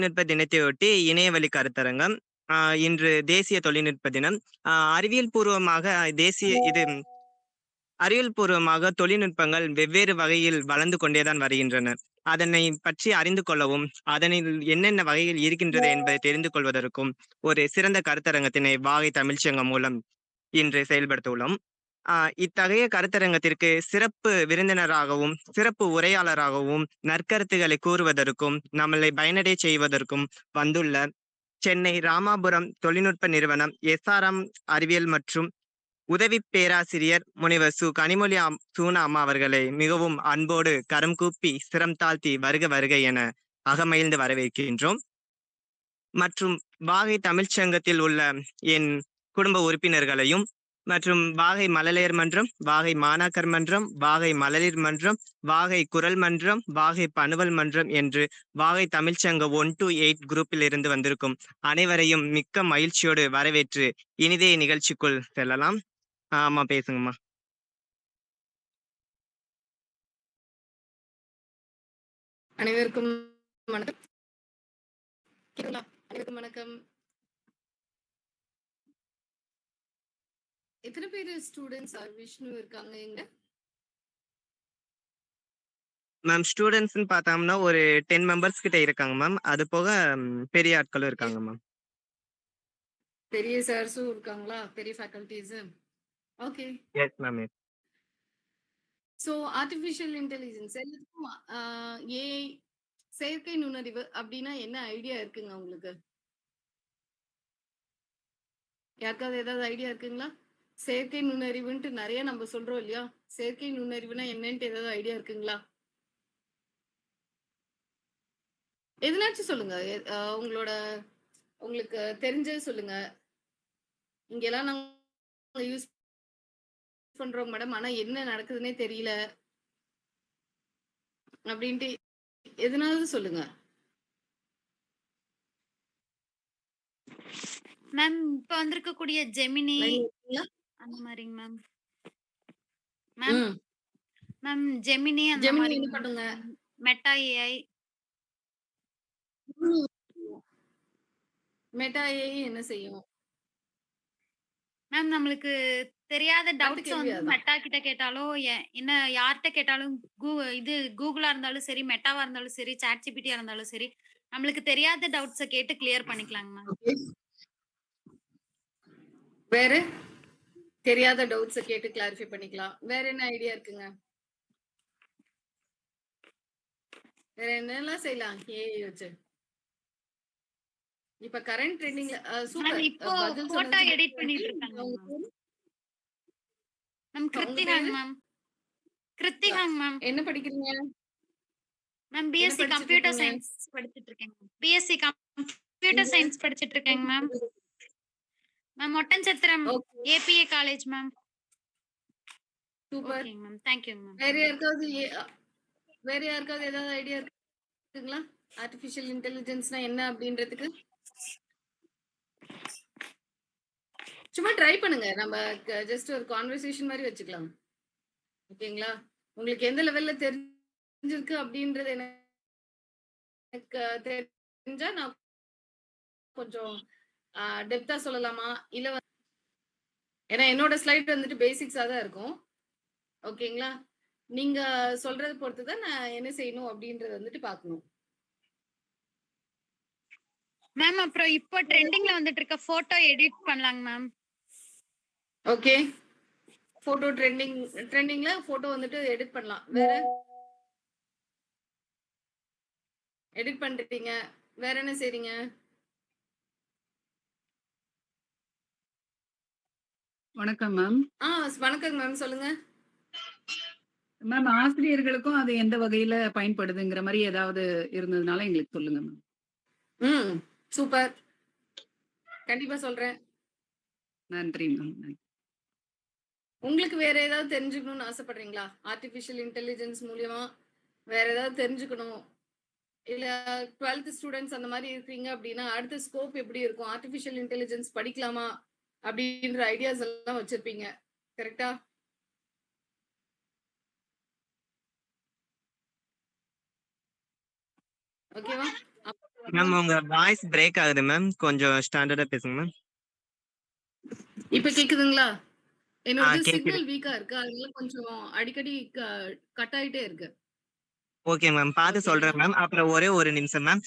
தொழில்நுட்ப தினத்தையொட்டி இணையவழி கருத்தரங்கம். ஆ இன்று தேசிய தொழில்நுட்ப தினம். அறிவியல் பூர்வமாக அறிவியல் பூர்வமாக தொழில்நுட்பங்கள் வெவ்வேறு வகையில் வளர்ந்து கொண்டே தான் வருகின்றன. அதனை பற்றி அறிந்து கொள்ளவும், அதனில் என்னென்ன வகைகள் இருக்கின்றது என்பதை தெரிந்து கொள்வதற்கும், ஒரு சிறந்த கருத்தரங்கத்தினை வாகை தமிழ்ச்சங்கம் மூலம் இன்று செயல்படுத்த உள்ளோம். இத்தகைய கருத்தரங்கத்திற்கு சிறப்பு விருந்தினராகவும், சிறப்பு உரையாளராகவும், நற்கருத்துக்களை கூறுவதற்கும், நம்மளை பயனடையச் செய்வதற்கும் வந்துள்ள சென்னை ராமாபுரம் தொழில்நுட்ப நிறுவனம் எஸ்ஆர்எம் அறிவியல் மற்றும் உதவி பேராசிரியர் முனைவர் கனிமொழி சூனா அம்மா அவர்களை மிகவும் அன்போடு கரம் கூப்பி சிரம் தாழ்த்தி வருக வருக என அகமகிழ்ந்து வரவேற்கின்றோம். மற்றும் வாகை தமிழ்ச்சங்கத்தில் உள்ள என் குடும்ப உறுப்பினர்களையும் மற்றும் வாகை மழலையர் மன்றம், வாகை மாணாக்கர் மன்றம், வாகை மழலையர் மன்றம், வாகை குரல் மன்றம், வாகை பணுவல் மன்றம் என்று வாகை தமிழ்ச்சங்க 1 to 8 குரூப்பில் இருந்து வந்திருக்கும் அனைவரையும் மிக்க மகிழ்ச்சியோடு வரவேற்று இனிதே நிகழ்ச்சிக்குள் செல்லலாம். ஆமா, பேசுங்கம்மா. அனைவருக்கும் வணக்கம். அனைவருக்கும் வணக்கம். எத்தனை பேர் ஸ்டூடெண்ட்ஸ் விஷ்ணு இருக்காங்க இங்க? மேம் ஸ்டூடெண்ட்ஸ்னு பார்த்தோம்னா ஒரு 10 மெம்பர்ஸ் கிட்ட இருக்காங்க மேம். அது போக பெரிய ஆட்களும் இருக்காங்க மேம். பெரிய சார்ஸும் இருக்காங்களா? பெரிய faculties? Okay. Yes ma'am. So artificial intelligence எல்லாத்துக்கும் ஏஐ செயற்கை நுண்ணறிவு அப்படின்னா என்ன ஐடியா இருக்குங்க உங்களுக்கு? யாருக்காவது ஏதாவது ஐடியா இருக்குங்களா? செயற்கை நுண்ணறிவுன்ட்டு நிறைய நம்ம சொல்றோம் இல்லையா? செயற்கை நுண்ணறிவுனா என்னன்ட்டு ஏதாவது ஐடியா இருக்குங்களா? எதுனாச்சும் சொல்லுங்க. உங்களுக்கு தெரிஞ்சது சொல்லுங்க. இங்கெல்லாம் நாங்க யூஸ் பண்றோம் மேடம், ஆனா என்ன நடக்குதுன்னே தெரியல அப்படின்ட்டு எதுனாவது சொல்லுங்க. மேம் இப்ப வந்திருக்கக்கூடிய ஜெமினி அந்த மாதிரிங்க மேம். மேம் மேம் ஜெமினி அந்த மாதிரி என்ன பண்ணுங்க? Meta AI. மெட்டா ஏஐ என்ன செய்யும்? மேம் நம்மளுக்கு தெரியாத டவுட்ஸ் வந்து மெட்டா கிட்ட கேட்டாலோ என்ன யார்கிட்ட கேட்டாலும் இது கூகுளா இருந்தாலும் சரி, மெட்டாவா இருந்தாலும் சரி, சாட் ஜிபிடியா இருந்தாலும் சரி, நம்மளுக்கு தெரியாத டவுட்ஸை கேட்டு கிளியர் பண்ணிக்கலாங்க மேம். வேற தெரியாத டவுட்ஸை கேட்டு கிளாரிஃபை பண்ணிக்கலாம். வேற என்ன ஐடியா இருக்குங்க? வேற என்னெல்லாம் செய்யலாம் ஏஐ வச்சு? இப்ப கரண்ட் ட்ரெண்டிங்ல சூப்பர். இப்போ போட்டோ எடிட் பண்ணிட்டு இருக்காங்க மேம். கிருத்திகாங்க மேம். கிருத்திகாங்க மேம். என்ன படிக்கிறீங்க? மேம் பிஎஸ்சி கம்ப்யூட்டர் சயின்ஸ் படிச்சிட்டு இருக்கேன். பிஎஸ்சி கம்ப்யூட்டர் சயின்ஸ் படிச்சிட்டு இருக்கேங்க ma'am. Ma'am Oddanchatram ABA college ma'am. Super. Okay ma'am. Thank you ma'am. வேற யாருக்காவது ஏதாவது ஐடியா இருக்குங்களா? ஆர்டிஃபிஷியல் இன்டெலிஜென்ஸ்னா என்ன அப்படின்றதுக்கு சும்மா ட்ரை பண்ணுங்க. நம்ம ஜஸ்ட் ஒரு கான்வர்சேஷன் மாதிரி வச்சுக்கலாம். ஓகேங்களா? உங்களுக்கு எந்த லெவல்ல தெரிஞ்சிருக்கு அப்படின்றது எனக்கு தெரிஞ்சா நான் கொஞ்சம் டெப்தா சொல்லலாமா? இல்ல ஏன்னா என்னோட ஸ்லைட் வந்துட்டு பேசிக்ஸா தான் இருக்கும். ஓகேங்களா? நீங்க சொல்றத பொறுத்து தான் நான் என்ன செய்யணும் அப்படின்றத வந்துட்டு பார்க்கணும். மேம் அப்புறம் இப்போ ட்ரெண்டிங்ல வந்துட்டு இருக்க போட்டோ எடிட் பண்ணலாங்க மேம். ஓகே. போட்டோ ட்ரெண்டிங்ல போட்டோ வந்துட்டு எடிட் பண்ணலாம். வேற எடிட் பண்றீங்க. வேற என்ன செய்றீங்க? வணக்கம் மேம். வணக்கம் மேம், சொல்லுங்க மேம். ஆசிரியர்களுக்கும் அது எந்த வகையில பயன்படுதுங்கிற மாதிரி ஏதாவது இருந்ததுனால எங்களுக்கு சொல்லுங்க மேம். சூப்பர். கண்டிப்பா சொல்றேன். நன்றி மேம். உங்களுக்கு வேற ஏதாவது தெரிஞ்சுக்கணும்னு ஆசைப்படுறீங்களா? ஆர்டிஃபிஷியல் இன்டெலிஜென்ஸ் மூலியமா வேற ஏதாவது தெரிஞ்சுக்கணும், இல்ல 12th ஸ்டூடெண்ட்ஸ் அந்த மாதிரி இருக்கீங்க அப்படின்னா அடுத்த ஸ்கோப் எப்படி இருக்கும், ஆர்டிஃபிஷியல் இன்டெலிஜென்ஸ் படிக்கலாமா அப்படின்ற ஐடியாஸ் எல்லாம் வச்சிருப்பீங்க. கரெக்டா? ஓகேவா? மேம் உங்க வாய்ஸ் பிரேக் ஆகுது மேம். கொஞ்சம் ஸ்டாண்டர்டா பேசுங்க மேம். இப்ப கேக்குதுங்களா? என்னோடது கேக்குது. சிக்னல் வீக்கா இருக்கு. அதனால கொஞ்சம் அடிக்கடி கட் ஆயிட்டே இருக்கு. Okay ma'am. பார்த்து ஓகேங்களா? சொல்றேன் மேம். அப்புறம் ஒரே ஒரு நிமிஷம் மேம்.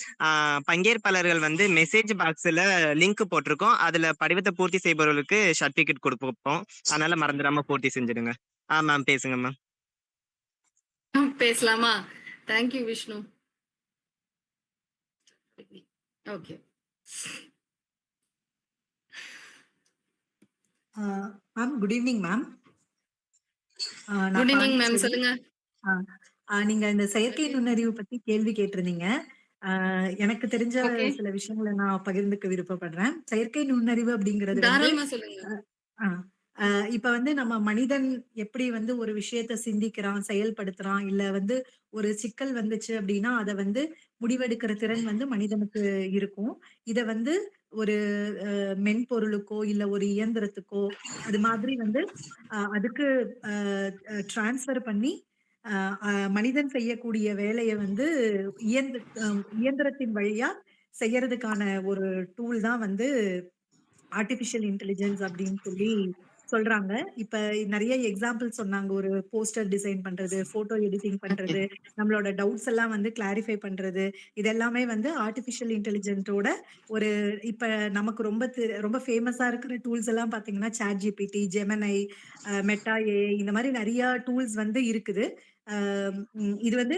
பங்கேற்பாளர்கள் வந்து மெசேஜ் பாக்ஸ்ல லிங்க் போட்டிருக்கோம். அதுல படிவத்த பூர்த்தி செய்பவர்களுக்கு சர்டிபிகேட் குடுப்போம். அதனால மறந்துடாம பூர்த்தி செஞ்சுடுங்க. மேம் பேசுங்க மேம். பேசலாமா? Thank you Vishnu. Okay. Ma'am good evening ma'am. Good நான் ஈவினிங் மேம். பாண்டிச்சேரி. சொல்லுங்க. நீங்க இந்த செயற்கை ஓகே. நுண்ணறிவு பத்தி கேள்வி கேட்டிருந்தீங்க. எனக்கு தெரிஞ்ச ஓகே. சில விஷயங்கள நான் பகிர்ந்துக்க விருப்பப்படுறேன். செயற்கை நுண்ணறிவு அப்படிங்கிறது வந்து தாராளமா சொல்லுங்க. அ அ இப்ப வந்து நம்ம மனிதன் எப்படி வந்து ஒரு விஷயத்த சிந்திக்கிறான், செயல்படுத்துறான், இல்ல வந்து ஒரு சிக்கல் வந்துச்சு அப்படின்னா, அத வந்து முடிவெடுக்கிற திறன் வந்து மனிதனுக்கு இருக்கும். இத வந்து ஒரு மென்பொருளுக்கோ, இல்ல ஒரு இயந்திரத்துக்கோ, அது மாதிரி வந்து அதுக்கு அ அ ட்ரான்ஸ்ஃபர் பண்ணி, அ அ மனிதன் செய்யக்கூடிய வேலைய வந்து இயந்து அ இயந்திரத்தின் வழியா செய்யறதுக்கான ஒரு டூல் தான் வந்து ஆர்டிபிஷியல் இன்டெலிஜென்ஸ் அப்படின்னு சொல்லி சொல்றாங்க. இப்ப நெறைய எக்ஸாம்பிள் சொன்னாங்க. ஒரு போஸ்டர் டிசைன் பண்றது, ஃபோட்டோ எடிட்டிங் ஓகே. பண்றது, நம்மளோட டவுட்ஸ் எல்லாம் வந்து கிளாரிஃபை பண்றது. இது எல்லாமே வந்து ஆர்டிபிஷியல் இன்டெலிஜென்ட்டோட ஒரு இப்ப நமக்கு ரொம்ப ஃபேமஸா இருக்கிற டூல்ஸ் எல்லாம் பார்த்தீங்கன்னா, ChatGPT, Gemini, Meta AI இந்த மாரி நெறைய டூல்ஸ் வந்து இருக்குது. அ இது வந்து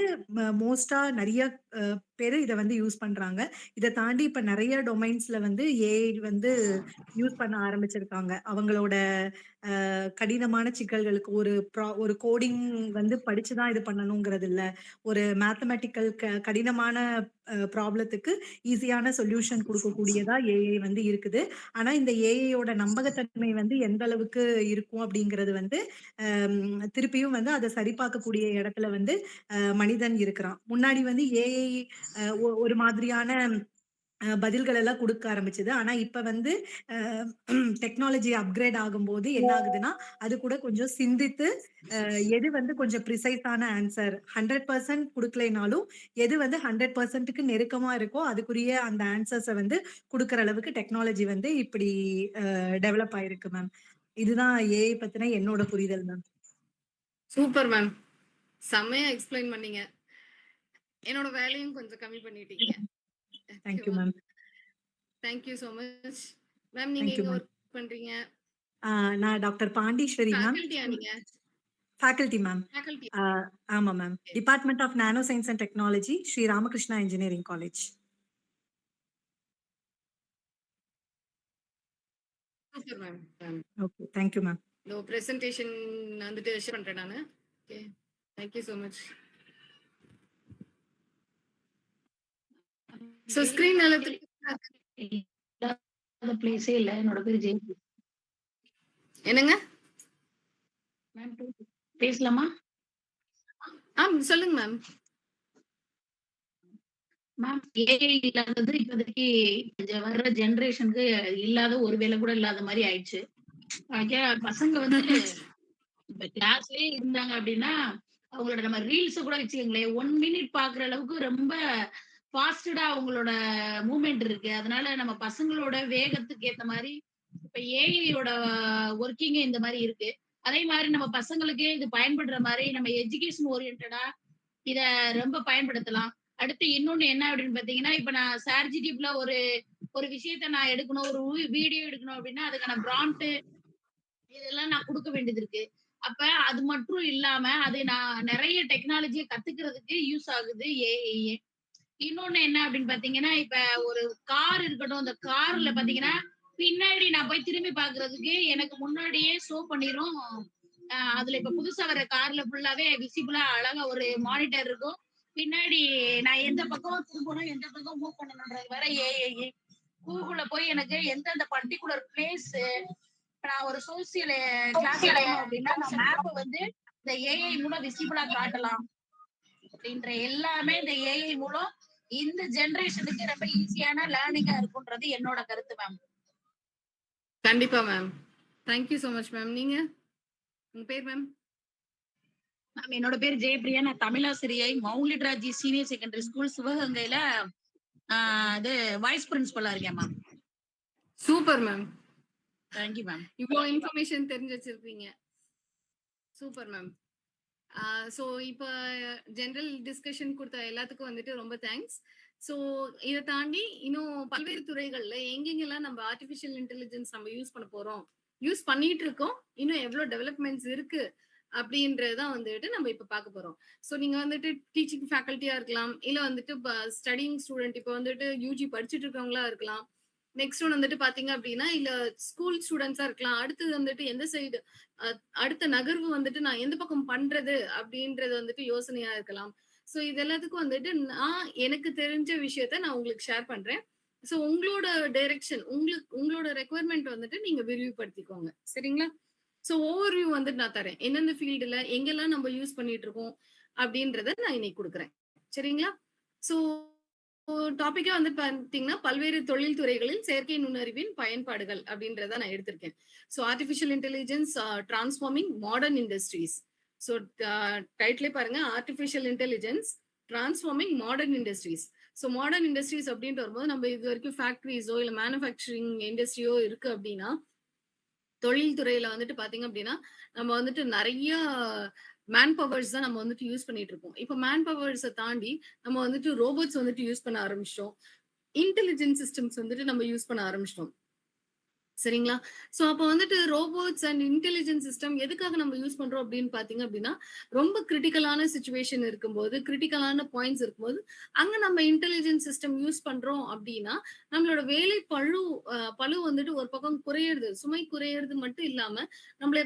மோஸ்ட்டா நெறைய அ பேரு இத வந்து யூஸ் பண்றாங்க. இத தாண்டி இப்ப நெறைய டொமைன்ஸ்ல வந்து ஏஐ வந்து யூஸ் பண்ண ஆரம்பிச்சிருக்காங்க. அவங்களோட கடினமான சிக்கல்களுக்கு ஒரு கோடிங் வந்து படிச்சு தான் இது பண்ணணுங்கிறது இல்ல. ஒரு மேத்தமேட்டிக்கல் கடினமான ப்ராப்ளத்துக்கு ஈஸியான சொல்யூஷன் குடுக்கக்கூடியதா ஏஐ வந்து இருக்குது. ஆனா இந்த ஏஐயோட நம்பகத்தன்மை வந்து எந்த அளவுக்கு இருக்கும் அப்படிங்கிறது வந்து, திருப்பியும் வந்து அத சரிபார்க்கக்கூடிய இடத்துல வந்து மனிதன் இருக்கிறான். முன்னாடி வந்து ஏஐ ஒரு மாதிரியான பதில்கள் எல்லாம் குடுக்க ஆரம்பிச்சது. ஆனா இப்ப வந்து அ டெக்னாலஜி அப்கிரேட் ஆகும்போது என்ன ஆகுதுன்னா, அது கூட கொஞ்சம் சிந்தித்து எது வந்து கொஞ்சம் ப்ரிசைஸான ஆன்சர் 100% குடுக்கலைனாலும், எது வந்து 100%க்கு நெருக்கமா இருக்கோ, அதுக்குரிய அந்த ஆன்சர்ஸ வந்து குடுக்குற அளவுக்கு டெக்னாலஜி வந்து இப்படி டெவலப் ஆயிருக்கு மேம். இதுதான் ஏஐ பத்தின என்னோட புரிதல் மேம். Super ma'am. செம்மையா எக்ஸ்பிளைன் பண்ணீங்க. என்னோட வேலையும் கொஞ்சம் கம்மி பண்ணிட்டீங்க. தேங்க் யூ ஓகேவா? Ma'am. Thank you so much. Ma'am நீங்க தேங்க் யூ எங்க மேம். ஒர்க் பண்றீங்க? நான் டாக்டர் பாண்டீஸ்வரி மேம். ஃபேக்கல்டியா நீங்க? Faculty ma'am. ஃபேக்கல்டி. ஆ ஆமா ma'am. Okay. Department of nano science and technology, Sri Ramakrishna engineering college. Super ma'am. Okay. Thank you ma'am. இதோ presentation வந்துட்டு share பண்றேன் நானு. Okay. Thank you so much. So screen இல்லாத பிளேஸே இல்ல. என்னோட பேரு ஜெய். என்னங்க? மேம் பேசலாமா? சொல்லுங்க மேம். மேம் ஏஐ இல்லாதது இப்போதைக்கு வர்ற ஜெனரேஷனுக்கு இல்லாத ஒரு வேலை கூட இல்லாத மாரி ஆயிடுச்சு. பசங்க வந்து இப்ப கிளாஸ்லயே இருந்தாங்க அப்படின்னா, அவங்களோட நம்ம ரீல்ஸ கூட வச்சுக்கங்களேன், 1 மினிட் பாக்குற அளவுக்கு ரொம்ப ஃபாஸ்டடா அவங்களோட மூவ்மெண்ட் இருக்கு. அதனால நம்ம பசங்களோட வேகத்துக்கு ஏத்த மாரி இப்ப ஏஐயோட ஒர்க்கிங்கே இந்த மாரி இருக்கு. அதே மாரி நம்ம பசங்களுக்கே இது பயன்படுற மாரி நம்ம எஜுகேஷன் ஓரியன்டடா இத ரொம்ப பயன்படுத்தலாம். அடுத்து இன்னொன்னு என்ன அப்படின்னு பார்த்தீங்கன்னா, இப்ப நான் சார்ஜிடிப்ல ஒரு ஒரு விஷயத்த நான் எடுக்கணும், ஒரு வீடியோ எடுக்கணும் அப்படின்னா, அதுக்கான ப்ராம்ப்ட் இதெல்லாம் நான் குடுக்க வேண்டியது இருக்கு. அப்ப அது மட்டும் இல்லாம, அது நான் நெறைய டெக்னாலஜிய கத்துக்கிறதுக்கு யூஸ் ஆகுது ஏஐயே. இன்னொன்னு என்ன அப்படின்னு பார்த்தீங்கன்னா, இப்ப ஒரு கார் இருக்கட்டும், அந்த கார்ல பார்த்தீங்கன்னா, பின்னாடி நான் போய் திரும்பி பார்க்கிறதுக்கு எனக்கு முன்னாடியே ஷோ பண்ணிரும். அதுல இப்ப புதுசா வர கார்ல ஃபுல்லாவே விசிபிளா அழகா ஒரு மானிட்டர் இருக்கும். பின்னாடி நான் எந்த பக்கம் திரும்பணும், எந்த பக்கம் மூவ் பண்ணணும்ன்றது வர ஏஐ. கூகுள்ல போய் எனக்கு எந்தெந்த பர்ட்டிகுலர் பிளேஸ் நான் ஒரு சோசியல் கிளாஸ் எடுக்கணும் அப்படின்னா, நான் மேப்ப வந்து இந்த ஏஐ மூலம் விசிபிளா காட்டலாம். அப்படின்ற எல்லாமே இந்த ஏஐ மூலம் இந்த ஜெனரேஷனுக்கு ரொம்ப ஈஸியான லேர்னிங்கா இருக்கும்ன்றது என்னோட கருத்து மேம். கண்டிப்பா ma'am. Thank you so much ma'am. நீங்க? உங்க பேர் மேம்? மேம் என்னோட பேர் ஜெயப்பிரியா. நான் தமிழாசிரியை மவுண்ட் லிட்ராஜி சீனியர் செகண்டரி ஸ்கூல் சிவகங்கையில அது வைஸ் பிரின்சிபலா இருக்கேன் ma'am. Super ma'am. Thank you ma'am. இவ்வளோ இன்ஃபர்மேஷன் தெரிஞ்சு வச்சிருக்கீங்க. Super ma'am. ஸோ இப்போ ஜென்ரல் டிஸ்கஷன் கொடுத்த எல்லாத்துக்கும் வந்துட்டு ரொம்ப தேங்க்ஸ். ஸோ இதை தாண்டி இன்னும் பல்வேறு துறைகள்ல எங்கெங்கெல்லாம் நம்ம ஆர்டிஃபிஷியல் இன்டெலிஜென்ஸ் நம்ம யூஸ் பண்ண போறோம், யூஸ் பண்ணிட்டு இருக்கோம், இன்னும் எவ்வளவு டெவலப்மெண்ட்ஸ் இருக்கு அப்படின்றதான் வந்துட்டு நம்ம இப்ப பார்க்க போறோம். ஸோ நீங்க வந்துட்டு டீச்சிங் ஃபேக்கல்ட்டியா இருக்கலாம், இல்ல வந்துட்டு ஸ்டடிங் ஸ்டூடெண்ட் இப்போ வந்துட்டு யூஜி படிச்சுட்டு இருக்கவங்களா இருக்கலாம். நெக்ஸ்ட் ஒன் வந்துட்டு பாத்தீங்க அப்படின்னா இல்ல ஸ்கூல் ஸ்டூடெண்ட்ஸா இருக்கலாம். அடுத்தது வந்துட்டு எந்த சைடு அடுத்த நகர்வு வந்துட்டு நான் எந்த பக்கம் பண்றது அப்படின்றது வந்துட்டு யோசனையா இருக்கலாம். ஸோ இது எல்லாத்துக்கும் வந்துட்டு நான் எனக்கு தெரிஞ்ச விஷயத்த நான் உங்களுக்கு ஷேர் பண்றேன். ஸோ உங்களோட டைரக்ஷன் உங்களோட ரெக்குவயர்மெண்ட் வந்துட்டு நீங்க விரிவுபடுத்திக்கோங்க. சரிங்களா? ஸோ ஓவர்வியூ வந்துட்டு நான் தரேன். எந்தெந்த ஃபீல்டுல எங்கெல்லாம் நம்ம யூஸ் பண்ணிட்டு இருக்கோம் அப்படின்றத நான் இன்னைக்கு கொடுக்குறேன். சரிங்களா? ஸோ டாபிக்கா வந்து பாத்தீங்கன்னா பல்வேறு தொழில் துறைகளில் செயற்கை நுண்ணறிவின் பயன்பாடுகள் அப்படின்றத நான் எடுத்திருக்கேன். So artificial intelligence transforming modern industries. So டைட்டிலே பாருங்க, artificial intelligence transforming modern industries. So modern industries அப்படின்ட்டு வரும்போது நம்ம இது வரைக்கும் ஃபேக்டரிஸோ இல்ல மேனுஃபேக்சரிங் இண்டஸ்ட்ரியோ இருக்கு அப்படின்னா, தொழில் துறையில வந்துட்டு பாத்தீங்க அப்படின்னா நம்ம வந்துட்டு நிறைய மேன் பவர்ஸ் தான் நம்ம வந்துட்டு யூஸ் பண்ணிட்டு இருக்கோம். இப்போ மேன் பவர்ஸை தாண்டி நம்ம வந்துட்டு ரோபோட்ஸ் வந்துட்டு யூஸ் பண்ண ஆரம்பிச்சிட்டோம். இன்டெலிஜென்ட் சிஸ்டம்ஸ் வந்துட்டு நம்ம யூஸ் பண்ண ஆரம்பிச்சிட்டோம். சரிங்களா? சோ அப்ப வந்துட்டு ரோபோட்ஸ் அண்ட் இன்டெலிஜென்ட் சிஸ்டம் எதுக்காக நம்ம யூஸ் பண்றோம் அப்படின்னு பாத்தீங்க அப்படின்னா, ரொம்ப கிரிட்டிக்கலான சிச்சுவேஷன் இருக்கும்போது, கிரிட்டிக்கலான பாயிண்ட்ஸ் இருக்கும்போது, அங்க நம்ம இன்டெலிஜென்ட் சிஸ்டம் யூஸ் பண்றோம் அப்படின்னா, நம்மளோட வேலை பளு வந்துட்டு ஒரு பக்கம் குறையிறது, சுமை குறையிறது மட்டும் இல்லாம, நம்மளை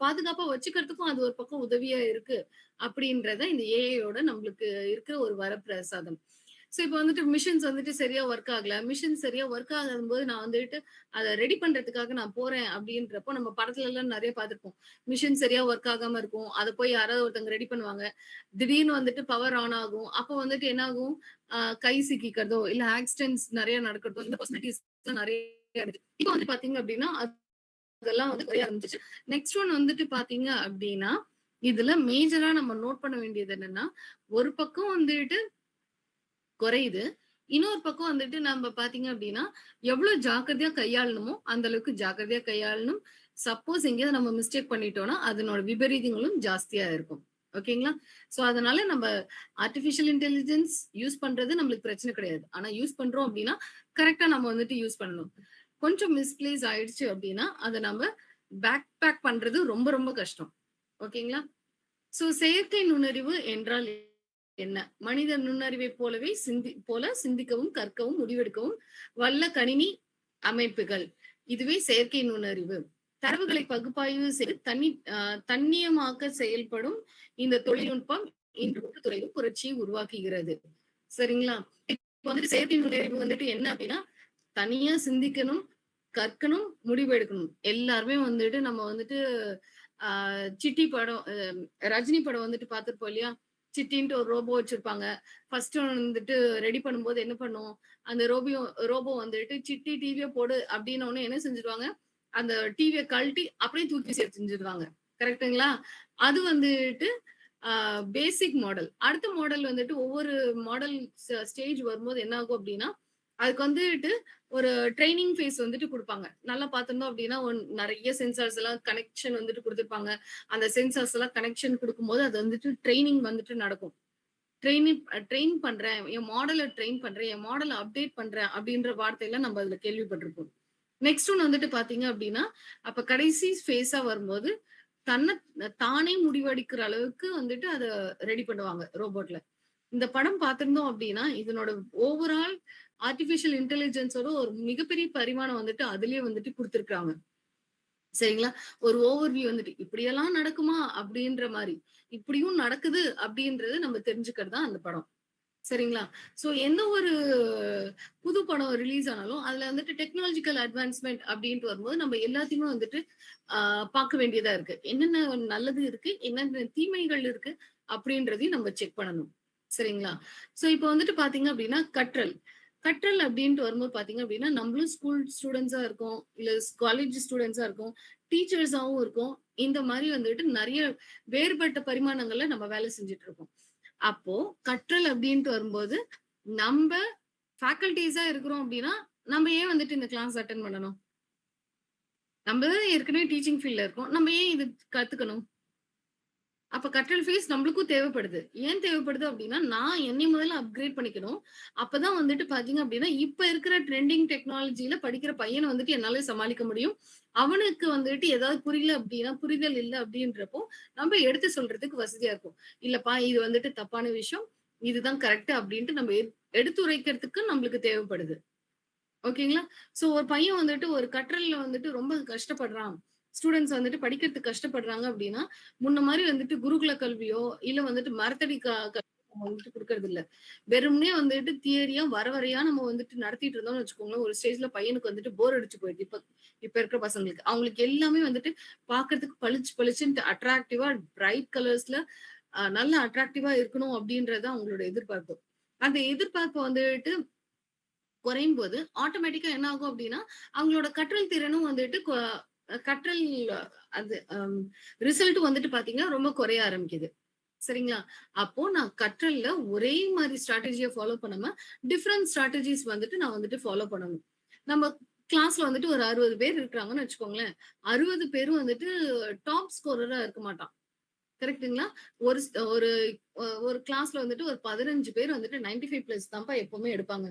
பாதுகாப்பா வச்சுக்கிறதுக்கும் அது ஒரு பக்கம் உதவியா இருக்கு அப்படின்றத இந்த ஏஐயோட நம்மளுக்கு இருக்கிற ஒரு வரப்பிரசாதம். சோ இப்ப வந்துட்டு மிஷின்ஸ் வந்துட்டு சரியா ஒர்க் ஆகல. மிஷின் சரியா ஒர்க் ஆகாத போது நான் வந்துட்டு அதை ரெடி பண்றதுக்காக நான் போறேன் அப்படின்றப்போ நம்ம படத்துல எல்லாம் நிறைய பார்த்திருப்போம். மிஷின் சரியா ஒர்க் ஆகாம இருக்கும். அதை போய் யாராவது ஒருத்தவங்க ரெடி பண்ணுவாங்க. திடீர்னு வந்துட்டு பவர் ஆன் ஆகும். அப்போ வந்துட்டு என்ன ஆகும், கை சிக்கிக்கிறதோ இல்ல ஆக்சிடென்ட்ஸ் நிறைய நடக்கிறதோ இந்த பாசிபிலிட்டிஸ் நிறைய இருக்கு. இப்போ வந்து பாத்தீங்க அப்படின்னா அதெல்லாம் வந்து குறைய ஆரம்பிச்சிச்சு. நெக்ஸ்ட் ஒன் வந்துட்டு பாத்தீங்க அப்படின்னா இதுல மேஜரா நம்ம நோட் பண்ண வேண்டியது என்னன்னா, ஒரு பக்கம் வந்துட்டு குறையுது, இன்னொரு பக்கம் வந்துட்டு நம்ம பாத்தீங்க அப்படின்னா எவ்வளவு ஜாக்கிரதையா கையாளணுமோ அந்த அளவுக்கு ஜாக்கிரதையா கையாளணும். சப்போஸ் எங்கேயாவது நம்ம மிஸ்டேக் பண்ணிட்டோம்னா அதனோட விபரீதங்களும் ஜாஸ்தியா இருக்கும். ஓகேங்களா? சோ அதனால நம்ம ஆர்டிபிஷியல் இன்டெலிஜென்ஸ் யூஸ் பண்றது நம்மளுக்கு பிரச்சனை கிடையாது. ஆனா யூஸ் பண்றோம் அப்படின்னா கரெக்டா நம்ம வந்துட்டு யூஸ் பண்ணணும். கொஞ்சம் மிஸ்பிளேஸ் ஆயிடுச்சு அப்படின்னா அதை நம்ம பேக் பண்றது ரொம்ப ரொம்ப கஷ்டம். ஓகேங்களா? சோ செயற்கை நுண்ணறிவு என்றால் என்ன? மனித நுண்ணறிவை போலவே சிந்திக்கவும் கற்கவும் முடிவெடுக்கவும் வல்ல கணினி அமைப்புகள், இதுவே செயற்கை நுண்ணறிவு. தரவுகளை பகுப்பாய்வு செய்து தன்னியமாக்க செயல்படும் இந்த தொழில்நுட்பம் இன்று துறையில் புரட்சியை உருவாக்குகிறது. சரிங்களா? இப்போ வந்துட்டு செயற்கை நுண்ணறிவு வந்துட்டு என்ன அப்படின்னா, தனியா சிந்திக்கணும், கற்கணும், முடிவெடுக்கணும். எல்லாருமே வந்துட்டு நம்ம வந்துட்டு சிட்டி படம், ரஜினி படம் வந்துட்டு பார்த்திருப்போம் இல்லையா? சிட்டின்ட்டு ஒரு ரோபோ வச்சிருப்பாங்க. ஃபர்ஸ்ட் வந்துட்டு ரெடி பண்ணும்போது என்ன பண்ணும், அந்த ரோபோ வந்துட்டு சிட்டி டிவியை போடு அப்படின்னு ஒண்ணு என்ன செஞ்சிருவாங்க, அந்த டிவியை கழட்டி அப்படியே தூக்கி செஞ்சிருவாங்க. கரெக்டுங்களா? அது வந்துட்டு பேசிக் மாடல். அடுத்த மாடல் வந்துட்டு ஒவ்வொரு மாடல் ஸ்டேஜ் வரும்போது என்ன ஆகும் அப்படின்னா, அதுக்கு வந்துட்டு ஒரு ட்ரைனிங் ஃபேஸ் வந்துட்டு கொடுப்பாங்க. நல்லா பார்த்திருந்தோம் அப்படின்னா நிறைய சென்சார்ஸ் எல்லாம் கனெக்ஷன் வந்துட்டு கொடுத்துருப்பாங்க. அந்த சென்சார்ஸ் எல்லாம் கனெக்ஷன் கொடுக்கும்போது அது வந்துட்டு ட்ரைனிங் வந்துட்டு நடக்கும். ட்ரெயின் பண்றேன், என் மாடலை ட்ரெயின் பண்றேன், என் மாடலை அப்டேட் பண்றேன் அப்படின்ற வார்த்தையெல்லாம் நம்ம அதுல கேள்விப்பட்டிருப்போம். நெக்ஸ்ட் ஒன் வந்துட்டு பாத்தீங்க அப்படின்னா, அப்ப கடைசி ஃபேஸா வரும்போது தானே முடிவெடுக்கிற அளவுக்கு வந்துட்டு அதை ரெடி பண்ணுவாங்க ரோபோட்ல. இந்த படம் பார்த்திருந்தோம் அப்படின்னா இதனோட ஓவரால் ஆர்டிபிஷியல் இன்டெலிஜென்ஸோட ஒரு மிகப்பெரிய பரிமாணம் வந்துட்டு அதுலயே வந்துட்டு கொடுத்திருக்காங்க. சரிங்களா? ஒரு ஓவர்வியூ வந்துட்டு இப்படியெல்லாம் நடக்குமா அப்படின்ற மாதிரி, இப்படியும் நடக்குது அப்படின்றது நம்ம தெரிஞ்சுக்கிறது தான் அந்த படம். சரிங்களா? சோ எந்த ஒரு புது படம் ரிலீஸ் ஆனாலும் அதுல வந்துட்டு டெக்னாலஜிக்கல் அட்வான்ஸ்மெண்ட் அப்படின்ட்டு வரும்போது நம்ம எல்லாத்தையுமே வந்துட்டு பார்க்க வேண்டியதா இருக்கு. என்னென்ன நல்லது இருக்கு, என்னென்ன தீமைகள் இருக்கு அப்படின்றதையும் நம்ம செக் பண்ணணும். சரிங்களா? சோ இப்ப வந்துட்டு பாத்தீங்க அப்படின்னா கற்றல் அப்படின்ட்டு வரும்போது பாத்தீங்க அப்படின்னா நம்மளும் ஸ்கூல் ஸ்டூடெண்ட்ஸா இருக்கோம், இல்ல காலேஜ் ஸ்டூடெண்ட்ஸா இருக்கோம், டீச்சர்ஸாவும் இருக்கோம். இந்த மாதிரி வந்துட்டு நிறைய வேறுபட்ட பரிமாணங்கள்ல நம்ம வேலை செஞ்சுட்டு இருக்கோம். அப்போ கற்றல் அப்படின்ட்டு வரும்போது நம்ம ஃபேக்கல்டிஸா இருக்கிறோம் அப்படின்னா நம்ம ஏன் வந்துட்டு இந்த கிளாஸ் அட்டென்ட் பண்ணணும்? நம்ம தான் ஏற்கனவே டீச்சிங் ஃபீல்ட்ல இருக்கோம். நம்ம ஏன் இது கத்துக்கணும்? அப்ப கற்றல் ஃபீஸ் நம்மளுக்கும் தேவைப்படுது. ஏன் தேவைப்படுது அப்படின்னா, நான் என்னைய முதல்ல அப்கிரேட் பண்ணிக்கணும். அப்பதான் வந்துட்டு பார்த்தீங்க அப்படின்னா, இப்ப இருக்கிற ட்ரெண்டிங் டெக்னாலஜில படிக்கிற பையன வந்துட்டு என்னால சமாளிக்க முடியும். அவனுக்கு வந்துட்டு ஏதாவது புரியல அப்படின்னா, புரிதல் இல்ல அப்படின்றப்போ, நம்ம எடுத்து சொல்றதுக்கு வசதியா இருக்கும். இல்லப்பா இது வந்துட்டு தப்பான விஷயம். இதுதான் கரெக்ட் அப்படின்ட்டு நம்ம எடுத்துரைக்கிறதுக்கு நம்மளுக்கு தேவைப்படுது. ஓகேங்களா? சோ ஒரு பையன் வந்துட்டு ஒரு கற்றல்ல வந்துட்டு ரொம்ப கஷ்டப்படுறான். ஸ்டூடண்ட்ஸ் வந்துட்டு படிக்கிறதுக்கு கஷ்டப்படுறாங்க அப்படின்னா, முன்ன மாரி வந்துட்டு குருகுல கல்வியோ, இல்ல வந்துட்டு மரத்தடி கல்வி நம்ம வந்துட்டு குடுக்கறது இல்ல. வெறுமனே வந்துட்டு தியரியா வர வரையா நம்ம வந்துட்டு நடத்திட்டு இருந்தோம்னு வச்சுக்கோங்களேன், ஒரு ஸ்டேஜ்ல பையனுக்கு வந்துட்டு போர் அடிச்சு போயிடுது. இப்ப இருக்கிற பசங்களுக்கு. அவங்களுக்கு எல்லாமே வந்துட்டு பார்க்கறதுக்கு பளிச்சு பளிச்சுன்ட்டு அட்ராக்டிவா பிரைட் கலர்ஸ்ல நல்ல அட்ராக்டிவா இருக்கணும் அப்படின்றது தான் அவங்களோட எதிர்பார்ப்பு. அந்த எதிர்பார்ப்ப வந்துட்டு குறையும்போது ஆட்டோமேட்டிக்கா என்ன ஆகும் அப்படின்னா, அவங்களோட கற்றல் திறனும் வந்துட்டு கற்றல் அது ரிசல்ட் வந்துட்டு பாத்தீங்கன்னா ரொம்ப குறைய ஆரம்பிக்குது. சரிங்களா? அப்போ நான் கற்றல்ல ஒரே மாரி ஸ்ட்ராட்டஜிய ஃபாலோ பண்ணாம, டிஃபரெண்ட் ஸ்ட்ராட்டஜிஸ் வந்துட்டு நான் வந்துட்டு ஃபாலோ பண்ணணும். நம்ம கிளாஸ்ல வந்துட்டு ஒரு 60 பேர் இருக்கிறாங்கன்னு வச்சுக்கோங்களேன். 60 பேரும் வந்துட்டு டாப் ஸ்கோரரா இருக்க மாட்டான். கரெக்ட்டுங்களா? ஒரு ஸ் ஒரு ஒரு கிளாஸ்ல வந்துட்டு ஒரு 15 பேர் வந்துட்டு 95 பிளஸ் தான்ப்பா எப்பவுமே எடுப்பாங்க.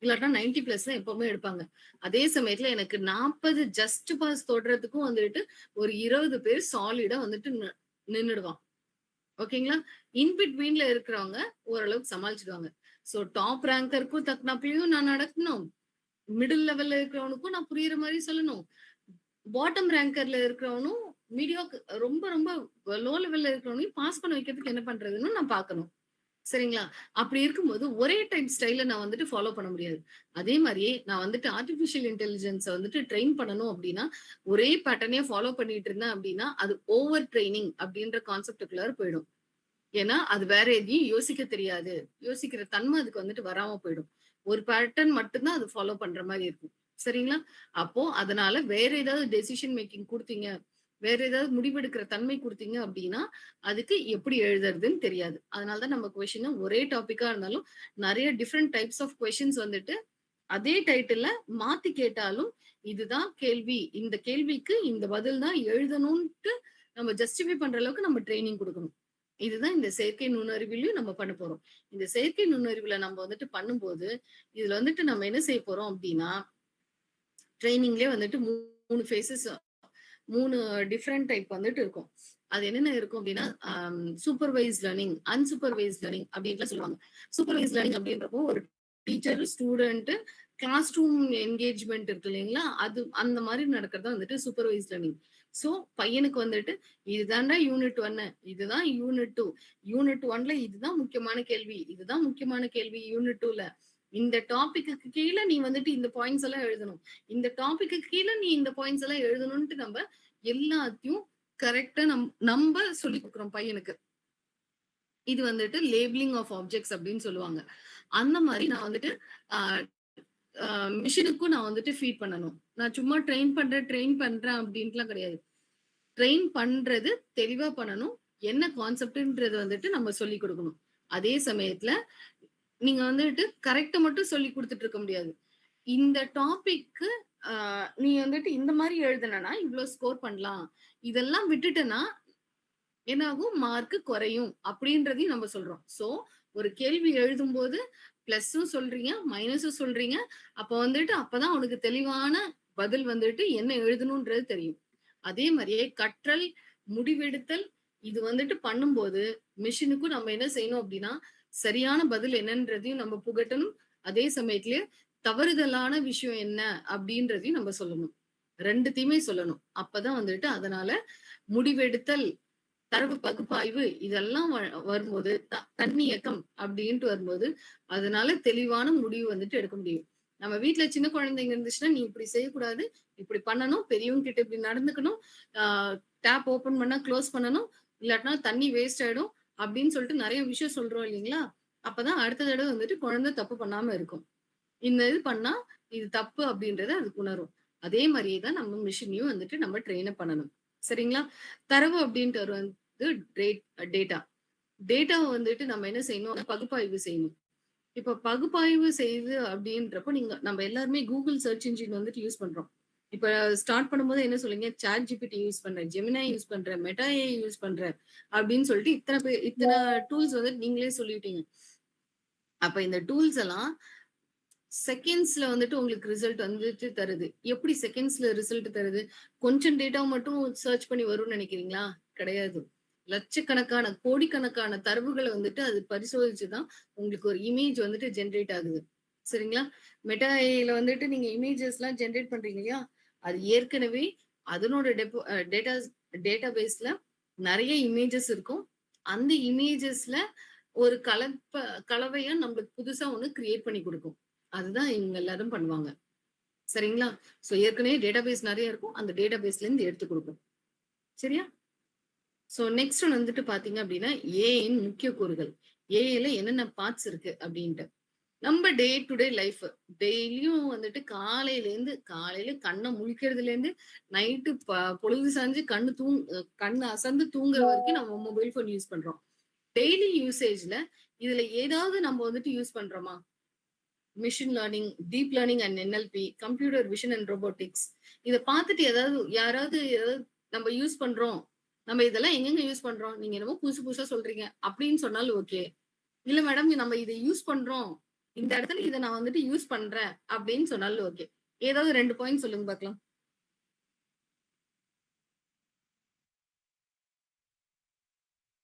இல்லாட்டா 90 பிளஸ் தான் எப்பவுமே எடுப்பாங்க. அதே சமயத்துல எனக்கு 40 ஜஸ்ட் பாஸ் தொடுறதுக்கும் வந்துட்டு ஒரு 20 பேர் சாலிடா வந்துட்டு நின்னுடுவான். ஓகேங்களா? இன் பிட்வீன்ல இருக்கிறவங்க ஓரளவுக்கு சமாளிச்சுடுவாங்க. சோ டாப் ரேங்கருக்கும் தகுந்தாப்லயும் நான் நடக்கணும். மிடில் லெவல்ல இருக்கிறவனுக்கும் நான் புரியிற மாரி சொல்லணும். பாட்டம் ரேங்கர்ல இருக்கிறவனும் ரொம்ப ரொம்ப லோ லெவல்ல இருக்கிறவனையும் பாஸ் பண்ண வைக்கிறதுக்கு என்ன பண்றதுன்னு நான் பார்க்கணும். சரிங்களா? அப்படி இருக்கும்போது ஒரே டைப் ஸ்டைல நான் வந்துட்டு ஃபாலோ பண்ண முடியாது. அதே மாரியே நான் வந்துட்டு ஆர்டிபிஷியல் இன்டெலிஜென்ஸ வந்துட்டு ட்ரெயின் பண்ணணும் அப்படின்னா, ஒரே பேட்டர்னே ஃபாலோ பண்ணிட்டு இருந்தேன் அப்படின்னா, அது ஓவர் ட்ரெய்னிங் அப்படின்ற கான்செப்ட்க்குள்ளார போயிடும். ஏன்னா, அது வேற எதையும் யோசிக்க தெரியாது. யோசிக்கிற தன்மை அதுக்கு வந்துட்டு வராம போயிடும். ஒரு பேட்டர்ன் மட்டும் தான் அது ஃபாலோ பண்ற மாரி இருக்கும். சரிங்களா? அப்போ அதனால வேற ஏதாவது டெசிஷன் மேக்கிங் குடுத்தீங்க, வேற ஏதாவது முடிவெடுக்கிற தன்மை குடுத்தீங்க அப்டின்னா, அதுக்கு எப்படி எழுதுறதுன்னு தெரியாது. அதனால தான் நம்ம கொஸ்டின ஒரே டாபிக்கா இருந்தாலும், நெறைய டிஃபரெண்ட் டைப்ஸ் ஆஃப் கொஸ்டின்ஸ் வந்துட்டு அதே டைட்டில்ல மாத்தி கேட்டாலும், இதுதான் கேள்வி. இந்த கேள்விக்கு இந்த பதில் தான் எழுதணும்ன்ட்டு நம்ம ஜஸ்டிஃபை பண்ற அளவுக்கு நம்ம ட்ரெய்னிங் குடுக்கணும். இதுதான் இந்த செயற்கை நுண்ணறிவிலயும் நம்ம பண்ண போறோம். இந்த செயற்கை நுண்ணறிவுல நம்ம வந்துட்டு பண்ணும்போது, இதுல வந்துட்டு நம்ம என்ன செய்ய போறோம் அப்டின்னா, ட்ரெய்னிங்லயே வந்துட்டு 3 ஃபேஸஸ் 3 டிஃபரெண்ட் டைப் வந்துட்டு இருக்கும். அது என்னென்ன இருக்கும் அப்டின்னா, சூப்பர்வைஸ்ட் லேர்னிங், அன்சூப்பர்வைஸ்ட் லேர்னிங் அப்டின்லாம் சொல்லுவாங்க. சூப்பர்வைஸ்ட் லேர்னிங் அப்டின்றப்போ ஒரு teacher, student, classroom engagement இருக்கு இல்லைங்களா? அது அந்த மாரி நடக்கிறது தான் வந்துட்டு சூப்பர்வைஸ்ட் லேர்னிங். சோ பையனுக்கு வந்துட்டு இதுதான்டா யூனிட் 1, இதுதான் யூனிட் 2. யூனிட் 1ல இதுதான் முக்கியமான கேள்வி. இதுதான் முக்கியமான கேள்வி யூனிட் 2ல. இந்த டாபிக்குக்கு கீழ நீ வந்துட்டு இந்த பாயிண்ட்ஸ் எல்லாம் எழுதணும். இந்த டாபிக்கு கீழ நீ இந்த பாயிண்ட்ஸ் எல்லாம் எழுதணும்ன்ட்டு நம்ம எல்லாத்தையும் கரெக்ட்டா நம்ப சொல்லிக் குடுக்குறோம் பையனுக்கு. இது வந்துட்டு லேபிளிங் ஆஃப் ஆப்ஜெக்ட்ஸ் அப்படின்னு சொல்லுவாங்க. அந்த மாரி நான் வந்துட்டு அ அ மிஷினுக்கும் நான் வந்துட்டு ஃபீட் பண்ணணும். நான் சும்மா ட்ரெயின் பண்றேன் அப்படின்ட்டுலாம் கிடையாது. ட்ரெயின் பண்றது தெளிவா பண்ணணும். என்ன கான்செப்ட்ன்றது வந்துட்டு நம்ம சொல்லிக் குடுக்கணும். அதே சமயத்துல நீங்க வந்துட்டு கரெக்ட்டா மட்டும் சொல்லிக் குடுத்துட்டு இருக்க முடியாது. இந்த டாபிக்கு நீ வந்துட்டு இந்த மாரி எழுதுனனா இவ்ளோ ஸ்கோர் பண்ணலாம். இதெல்லாம் விட்டுட்டனா என்ன ஆகும்? மார்க் குறையும். அப்படின்றதையும் நம்ம சொல்றோம். சோ, ஒரு கேள்வி எழுதும்போது பிளஸும் சொல்றீங்க, மைனஸும் சொல்றீங்க. அப்ப வந்துட்டு அப்பதான் உனக்கு தெளிவான பதில் வந்துட்டு என்ன எழுதணும்ன்றது தெரியும். அதே மாரியே கற்றல், முடிவெடுத்தல் இது வந்துட்டு பண்ணும்போது, மிஷினுக்கும் நம்ம என்ன செய்யணும் அப்படின்னா, சரியான பதில் என்னன்றதையும் நம்ம புகட்டணும். அதே சமயத்திலே தவறுதலான விஷயம் என்ன அப்படின்றதையும் நம்ம சொல்லணும். 2த்தையுமே சொல்லணும். அப்பதான் வந்துட்டு அதனால முடிவெடுத்தல், தரவு பகுப்பாய்வு இதெல்லாம் வரும்போது, தன்னியக்கம் அப்படின்ட்டு வரும்போது, அதனால தெளிவான முடிவு வந்துட்டு எடுக்க முடியும். நம்ம வீட்ல சின்ன குழந்தைங்க இருந்துச்சுன்னா, நீ இப்படி செய்யக்கூடாது, இப்படி பண்ணணும், பெரியவங்க கிட்ட இப்படி நடந்துக்கணும், ஆ டேப் ஓப்பன் பண்ணா க்ளோஸ் பண்ணணும், இல்லாட்டினா தண்ணி வேஸ்ட் ஆயிடும் அப்படின்னு சொல்லிட்டு நெறைய விஷயம் சொல்றோம் இல்லைங்களா? அப்பதான் அடுத்த தடவ வந்துட்டு குழந்தை தப்பு பண்ணாம இருக்கும். இந்த இது பண்ணா இது தப்பு அப்படின்றத அதுக்கு உணரும். அதே மாரியே தான் நம்ம மிஷினையும் வந்துட்டு நம்ம ட்ரெயின் அப் பண்ணணும். சரிங்களா? தரவு அப்படின்ட்டு வந்து டேட்டா. டேட்டாவ வந்துட்டு நம்ம என்ன செய்யணும்? பகுப்பாய்வு செய்யணும். இப்ப பகுப்பாய்வு செய்து அப்படின்றப்போ நம்ம எல்லாருமே கூகுள் சர்ச் இன்ஜின் வந்துட்டு யூஸ் பண்றோம். இப்ப ஸ்டார்ட் பண்ணும்போது என்ன சொல்லுங்க, சாட் ஜிபிடி யூஸ் பண்றேன், ஜெமினா யூஸ் பண்றேன், மெட்டா ஏஐ யூஸ் பண்றேன் அப்படின்னு சொல்லிட்டு இத்தனை டூல்ஸ் வந்துட்டு நீங்களே சொல்லிட்டீங்க. அப்ப இந்த டூல்ஸ் எல்லாம் செகண்ட்ஸ்ல வந்துட்டு உங்களுக்கு ரிசல்ட் வந்துட்டு தருது. எப்படி செகண்ட்ஸ்ல ரிசல்ட் தருது? கொஞ்சம் டேட்டா மட்டும் சர்ச் பண்ணி வரும்னு நினைக்கிறீங்களா? கிடையாது. லட்சக்கணக்கான, கோடிக்கணக்கான தரவுகள வந்துட்டு அது பரிசோதிச்சு தான் உங்களுக்கு ஒரு இமேஜ் வந்துட்டு ஜெனரேட் ஆகுது. சரிங்களா? மெட்டா ஏஐல வந்துட்டு நீங்க இமேஜஸ்லாம் ஜெனரேட் பண்றீங்க இல்லையா? அது ஏற்கனவே அதனோட டேட்டாபேஸ்ல நெறைய இமேஜஸ் இருக்கும். அந்த இமேஜஸ்ல ஒரு கலவையா நம்மளுக்கு புதுசா ஒண்ணு கிரியேட் பண்ணி குடுக்கும். அதுதான் இவங்க எல்லாரும் பண்ணுவாங்க. சரிங்களா? சோ ஏற்கனவே டேட்டாபேஸ் நெறைய இருக்கும். அந்த டேட்டாபேஸ்ல இருந்து எடுத்து குடுக்கும். சரியா? சோ நெக்ஸ்ட் ஒன் வந்துட்டு பாத்தீங்க அப்படின்னா, ஏஐயின் முக்கிய கூறுகள். ஏஐல என்னென்ன பார்ட்ஸ் இருக்கு அப்படின்ட்டு. நம்ம டே டு டே லைஃப் டெய்லியும் வந்துட்டு காலையில கண்ண முழிக்கிறதுலேருந்து நைட்டு பொழுது சாஞ்சு கண்ணு அசந்து தூங்குற வரைக்கும் நம்ம மொபைல் ஃபோன் யூஸ் பண்றோம். டெய்லி யூசேஜ்ல இதுல ஏதாவது நம்ம வந்துட்டு யூஸ் பண்றோமா? Machine learning, deep learning and NLP, computer vision and robotics. இத பார்த்துட்டு யாராவது நம்ம யூஸ் பண்றோம். நம்ம இதெல்லாம் எங்கெங்க யூஸ் பண்றோம்? நீங்க என்னமோ புதுசு புதுசா சொல்றீங்க அப்படின்னு சொன்னாலும் ஓகே. இல்ல மேடம் நம்ம இதை யூஸ் பண்றோம். இந்த இடத்துல இதை நான் வந்துட்டு யூஸ் பண்றேன் அப்படின்னு சொன்னாலும் ஓகே. ஏதாவது 2 பாயிண்ட் சொல்லுங்க பார்க்கலாம்.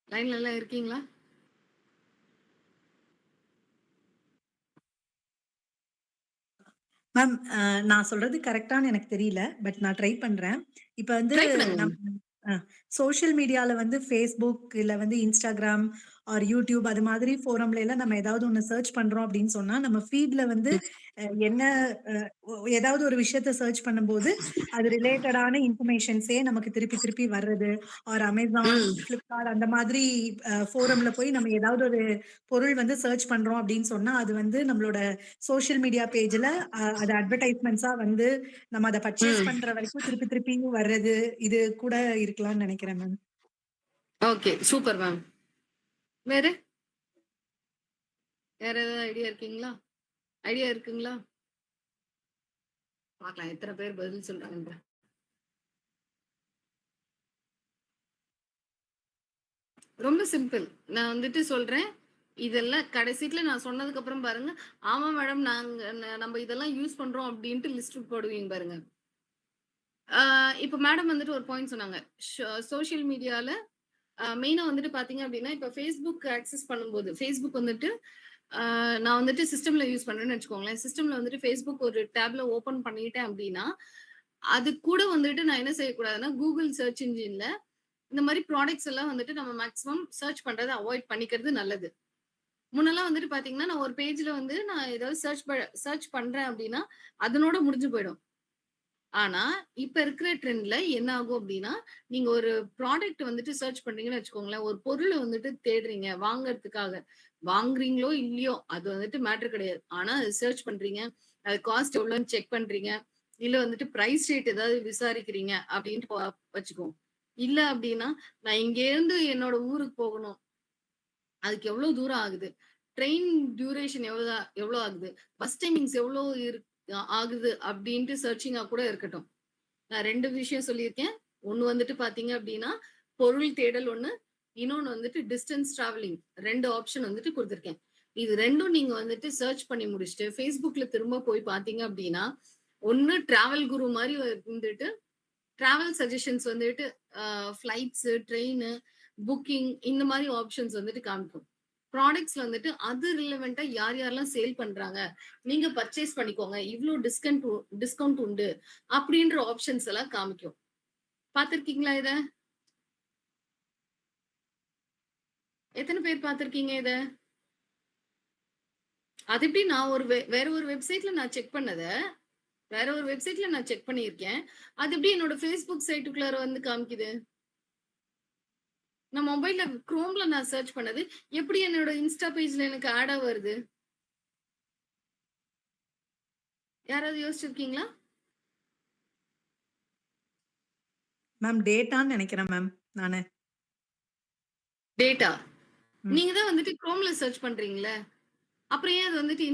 லைன்ல எல்லாம் இருக்கீங்களா? மேம் நான் சொல்றது கரெக்டான்னு எனக்கு தெரியல. பட் நான் ட்ரை பண்றேன். இப்ப வந்து ட்ரை பண்ணுங்க. நம்ம சோஷியல் மீடியால வந்து Facebook இல்ல வந்து Instagram ஆர் YouTube அது மாதிரி ஃபோரம்ல எல்லாம் நம்ம ஏதாவது ஒண்ணு சர்ச் பண்றோம் அப்படின்னு சொன்னா, நம்ம ஃபீட்ல வந்து என்ன ஏதாவது ஒரு விஷயத்த சர்ச் பண்ணும்போது, அது ரிலேட்டடான இன்ஃபர்மேஷன்ஸே நமக்கு திருப்பி திருப்பி வர்றது. ஆர் Amazon, Flipkart அந்த மாதிரி ஃபோரம்ல போய் நம்ம ஏதாவது ஒரு பொருள் வந்து சர்ச் பண்றோம் அப்படின்னு சொன்னா, அது வந்து நம்மளோட சோஷியல் மீடியா பேஜ்ல அது அட்வர்டைஸ்மெண்ட்ஸா வந்து நம்ம அத பர்ச்சேஸ் பண்ற வரைக்கும் திருப்பி திருப்பியும் வர்றது. இது கூட இருக்கலாம்னு நினைக்கிறேன் மேம். Okay, super ma'am. வேற ஏதாவது ஐடியா இருக்குங்களா? பார்க்கலாம் எத்தனை பேர் பதில் சொல்றாங்க. ரொம்ப சிம்பிள். நான் வந்துட்டு சொல்றேன். இதெல்லாம் கடைசில நான் சொன்னதுக்கு அப்புறம் பாருங்க, ஆமா மேடம் நம்ம இதெல்லாம் யூஸ் பண்றோம் அப்படின்ட்டு லிஸ்ட் போடுவீங்க பாருங்க. இப்ப மேடம் வந்துட்டு ஒரு பாயிண்ட் சொன்னாங்க. சோஷியல் மீடியால மெயினா வந்துட்டு பாத்தீங்க அப்படின்னா, இப்ப Facebook ஆக்சஸ் பண்ணும்போது, Facebook வந்துட்டு நான் வந்துட்டு சிஸ்டம்ல யூஸ் பண்றேன்னு வச்சுக்கோங்களேன். சிஸ்டம்ல வந்துட்டு Facebook ஒரு டேப்ல ஓப்பன் பண்ணிட்டேன் அப்படின்னா, அது கூட வந்துட்டு நான் என்ன செய்யக்கூடாதுன்னா, Google சர்ச் இன்ஜின்ல இந்த மாதிரி ப்ராடக்ட்ஸ் எல்லாம் வந்துட்டு நம்ம மேக்ஸிமம் சர்ச் பண்றதை அவாய்ட் பண்ணிக்கிறது நல்லது. முன்னெல்லாம் வந்துட்டு பாத்தீங்கன்னா, நான் ஒரு பேஜ்ல வந்து நான் ஏதாவது சர்ச் பண்றேன் அப்படின்னா, அதனோட முடிஞ்சு போயிடும். ஆனா, இப்ப இருக்கிற ட்ரெண்ட்ல என்ன ஆகும் அப்படின்னா, நீங்க ஒரு ப்ராடக்ட் வந்துட்டு சர்ச் பண்றீங்கன்னு வச்சுக்கோங்களேன். ஒரு பொருள வந்துட்டு தேடுறீங்க வாங்குறதுக்காக. வாங்குறீங்களோ இல்லையோ அது வந்துட்டு மேட்டர் கிடையாது. ஆனா அது சர்ச் பண்றீங்க. அது காஸ்ட் எவ்வளோன்னு செக் பண்றீங்க. இல்ல வந்துட்டு பிரைஸ் ரேட் ஏதாவது விசாரிக்கிறீங்க அப்படின்ட்டு வச்சுக்குவோம். இல்ல அப்படின்னா, நான் இங்க இருந்து என்னோட ஊருக்கு போகணும். அதுக்கு எவ்வளவு தூரம் ஆகுது? ட்ரெயின் டியூரேஷன் எவ்வளோ ஆகுது? பஸ் டைமிங்ஸ் எவ்வளோ ஆகுது அப்படின்ட்டு சர்ச்சிங்கா கூட இருக்கட்டும். நான் 2 விஷயம் சொல்லியிருக்கேன். ஒண்ணு வந்துட்டு பாத்தீங்க அப்படின்னா, பொருள் தேடல் ஒண்ணு. இன்னொன்னு வந்துட்டு டிஸ்டன்ஸ் டிராவலிங். 2 ஆப்ஷன் வந்துட்டு குடுத்திருக்கேன். இது 2ம் நீங்க வந்துட்டு சர்ச் பண்ணி முடிச்சுட்டு, Facebookல திரும்ப போய் பாத்தீங்க அப்படின்னா, ஒண்ணு டிராவல் குரு மாரி இருந்துட்டு, டிராவல் சஜஷன்ஸ் வந்துட்டு ஃப்ளைட்ஸ், ட்ரெயின், புக்கிங் இந்த மாதிரி ஆப்ஷன்ஸ் வந்துட்டு காமிக்கும். ப்ராடக்ட்ஸ்ல வந்துட்டு அது ரிலவெண்டா யாரெல்லாம் சேல் பண்றாங்க, நீங்க பர்ச்சேஸ் பண்ணிக்கோங்க, இவ்ளோ டிஸ்கவுண்ட் உண்டு அப்படின்ற ஆப்ஷன்ஸ் எல்லாம் காமிக்கும். பார்த்திருக்கீங்களா இத? எத்தனை பேர் பார்த்திருக்கீங்க இத? அது எப்படி நான் வேற ஒரு வெப்சைட்ல நான் செக் பண்ணத, வேற ஒரு வெப்சைட்ல நான் செக் பண்ணியிருக்கேன். அது எப்படி என்னோட Facebook சைட்டுக்குள்ளார வந்து காமிக்குது? நான் மொபைல்ல குரோம்ல நான் சர்ச் பண்ணது எப்படி என்னோட இன்ஸ்டா பேஜ்ல எனக்கு ஆடா வருது? யாராவது யோசிச்சிருக்கீங்களா? மேம் டேட்டான்னு நினைக்கிறேன் மேம் நானு. டேட்டா. ம். நீங்க தான் வந்துட்டு குரோம்ல சர்ச் பண்றீங்கல்ல. அப்புறம் ஏன் அது வந்துட்டு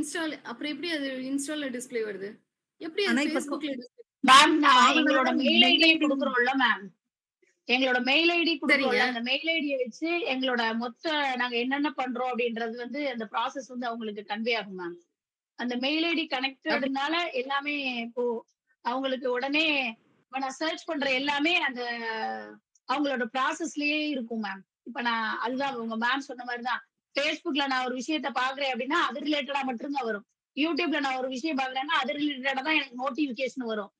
அப்புறம் எப்படி அது இன்ஸ்டால்ல டிஸ்ப்ளே வருது? எப்படி அது ஆனா இப்ப Facebookல டிஸ்ப்ளே? மேம் நான் எங்களோட Papanasam mail mail ID ID குடுக்குறோம்ல மேம். எங்களோட மெயில் ஐடி சரிங்க. குடுக்குறோம்ல. அந்த மெயில் ஐடிய வச்சு எங்களோட நாங்க என்னென்ன பண்றோம் அப்படின்றது வந்து அந்த ப்ராசஸ் வந்து அவங்களுக்கு கன்வே ஆகும் மேம். அந்த மெயில் ஐடி அப்படி கனெக்டட்னால எல்லாமே இப்போ அவங்களுக்கு உடனே இப்ப நான் சர்ச் பண்ற எல்லாமே அந்த அவங்களோட ப்ராசஸ்லயே இருக்கும் மேம். இப்ப நான் அதுதான் உங்க மேம் சொன்ன மாரி தான். Facebookல நான் ஒரு விஷயத்த பார்க்குறேன் அப்படின்னா, அது ரிலேட்டடா மட்டும் தான் வரும். YouTubeல நான் ஒரு விஷயம் பார்க்குறேன்னா, அது ரிலேட்டடா தான் எனக்கு நோட்டிஃபிகேஷன் வரும்.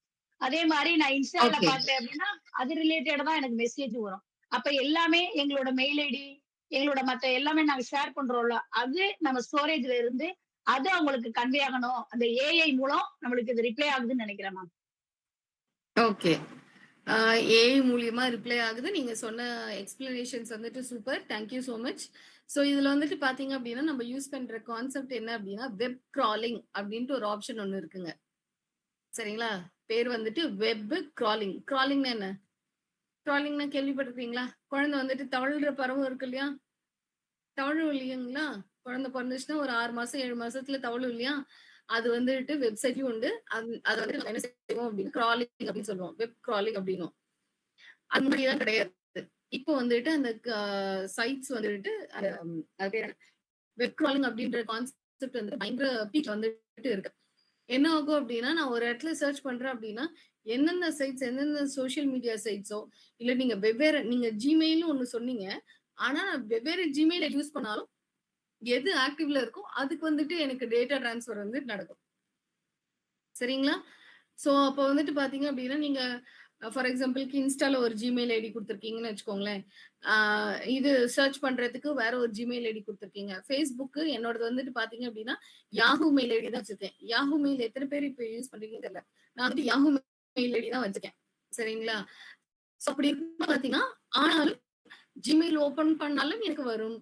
அதே மாரி நான் இன்ஸ்டால ஓகே. பார்க்குறேன் அப்படின்னா, அது ரிலேட்டடா தான் எனக்கு மெசேஜ் வரும். அப்ப எல்லாமே எங்களோட மெயில் ஐடி, எங்களோட மத்த எல்லாமே நாங்க ஷேர் பண்றோம்ல, அது நம்ம ஸ்டோரேஜ்ல இருந்து அது அவங்களுக்கு கன்வே ஆகணும். அந்த ஏஐ மூலம் நம்மளுக்கு இது ரிப்ளை ஆகுதுன்னு நினைக்கிறேன் மேம். ஓகே. ஏஐ மூலியமா ரிப்ளை ஆகுது. நீங்க சொன்ன எக்ஸ்பிளனேஷன்ஸ் வந்துட்டு super. Thank you so much. So இதுல வந்துட்டு பார்த்தீங்க அப்டின்னா, நம்ம யூஸ் பண்ற கான்செப்ட் என்ன அப்டின்னா, வெப் கிராலிங் அப்டின்ட்டு ஒரு ஆப்ஷன் ஒண்ணு இருக்குங்க. சரிங்களா? பேர் வந்துட்டு வெப் கிராலிங். கிராலிங்னா என்ன? கிராலிங்னா கேள்விப்பட்டிருக்கீங்களா? குழந்தை வந்துட்டு தவழ்ற பருவம் இருக்கு இல்லையா? தவழும் இல்லைங்களா? குழந்தை பொறந்துச்சுன்னா ஒரு 6 மாசம், 7 மாசத்துல தவழும் இல்லையா? அது வந்துட்டு வெப்சைட்லயும் உண்டு. அது வந்து நம்ம என்ன செய்வோம் அப்டின்னா, கிராலிங் அப்டின்னு சொல்லுவோம். வெப் கிராலிங் அப்டின்னும். அது முன்னாடிலாம் கிடையாது. இப்போ வந்துட்டு அந்த சைட்ஸ் வந்துட்டு அது பேர் வெப் கிராலிங் அப்படின்ற கான்செப்ட் வந்து பயங்கர பீக் வந்துட்டு இருக்கு. என்ன ஆகும் அப்படின்னா, நான் ஒரு இடத்துல சர்ச் பண்றேன் அப்படின்னா, எந்தெந்த சைட்ஸ், எந்தெந்த சோசியல் மீடியா சைட்ஸோ, இல்ல நீங்க நீங்க Gmailன்னு ஒண்ணு சொன்னீங்க. ஆனா வெவ்வேறு Gmail யூஸ் பண்ணாலும், எது ஆக்டிவ்ல இருக்கோ, அதுக்கு வந்துட்டு எனக்கு டேட்டா ட்ரான்ஸ்ஃபர் வந்து நடக்கும். சரிங்களா? ஸோ அப்போ வந்துட்டு பார்த்தீங்க அப்படின்னா, நீங்க ஃபார் எக்ஸாம்பிள்க்கு இன்ஸ்டால ஒரு Gmail ஐடி குடுத்துருக்கீங்கன்னு வச்சுக்கோங்களேன். ஆ இது சர்ச் பண்றதுக்கு வேற ஒரு Gmail ஐடி குடுத்துருக்கீங்க. Facebook என்னோடது வந்துட்டு பார்த்தீங்க அப்படின்னா, Yahoo மெயில் ஐடி தான் வச்சிருக்கேன். Yahoo மெயில் எத்தன பேர் இப்ப யூஸ் பண்றீங்கன்னு தெரியல. நான் வந்துட்டு Yahoo மெயில் ஐடி தான் வச்சிருக்கேன். சரிங்களா? ஸோ அப்படி இருக்கும்போது பார்த்தீங்கன்னா, ஆனாலும் Gmail ஓப்பன் பண்ணாலும் எனக்கு வரும்.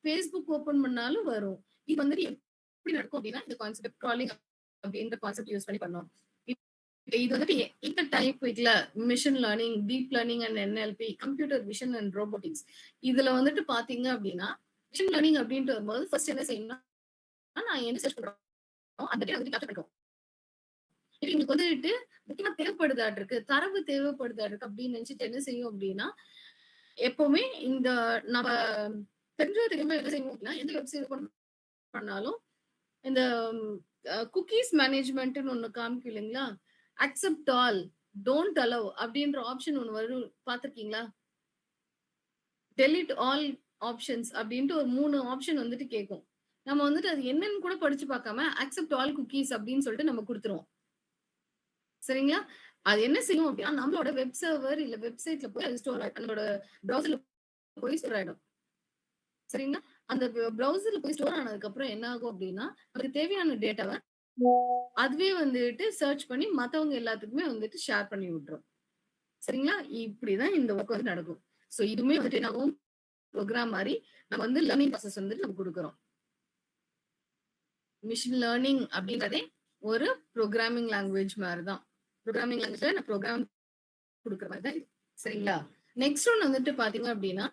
Facebook ஓப்பன் பண்ணாலும் வரும். இது வந்துட்டு எப்படி நடக்கும் அப்படின்னா, இந்த கான்செப்ட் காலிங் அப்படின்ற கான்செப்ட் யூஸ் பண்ணி பண்ணோம். இது வந்துட்டு இந்த டைப் இருக்குல்ல, machine learning, deep learning and NLP, computer vision and robotics. இதுல வந்துட்டு பார்த்தீங்க அப்படின்னா, மிஷின் லேர்னிங் அப்படின்ட்டு வரும்போது ஃபர்ஸ்ட் என்ன செய்யணும்னா, நான் என்ன சர்ச் பண்றோம், அந்த டேட்டா வந்துட்டு கேப்சர் பண்ணிக்கும். இப்ப எங்களுக்கு வந்துட்டு முக்கியமா தேவைப்படுதாட்டிருக்கு, தரவு தேவைப்படுதாட்டிருக்கு அப்படின்னு நினைச்சுட்டு என்ன செய்யும் அப்படின்னா, எப்பவுமே இந்த நம்ம தெரியாம என்ன செய்வோம் அப்படின்னா, எந்த வெப்சைட் ஓப்பன் பண்ணாலும் இந்த குக்கீஸ் மேனேஜ்மெண்ட்னு ஒண்ணு காமிக்கும் இல்லைங்களா? அக்செப்ட் ஆல், டோன்ட் அலோவ் அப்படின்ற ஆப்ஷன் ஒண்ணு வரும் பார்த்திருக்கீங்களா? டெலீட் ஆல் ஆப்ஷன்ஸ் அப்படின்ட்டு ஒரு 3 ஆப்ஷன் வந்துட்டு கேட்கும். நம்ம வந்துட்டு அது என்னன்னு கூட படிச்சு பார்க்காம அக்செப்ட் ஆல் குக்கீஸ் அப்படின்னு சொல்லிட்டு நம்ம குடுத்துருவோம். சரிங்களா? அது என்ன செய்யும் அப்படின்னா, நம்மளோட வெப் சர்வர் இல்ல வெப்சைட்ல போய் அது ஸ்டோர் ஆயிடும். நம்மளோட ப்ரௌசர்ல போய் ஸ்டோர் ஆயிடும். சரிங்களா? அந்த ப்ரௌசர்ல போய் ஸ்டோர் ஆனதுக்கு அப்புறம் என்ன ஆகும் அப்படின்னா, நமக்கு தேவையான டேட்டாவ அதுவே வந்துட்டு சர்ச் பண்ணி மத்தவங்க எல்லாத்துக்குமே வந்துட்டு ஷேர் பண்ணி விட்டுரும். சரிங்களா? இப்படிதான் இந்த ஒர்க் வந்து நடக்கும். சோ இதுவுமே வந்துட்டு என்ன ஆகும், ப்ரோகிராம் மாரி நம்ம வந்து லேர்னிங் ப்ராசஸ் வந்துட்டு நம்ம குடுக்குறோம். மிஷின் லேர்னிங் அப்படின்றதே ஒரு புரோகிராமிங் லாங்குவேஜ் மாரி தான். புரோகிராமிங் லாங்குவேஜ்ல நான் ப்ரோகிராம் குடுக்குற மாரி தான் இது. சரிங்களா? நெக்ஸ்ட் ஒன் வந்துட்டு பார்த்தீங்க அப்படின்னா,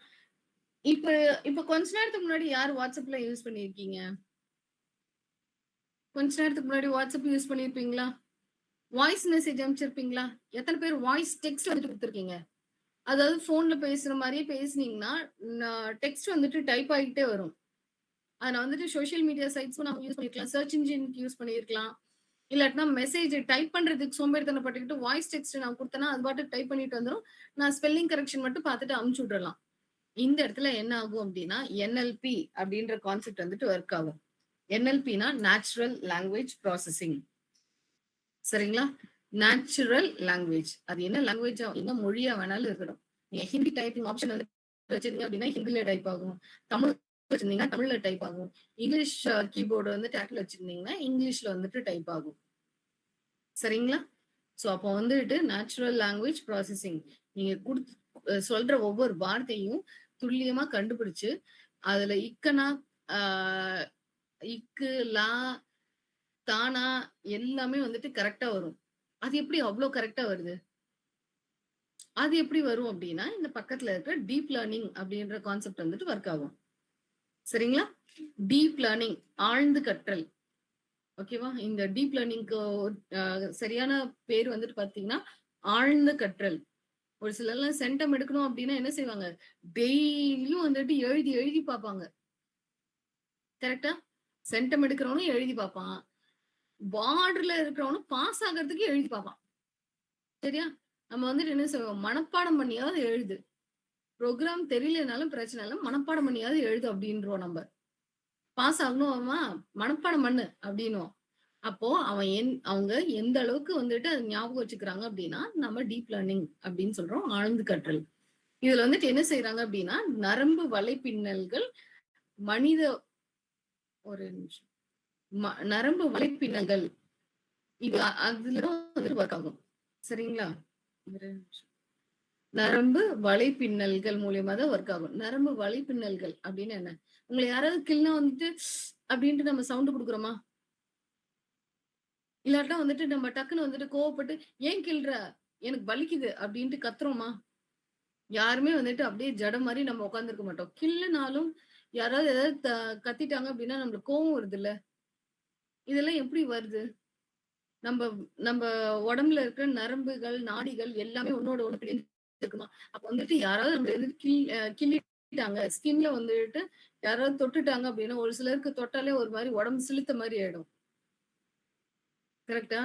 இப்ப இப்ப கொஞ்ச நேரத்துக்கு முன்னாடி யார் WhatsAppல யூஸ் பண்ணியிருக்கீங்க? கொஞ்ச நேரத்துக்கு முன்னாடி WhatsApp யூஸ் பண்ணியிருப்பீங்களா? வாய்ஸ் மெசேஜ் அனுப்பிச்சிருப்பீங்களா? எத்தன பேர் வாய்ஸ் டெக்ஸ்ட் வந்துட்டு குடுத்துருக்கீங்க? அதாவது ஃபோன்ல பேசுற மாரியே பேசுனீங்கன்னா, டெக்ஸ்ட் வந்துட்டு டைப் ஆகிட்டே வரும். அத வந்துட்டு சோசியல் மீடியா சைட்ஸ்க்கும் நம்ம யூஸ் பண்ணிக்கலாம். சர்ச் இன்ஜின்க்கு யூஸ் பண்ணியிருக்கலாம். இல்லாட்டினா மெசேஜ் டைப் பண்றதுக்கு சோம்பேறித்தனப்பட்டுக்கிட்டு வாய்ஸ் டெக்ஸ்ட் நான் குடுத்தேன்னா, அது பாட்டுக்கு டைப் பண்ணிட்டு வந்துரும். நான் ஸ்பெல்லிங் கரெக்ஷன் மட்டும் பார்த்துட்டு அனுப்பிச்சு விட்டுறலாம். இந்த இடத்துல என்ன ஆகும் அப்டின்னா, NLP அப்டின்ற கான்செப்ட் வந்துட்டு ஒர்க் ஆகும். NLPனா நேச்சுரல் லாங்குவேஜ் ப்ராசஸிங். சரிங்களா? Natural language. அது என்ன லாங்குவேஜா, என்ன மொழியா வேணாலும் இருக்கட்டும். நீங்க ஹிந்தி டைப்பிங் ஆப்ஷன் வந்து வச்சிருந்தீங்க அப்படின்னா, ஹிந்தில டைப் ஆகும். தமிழ் வச்சிருந்தீங்கன்னா, தமிழ்ல டைப் ஆகும். இங்கிலீஷ் கீபோர்டு வந்து டேக்ல வச்சிருந்தீங்கன்னா, இங்கிலீஷ்ல வந்துட்டு டைப் ஆகும். சரிங்களா? சோ அப்போ வந்துட்டு நேச்சுரல் லாங்குவேஜ் ப்ராசஸிங். நீங்க சொல்ற ஒவ்வொரு வார்த்தையும் துல்லியமா கண்டுபிடிச்சு, அதுல இக்கனா, ஆ இக்கு, லா, தானா எல்லாமே வந்துட்டு கரெக்ட்டா வரும். அது எப்படி அவ்ளோ கரெக்ட்டா வருது? அது எப்படி வரும் அப்டின்னா, இந்த பக்கத்துல இருக்க டீப் லேர்னிங் அப்டின்ற கான்செப்ட் வந்துட்டு ஒர்க் ஆகும். சரிங்களா? டீப் லேர்னிங், ஆழ்ந்து கற்றல். ஓகேவா? இந்த டீப் லேர்னிங்க்கு சரியான பேர் வந்துட்டு பார்த்தீங்கன்னா, ஆழ்ந்த கற்றல். ஒரு சிலர்லாம் சென்டம் எடுக்கணும் அப்படின்னா என்ன செய்வாங்க? டெய்லியும் வந்துட்டு எழுதி எழுதி பார்ப்பாங்க. கரெக்ட்டா? சென்டம் எடுக்கிறவனும் எழுதி பார்ப்பான். பார்டர்ல இருக்கிறவனும் பாஸ் ஆகுறதுக்கு எழுதி பார்ப்பான். சரியா? நம்ம வந்துட்டு என்ன செய்வோம்? மனப்பாடம் பண்ணியாவது எழுது. ப்ரோகிராம் தெரியலனாலும் பிரச்சனை இல்ல. மனப்பாடம் பண்ணியாவது எழுது அப்படின்றோம் நம்ப. பாஸ் ஆகணுமா? மனப்பாடம் பண்ணு அப்படின்னுவோம். அப்போ அவங்க எந்த அளவுக்கு வந்துட்டு அத ஞாபகம் வச்சுக்கிறாங்க அப்படின்னா, நம்ம டீப் லேர்னிங் அப்படின்னு சொல்றோம். ஆழ்ந்து கற்றல். இதுல வந்துட்டு என்ன செய்றாங்க அப்படின்னா, நரம்பு வலைப்பின்னல்கள் மனித ஒரு நிமிஷம். நரம்பு வலைப்பின்னல்கள் இது அதுல தான் வந்துட்டு ஒர்க் ஆகும். சரிங்களா? ஒரு நிமிஷம். நரம்பு வலைப்பின்னல்கள் மூலியமா தான் ஒர்க் ஆகும். நரம்பு வலைப்பின்னல்கள் அப்படின்னு என்ன? உங்கள யாராவது கிள்னா வந்துட்டு அப்படின்ட்டு நம்ம சவுண்ட் குடுக்குறோமா? இல்லாட்டா வந்துட்டு நம்ம டக்குன்னு வந்துட்டு கோவப்பட்டு, "ஏன் கிள்ற? எனக்கு வலிக்குது" அப்படின்ட்டு கத்துறோமா? யாருமே வந்துட்டு அப்படியே ஜட மாரி நம்ம உட்கார்ந்திருக்க மாட்டோம். கிள்ளுனாலும் யாராவது ஏதாவது கத்திட்டாங்க அப்படின்னா நம்மளுக்கு கோவம் வருதுல்ல. இதெல்லாம் எப்படி வருது? நம்ப நம்ப உடம்புல இருக்கிற நரம்புகள், நாடிகள் எல்லாமே ஒண்ணோட ஒண்ணு பிணைந்து இருக்குமா? அப்ப வந்துட்டு யாராவது நம்மள வந்துட்டு கிள்ளிட்டாங்க. ஸ்கின்ல வந்துட்டு யாராவது தொட்டுட்டாங்க அப்படின்னா, ஒரு சிலருக்கு தொட்டாலே ஒரு மாரி உடம்பு சிலுத்த மாரி ஆயிடும். கரெக்ட்டா?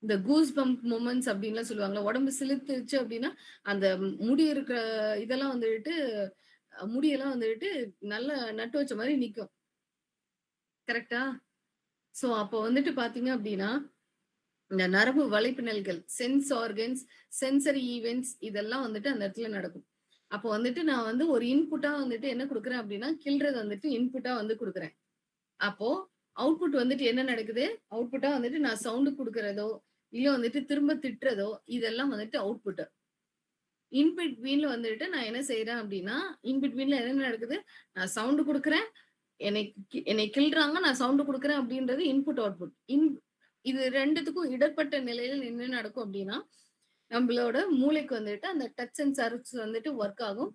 இந்த கூஸ் பம்ப் மொமெண்ட்ஸ் அப்படின்லாம் சொல்லுவாங்கல்ல. உடம்பு சிலுத்துச்சு அப்படின்னா, அந்த முடி இருக்கிற இதெல்லாம் வந்துட்டு முடியெல்லாம் வந்துட்டு நல்லா நட்டு வச்ச மாரி நிக்கும். கரெக்ட்டா? சோ அப்போ வந்துட்டு பார்த்தீங்க அப்படின்னா, இந்த நரம்பு வலைப்பின்னல்கள், சென்ஸ் ஆர்கன்ஸ், சென்சரி ஈவென்ட்ஸ் இதெல்லாம் வந்துட்டு அந்த இடத்துல நடக்கும். அப்போ வந்துட்டு நான் வந்து ஒரு இன்புட்டா வந்துட்டு என்ன குடுக்குறேன் அப்படின்னா, கில்றத வந்துட்டு இன்புட்டா வந்து குடுக்குறேன். அப்போ அவுட்புட் வந்துட்டு என்ன நடக்குது? அவுட்புட்டா வந்துட்டு நான் சவுண்ட் குடுக்குறதோ, இல்ல வந்துட்டு திரும்ப திட்டுறதோ, இதெல்லாம் வந்துட்டு அவுட்புட். இன் பிட்வீன்ல வந்துட்டு நான் என்ன செய்றேன் அப்படின்னா, இன் பிட்வீன்ல என்ன நடக்குது? நான் சவுண்ட் குடுக்குறேன். என்னை கிள்றாங்க. நான் சவுண்ட் குடுக்குறேன் அப்படின்றது இன்புட், அவுட்புட். இது 2த்துக்கும் இடர்ப்பட்ட நிலையில என்ன நடக்கும் அப்படின்னா, நம்மளோட மூளைக்கு வந்துட்டு அந்த டச் சென்சார்ஸ் வந்துட்டு ஒர்க் ஆகும்.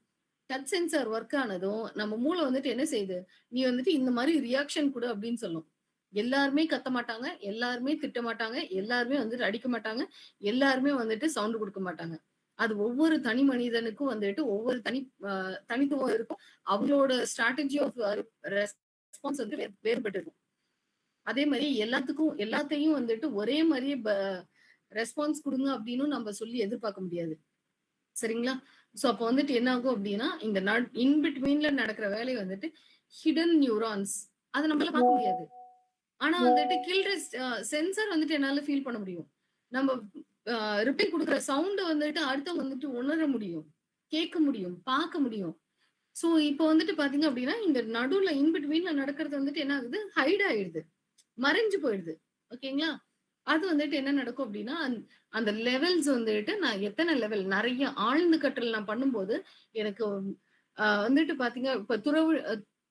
டச் சென்சார் ஒர்க் ஆனதும், நம்ம மூளை வந்துட்டு என்ன செய்யுது? நீ வந்துட்டு இந்த மாரி ரியாக்ஷன் குடு அப்படின்னு சொல்லும். எல்லாருமே கத்த மாட்டாங்க. எல்லாருமே திட்ட மாட்டாங்க. எல்லாருமே வந்துட்டு அடிக்க மாட்டாங்க. எல்லாருமே வந்துட்டு சவுண்ட் குடுக்க மாட்டாங்க. அது ஒவ்வொரு தனி மனிதனுக்கும் வந்துட்டு ஒவ்வொரு தனித்துவம் இருக்கும். அவங்களோட ஸ்ட்ராட்டஜி ஆஃப் ரெஸ்பான்ஸ் வந்து வேறுபட்டு இருக்கும். அதே மாரி எல்லாத்தையும் வந்துட்டு ஒரே மாரியே ரெஸ்பான்ஸ் குடுங்க அப்படின்னு நம்ம சொல்லி எதிர்பார்க்க முடியாது. சரிங்களா? சோ அப்ப வந்துட்டு என்ன ஆகும் அப்படின்னா, இந்த இன் பிட்வீன்ல நடக்கிற வேலை வந்துட்டு ஹிடன் நியூரான்ஸ். அத நம்மளால பார்க்க முடியாது. ஆனா வந்துட்டு சென்சார் வந்துட்டு என்னால ஃபீல் பண்ண முடியும். நம்ம அ ரிப்ளை குடுக்குற சவுண்ட் வந்துட்டு அடுத்தவங்க வந்துட்டு உணர முடியும். கேட்க முடியும், பார்க்க முடியும். சோ இப்ப வந்துட்டு பார்த்தீங்க அப்படின்னா, இந்த நடுவுல இன் பிட்வீன்ல நடக்கிறது வந்துட்டு என்ன ஆகுது? ஹைட் ஆயிடுது. மறைஞ்சு போயிடுது. ஓகேங்களா? அது வந்துட்டு என்ன நடக்கும் அப்டின்னா, அந்த லெவல்ஸ் வந்துட்டு நான் எத்தன லெவல் நெறைய ஆழ்ந்து கற்றல் நான் பண்ணும்போது, எனக்கு வந்துட்டு பார்த்தீங்க இப்ப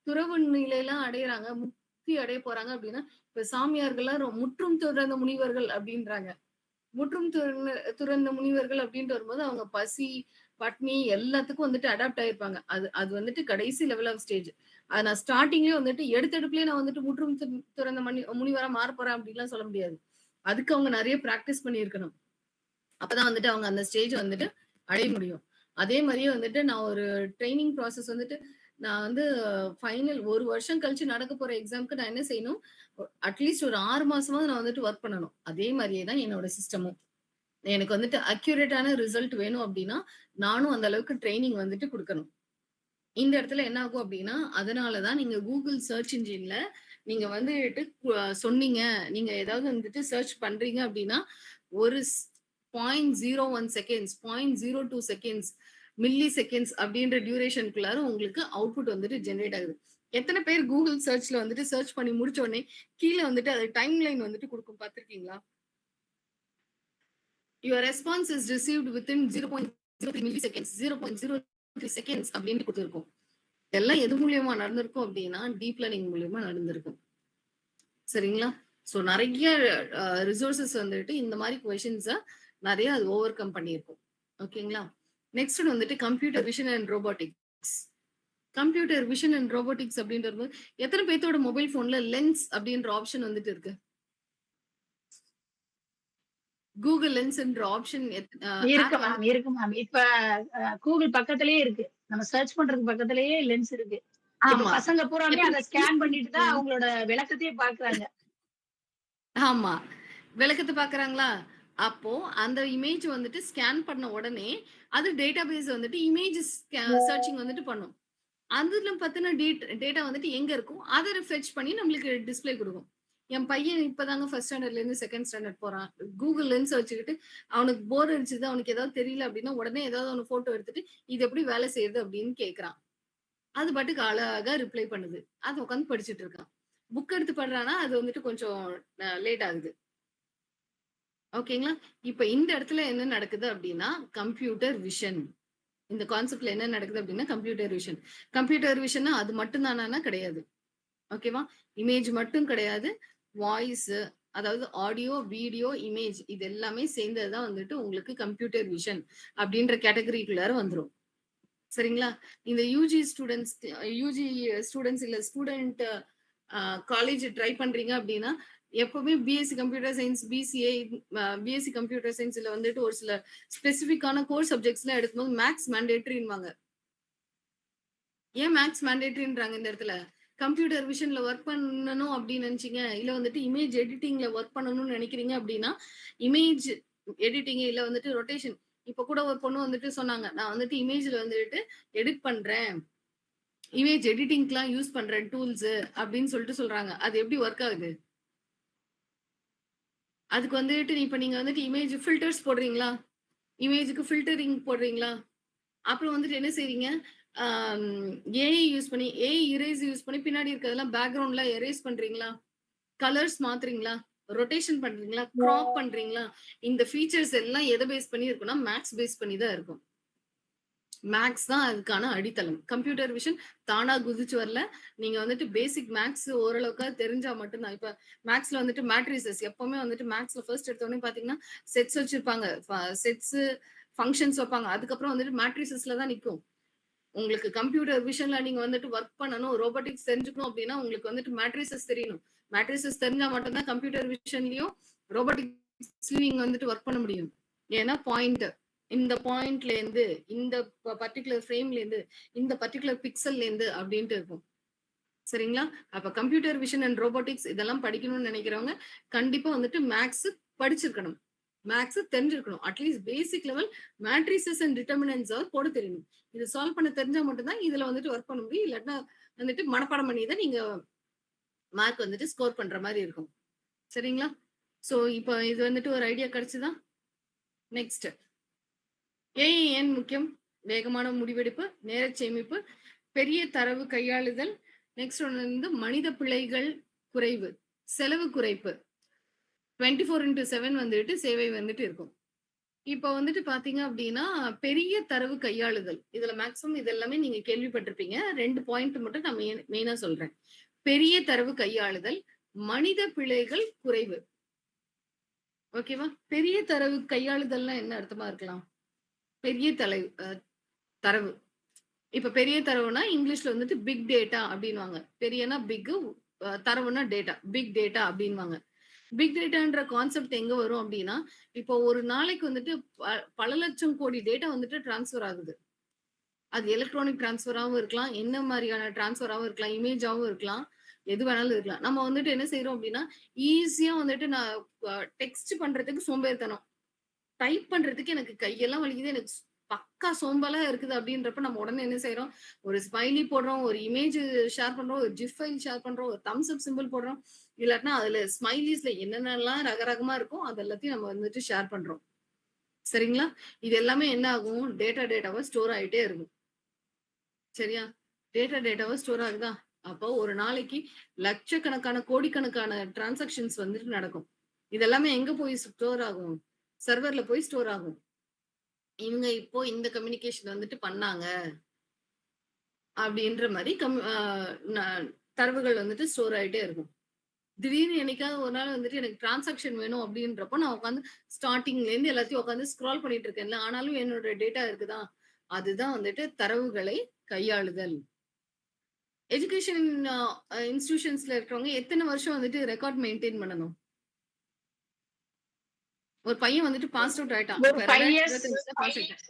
துறவு நிலைலாம் அடையறாங்க. முக்தி அடைய போறாங்க அப்டின்னா, இப்ப சாமியார்கள்லாம் முற்றும் துறந்த முனிவர்கள் அப்டின்றாங்க. முற்றும் துறந்த முனிவர்கள் அப்டின்ட்டு வரும்போது, அவங்க பசி, பட்னி எல்லாத்துக்கும் வந்துட்டு அடாப்ட் ஆயிருப்பாங்க. அது அது வந்துட்டு கடைசி லெவல் ஆஃப் ஸ்டேஜ். நான் ஸ்டார்ட்டிங்லயே வந்துட்டு எடுத்தடுப்புலயே நான் வந்துட்டு முற்றும் துறந்த முனிவரா மாறப்போறேன் அப்டின்லாம் சொல்ல முடியாது. அதுக்கு அவங்க நெறைய பிராக்டிஸ் பண்ணியிருக்கணும். அப்பதான் வந்துட்டு அவங்க அந்த ஸ்டேஜ் வந்துட்டு அடைய முடியும். அதே மாரியே வந்துட்டு நான் ஒரு ட்ரெய்னிங் ப்ராசஸ் வந்துட்டு நான் வந்து ஃபைனல் 1 வருஷம் கழிச்சு நடக்க போற எக்ஸாம்க்கு நான் என்ன செய்யணும்? அட்லீஸ்ட் ஒரு 6 மாசமாவது நான் வந்துட்டு வொர்க் பண்ணணும். அதே மாரியே தான் என்னோட சிஸ்டமும். எனக்கு வந்துட்டு அக்யூரேட்டான ரிசல்ட் வேணும் அப்டின்னா, நானும் அந்த அளவுக்கு ட்ரெய்னிங் வந்துட்டு குடுக்கணும். இந்த இடத்துல என்ன ஆகும் அப்டின்னா, அதனால தான் நீங்க Google சர்ச் இன்ஜின்ல நீங்க வந்துட்டு சொன்னீங்க. நீங்க ஏதாவது வந்துட்டு சர்ச் பண்றீங்க அப்டின்னா, ஒரு 0.01 செகண்ட்ஸ், 0.02 செகண்ட்ஸ், மில்லி செகண்ட்ஸ் அப்டின்ற டியூரேஷன்க்குள்ளார உங்களுக்கு அவுட்புட் வந்துட்டு ஜெனரேட் ஆகுது. எத்தன பேர் Google சர்ச்ல வந்துட்டு சர்ச் பண்ணி முடிச்ச உடனே, கீழ வந்துட்டு அது டைம் லைன் வந்துட்டு குடுக்கும் பார்த்திருக்கீங்களா? Your response is received within 0.03 milli seconds, 0.03 seconds அப்டின்னு குடுத்திருக்கும். இதெல்லாம் எது மூலியமா நடந்திருக்கும் அப்டின்னா, டீப் லேர்னிங் மூலியமா நடந்திருக்கும். சரிங்களா? சோ நெறைய ரிசோர்ஸஸ் வந்துட்டு இந்த மாரி கொஸ்டின்ஸ நெறைய அது ஓவர்கம் பண்ணியிருக்கும். ஓகேங்களா? நெக்ஸ்ட் வந்துட்டு computer vision and robotics. Computer vision and robotics அப்படின்றது எத்தனை பேர்த்தோட மொபைல் போன்ல லென்ஸ் அப்படின்ற ஆப்ஷன் வந்துட்டு இருக்கு? கூகுள் லென்ஸ்ன்ற ஆப்ஷன் இருக்கு மேம், இருக்கு மேம். இப்ப கூகுள் பக்கத்திலேயே இருக்கு. நம்ம சர்ச் பண்றதுக்கு பக்கத்திலேயே லென்ஸ் இருக்கு. இப்ப ஆமா. பசங்க பூராமே எப்படி அத ஸ்கேன் பண்ணிட்டு தான் ம். அவங்களோட விளக்கத்தையே பார்க்குறாங்க. ஆமா. விளக்கத்த பார்க்குறாங்களா? அப்போ அந்த இமேஜ் வந்துட்டு ஸ்கேன் பண்ண உடனே, அது டேட்டாபேஸ் வந்துட்டு இமேஜ் சர்ச்சிங் வந்துட்டு பண்ணும். அதுல பத்தின டேட்டா வந்துட்டு எங்க இருக்கோ, அத ஃபெட்ச் பண்ணி நம்மளுக்கு டிஸ்ப்ளே குடுக்கும். என் பையன் இப்பதாங்க 1 ஸ்டாண்டர்ட்லேருந்து 2ண்ட் ஸ்டாண்டர்ட் போறான். கூகுள் லென்ஸ் வச்சுக்கிட்டு அவனுக்கு போர் அடிச்சுது, அவனுக்கு ஏதாவது தெரியல அப்படின்னா, உடனே ஏதாவது ஒண்ணு ஃபோட்டோ எடுத்துட்டு, "இது எப்படி வேலை செய்யுது?" அப்படின்னு கேட்கறான். அது பாட்டுக்கு அழகா ரிப்ளை பண்ணுது. அத உட்காந்து படிச்சுட்டு இருக்கான். புக் எடுத்து பண்றான்னா, அது வந்துட்டு கொஞ்சம் லேட் ஆகுது. ஓகேங்களா? இப்ப இந்த இடத்துல என்ன நடக்குது அப்படின்னா, கம்ப்யூட்டர் விஷன். இந்த கான்செப்ட்ல என்ன நடக்குது அப்படின்னா, கம்ப்யூட்டர் விஷன். கம்ப்யூட்டர் விஷன்னா அது மட்டும் தானான்னா கிடையாது. ஓகேவா? இமேஜ் மட்டும் கிடையாது. வாய்ஸ், அதாவது ஆடியோ, வீடியோ, இமேஜ் இது எல்லாமே சேர்ந்தது தான் வந்துட்டு உங்களுக்கு கம்ப்யூட்டர் விஷன் அப்படின்ற கேட்டகரிக்குள்ளார வந்துரும். சரிங்களா? இந்த யுஜி ஸ்டூடண்ட்ஸ் இல்ல ஸ்டூடண்ட் காலேஜ் ட்ரை பண்றீங்க அப்படின்னா, எப்பவுமே BSc computer science, BCA, BSc computer சயின்ஸ்ல வந்துட்டு ஒரு சில ஸ்பெசிஃபிக்கான கோர் சப்ஜெக்ட்ஸ்லாம் எடுக்கும்போது மேத்ஸ் மேண்டேட்டரின்வாங்க. ஏன் மேத்ஸ் மேண்டேட்டரின்றாங்க இந்த இடத்துல? கம்ப்யூட்டர் விஷன்ல ஒர்க் பண்ணணும் அப்படின்னு நினைச்சீங்க, இல்ல வந்துட்டு இமேஜ் எடிட்டிங்ல ஒர்க் பண்ணணும்னு நினைக்கிறீங்க அப்படின்னா, இமேஜ் எடிட்டிங் இல்ல வந்துட்டு ரொட்டேஷன். இப்ப கூட ஒரு பொண்ணு வந்துட்டு சொன்னாங்க, நான் வந்துட்டு இமேஜ்ல வந்துட்டு எடிட் பண்றேன். இமேஜ் எடிட்டிங்க்குலாம் யூஸ் பண்றேன் டூல்ஸ் அப்படின்னு சொல்லிட்டு சொல்றாங்க. அது எப்படி ஒர்க் ஆகுது? அதுக்கு வந்துட்டு இப்ப நீங்க வந்துட்டு இமேஜ் ஃபில்டர்ஸ் போடுறீங்களா? இமேஜ்க்கு ஃபில்டரிங் போடுறீங்களா? அப்புறம் வந்துட்டு என்ன செய்றீங்க? ஏஐ யூஸ் பண்ணி ஏஐ இரேஸ் யூஸ் பண்ணி பின்னாடி இருக்கிறதெல்லாம் பேக்கிரவுண்ட்லாம் எரேஸ் பண்றீங்களா? கலர்ஸ் மாத்துறீங்களா? ரொட்டேஷன் பண்றீங்களா? கிராப் பண்றீங்களா? இந்த ஃபீச்சர்ஸ் எல்லாம் எத பேஸ் பண்ணி இருக்கும்னா, மேத்ஸ் பேஸ் பண்ணி தான் இருக்கும். மேத்ஸ் தான் அதுக்கான அடித்தளம். கம்ப்யூட்டர் விஷன் தானா குதிச்சு வரல. நீங்க வந்துட்டு பேசிக் மேத்ஸ் ஓரளவுக்காவது தெரிஞ்சா மட்டும் தான். இப்ப மேத்ஸ்ல வந்துட்டு மேட்ரிசஸ் எப்பவுமே வந்துட்டு மேத்ஸ்ல ஃபர்ஸ்ட் எடுத்த உடனே பார்த்தீங்கன்னா, செட்ஸ் வச்சிருப்பாங்க. செட்ஸ், ஃபங்ஷன்ஸ் வைப்பாங்க. அதுக்கப்புறம் வந்துட்டு மேட்ரிசஸ்ல தான் நிக்கும். உங்களுக்கு கம்ப்யூட்டர் விஷன்ல நீங்க வந்துட்டு ஒர்க் பண்ணணும், ரோபோட்டிக்ஸ் தெரிஞ்சுக்கணும் அப்படின்னா, உங்களுக்கு வந்துட்டு மேட்ரிசஸ் தெரியணும். மேட்ரிசஸ் தெரிஞ்சா மட்டும் தான் கம்ப்யூட்டர் விஷன்லயும், ரோபோட்டிக்ஸ்லயும் நீங்க வந்துட்டு ஒர்க் பண்ண முடியும். ஏன்னா பாயிண்ட் இந்த பாயிண்ட்ல இருந்து, இந்த பர்ட்டிகுலர் ஃப்ரேம்ல இருந்து, இந்த பர்ட்டிகுலர் பிக்சல்ல இருந்து அப்படின்ட்டு இருக்கும். சரிங்களா? அப்ப கம்ப்யூட்டர் விஷன் அண்ட் ரோபோட்டிக்ஸ் இதெல்லாம் படிக்கணும்னு நினைக்கிறவங்க, கண்டிப்பா வந்துட்டு மேத்ஸ் படிச்சிருக்கணும். மேத்ஸ் தெரிஞ்சிருக்கணும். At least basic level matrices and determinants போட தெரியணும். இது சால்வ் பண்ண தெரிஞ்சா மட்டும் தான் இதுல வந்துட்டு ஒர்க் பண்ண முடியும். இல்லாட்டினா வந்துட்டு மனப்பாடம் பண்ணி தான் நீங்க மார்க் வந்துட்டு ஸ்கோர் பண்ற மாரி இருக்கும். சரிங்களா? சோ இப்போ இது வந்துட்டு ஒரு ஐடியா கிடைச்சுதா? நெக்ஸ்ட். ஏஐ ஏன் முக்கியம்? வேகமான முடிவெடுப்பு, நேரச் சேமிப்பு, பெரிய தரவு கையாளுதல், நெக்ஸ்ட் ஒண்ணு வந்து மனித பிழைகள் குறைவு, செலவு குறைப்பு. 24/7 வந்துட்டு சேவை வந்துட்டு இருக்கும். இப்ப வந்துட்டு பார்த்தீங்க அப்டின்னா, பெரிய தரவு கையாளுதல். இதுல மேக்ஸிமம் இது எல்லாமே நீங்க கேள்விப்பட்டிருப்பீங்க. 2 பாயிண்ட் மட்டும் நான் மெயினா சொல்றேன். பெரிய தரவு கையாளுதல், மனித பிழைகள் குறைவு. ஓகேவா? பெரிய தரவு கையாளுதல்னா என்ன அர்த்தமா இருக்கலாம்? பெரிய தரவு. இப்ப பெரிய தரவுனா இங்கிலீஷ்ல வந்துட்டு பிக் டேட்டா அப்டின்னுவாங்க. பெரியனா பிக், தரவுனா டேட்டா. பிக் டேட்டா அப்டின்னுவாங்க. பிக் டேட்டான்ற கான்செப்ட் எங்க வரும் அப்டின்னா, இப்போ ஒரு நாளைக்கு வந்துட்டு பல லட்சம் கோடி டேட்டா வந்துட்டு ட்ரான்ஸ்ஃபர் ஆகுது. அது எலக்ட்ரானிக் ட்ரான்ஸ்ஃபராவும் இருக்கலாம். என்ன மாரியான ட்ரான்ஸ்ஃபராவும் இருக்கலாம். இமேஜாவும் இருக்கலாம். எது வேணாலும் இருக்கலாம். நம்ம வந்துட்டு என்ன செய்றோம் அப்டின்னா, ஈஸியா வந்துட்டு நான் டெக்ஸ்ட் பண்றதுக்கு சோம்பேறித்தனம். டைப் பண்றதுக்கு எனக்கு கையெல்லாம் வலிக்குது. எனக்கு பக்கா சோம்பலா இருக்குது அப்டின்றப்ப நம்ம உடனே என்ன செய்றோம், ஒரு ஸ்மைலி போடுறோம், ஒரு இமேஜ் ஷேர் பண்றோம், ஒரு ஜிஃப் ஃபைல் ஷேர் பண்றோம், ஒரு தம்ஸ் அப் சிம்பல் போடுறோம். இல்லாட்டினா அதுல ஸ்மைலீஸ்ல என்னென்னலாம் ரகரகமா இருக்கோ அது எல்லாத்தையும் நம்ம வந்துட்டு ஷேர் பண்றோம். சரிங்களா? இது எல்லாமே என்ன ஆகும்? டேட்டாவா ஸ்டோர் ஆயிட்டே இருக்கும். சரியா? டேட்டாவா ஸ்டோர் ஆகுதா? அப்போ ஒரு நாளைக்கு லட்சக்கணக்கான, கோடிக்கணக்கான டிரான்சாக்ஷன்ஸ் வந்துட்டு நடக்கும். இதெல்லாமே எங்க போய் ஸ்டோர் ஆகும்? சர்வர்ல போய் ஸ்டோர் ஆகும். இவங்க இப்போ இந்த கம்யூனிகேஷன் வந்துட்டு பண்ணாங்க. அப்படின்ற மாரி தரவுகள் வந்துட்டு ஸ்டோர் ஆயிட்டே இருக்கும். திடீர்னு என்னைக்காவது ஒரு நாள் வந்துட்டு எனக்கு டிரான்சாக்ஷன் வேணும் அப்படின்றப்போ நான் உட்காந்து ஸ்டார்ட்டிங்ல இருந்து எல்லாத்தையும் உட்காந்து ஸ்க்ரால் பண்ணிட்டு இருக்கேன்ல. ஆனாலும் என்னோட டேட்டா இருக்குதா? அதுதான் வந்துட்டு தரவுகளை கையாளுதல். எஜுகேஷன் இன்ஸ்டிடியூஷன்ஸ்ல இருக்கிறவங்க எத்தனை வருஷம் வந்துட்டு ரெக்கார்ட் மெயின்டைன் பண்ணணும்? ஒரு பையன் வந்துட்டு பாஸ் அவுட் ஆயிட்டான். ஒரு இப்ப 5 இயர்ஸ் 2025 பாஸ் ஆயிட்டான்.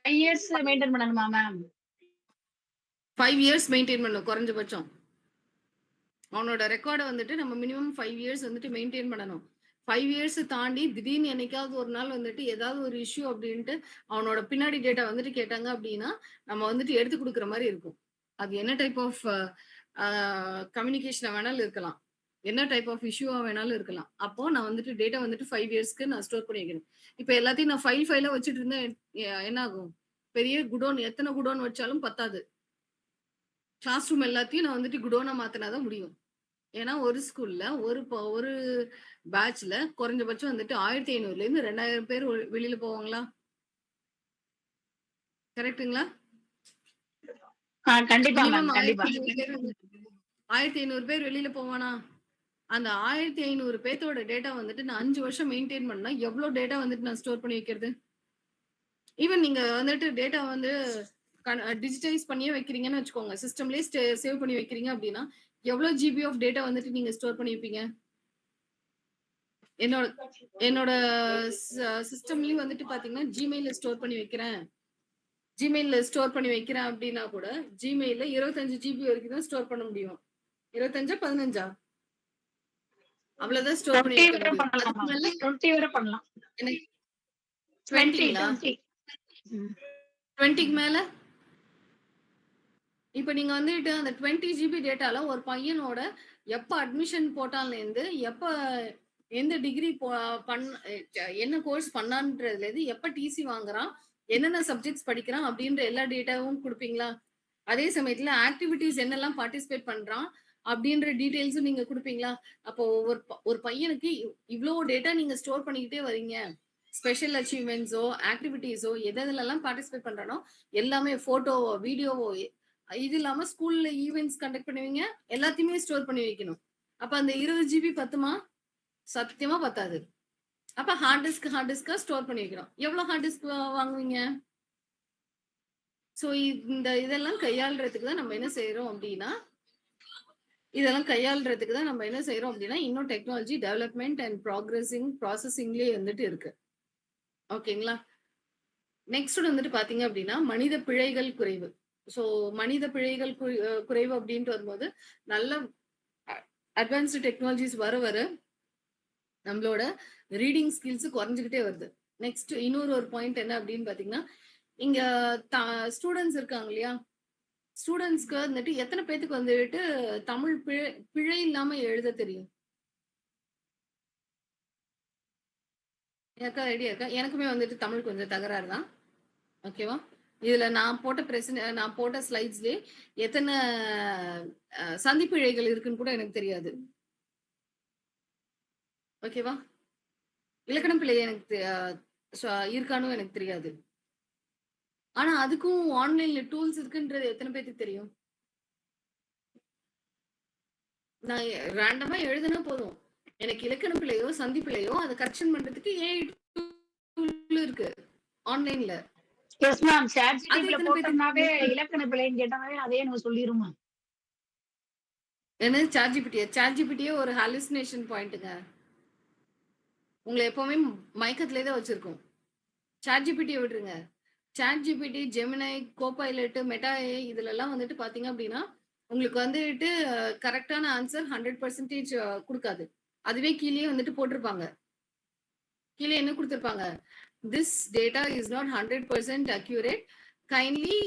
5 இயர்ஸ் மெயின்டைன் பண்ணணுமா மேம்? 5 இயர்ஸ் மெயின்டைன் பண்ணணும் குறைஞ்சபட்சம். அவனோட ரெக்கார்ட வந்துட்டு நம்ம மினிமம் 5 இயர்ஸ் வந்துட்டு மெயின்டைன் பண்ணணும். 5 இயர்ஸ் தாண்டி திடீர்னு என்னைக்காவது ஒரு நாள் வந்துட்டு ஏதாவது ஒரு இஷ்யூ அப்படின்ட்டு அவனோட பின்னாடி டேட்டா வந்துட்டு கேட்டாங்க அப்படின்னா, நம்ம வந்துட்டு எடுத்து குடுக்குற மாரி இருக்கும். அது என்ன டைப் ஆஃப் கம்யூனிகேஷனா வேணாலும் இருக்கலாம். என்ன டைப் ஆஃப் இஷ்யூவா வேணாலும் இருக்கலாம். அப்போ நான் வந்துட்டு டேட்டா வந்துட்டு 5 இயர்ஸ்க்கு நான் ஸ்டோர் பண்ணி வைக்கணும். இப்ப எல்லாத்தையும் நான் ஃபைலா வச்சுட்டு இருந்தா என்ன ஆகும்? பெரிய குடோன் எத்தன குடோன் வச்சாலும் பத்தாது. கிளாஸ் ரூம் எல்லாத்தையும் நான் வந்துட்டு குடோனா மாத்துனா தான் முடியும். ஏன்னா ஒரு ஸ்கூல்ல ஒரு பேட்ச்ல குறைஞ்சபட்சம் வந்துட்டு 1500ல இருந்து 2000 பேர் வெளியில போவாங்களா? கரெக்ட்டுங்களா? கண்டிப்பா மேம், மினிமம் கண்டிப்பா. 1500 பேர் வெளியில போவானா? அந்த 1500 பேத்தோட டேட்டா வந்துட்டு நான் 5 வருஷம் மெயின்டெயின் பண்ணா எவ்வளவு டேட்டா வந்துட்டு நான் ஸ்டோர் பண்ணி வைக்கிறது? ஈவன் நீங்க வந்துட்டு டேட்டா வந்து டிஜிட்டைஸ் பண்ணியே வைக்கிறீங்கன்னு வச்சுக்கோங்க. சிஸ்டம்லயே சேவ் பண்ணி வைக்கிறீங்க அப்படின்னா, எவ்வளவு ஜிபி ஆஃப் டேட்டா வந்துட்டு நீங்க ஸ்டோர் பண்ணி வைப்பீங்க? என்னோட என்னோட சிஸ்டம்லயும் வந்துட்டு பாத்தீங்கன்னா ஜிமெயில ஸ்டோர் பண்ணி வைக்கிறேன். ஜிமெயில்ல ஸ்டோர் பண்ணி வைக்கிறேன் அப்படின்னா கூட ஜிமெயில்ல 25 ஜிபி வரைக்கும் தான் ஸ்டோர் பண்ண முடியும். 25 15 அவ்வளவுதான் ஸ்டோர் பண்ணி 20 வைக்க வரை முடியும். பண்ணலாம் அதுக்கு மேம். மேல 20 வரை பண்ணலாம். எனக்கு 20 20ங்களா? 20. ம். 20க்கு மேல இப்ப நீங்க வந்துட்டு அந்த 20 ஜிபி டேட்டால ஒரு பையனோட எப்ப அட்மிஷன் போட்டான்ல இருந்து எப்ப எந்த டிகிரி என்ன கோர்ஸ் பண்ணான்றதுல இருந்து எப்ப டிசி வாங்குறான், என்னென்ன சப்ஜெக்ட்ஸ் படிக்கிறான் அப்படின்ற எல்லா டேட்டாவும் குடுப்பீங்களா? அதே சமயத்துல ஆக்டிவிட்டீஸ் என்னெல்லாம் பார்ட்டிசிபேட் பண்றான் அப்படின்ற டீடைல்ஸும் நீங்க குடுப்பீங்களா? அப்போ ஒரு பையனுக்கு இவ்ளோ டேட்டா நீங்க ஸ்டோர் பண்ணிக்கிட்டே வரீங்க. ஸ்பெஷல் அச்சீவ்மெண்ட்ஸோ, ஆக்டிவிட்டீஸோ எதுலலாம் பார்ட்டிசிபேட் பண்றானோ எல்லாமே ஃபோட்டோவோ, வீடியோவோ இது இல்லாம ஸ்கூல்ல ஈவென்ட்ஸ் கண்டக்ட் பண்ணுவீங்க. எல்லாத்தையுமே ஸ்டோர் பண்ணி வைக்கணும். அப்ப அந்த 20 ஜிபி பத்துமா? சத்தியமா பத்தாது. அப்ப ஹார்ட் டிஸ்க்கா ஸ்டோர் பண்ணி வைக்கணும். எவ்வளவு ஹார்ட் டிஸ்க் வாங்குவீங்க? சோ இதெல்லாம் கையாள்றதுக்கு தான் நம்ம என்ன செய்றோம் அப்படின்னா, இன்னும் டெக்னாலஜி டெவலப்மென்ட் அண்ட் ப்ராசஸிங்லயே வந்துட்டு இருக்கு. ஓகேங்களா? நெக்ஸ்ட் வந்துட்டு பாத்தீங்க அப்படின்னா, மனித பிழைகள் குறைவு. சோ மனித பிழைகள் குறைவு அப்படின்ட்டு வரும்போது, நல்ல அட்வான்ஸ்டு டெக்னாலஜிஸ் வர நம்மளோட ரீடிங் ஸ்கில்ஸ் குறைஞ்சுக்கிட்டே வருது. நெக்ஸ்ட் இன்னொரு ஒரு பாயிண்ட் என்ன அப்படின்னு பாத்தீங்கன்னா, இங்க ஸ்டூடெண்ட்ஸ் இருக்காங்க இல்லையா? ஸ்டூடெண்ட்ஸ்க்கு வந்துட்டு எத்தனை பேத்துக்கு வந்துட்டு தமிழ் பிழை இல்லாம எழுத தெரியும்? எனக்கா ஐடியா இருக்கா? எனக்குமே வந்துட்டு தமிழ் கொஞ்சம் தகராறு தான். ஓகேவா? இதுல நான் போட்ட ஸ்லைட்ஸ்லயே எத்தனை சந்திப்பிழைகள் இருக்குன்னு கூட எனக்கு தெரியாது. ஓகேவா? இலக்கணம் பிழை எனக்கு இருக்கானும் எனக்கு தெரியாது. ஆனா அதுக்கும் ஆன்லைன்ல டூல்ஸ் இருக்குன்றது எத்தனை பேத்துக்கு தெரியும்? நான் ரேண்டமா எழுதுனா போதும். எனக்கு இலக்கண பிழையோ, சந்தி பிழையோ அதை கரெக்ஷன் பண்றதுக்கு ஏஐ டூல் இருக்கு ஆன்லைன்ல. Yes ma'am. சாட் ஜிபிடில போட்டோம்னாவே இலக்கண பிழைன்னு கேட்டாவே அதே நம்ம சொல்லிருமா? என்ன சாட் ஜிபிடியே ஒரு ஹாலுசினேஷன் பாயிண்ட்டுங்க. உங்களை எப்பவுமே மயக்கத்திலே தான் வச்சிருக்கோம். சாட் ஜிபிடியை விட்டுருங்க. Chat GPT, Gemini, Copilot, Meta AI இதுல எல்லாம் வந்துட்டு பாத்தீங்க அப்படின்னா உங்களுக்கு வந்துட்டு கரெக்டான ஆன்சர் 100% கொடுக்காது. அதுவே கீழே வந்துட்டு போட்டிருப்பாங்க. கீழே என்ன கொடுத்திருப்பாங்க? This data is not 100% accurate, kindly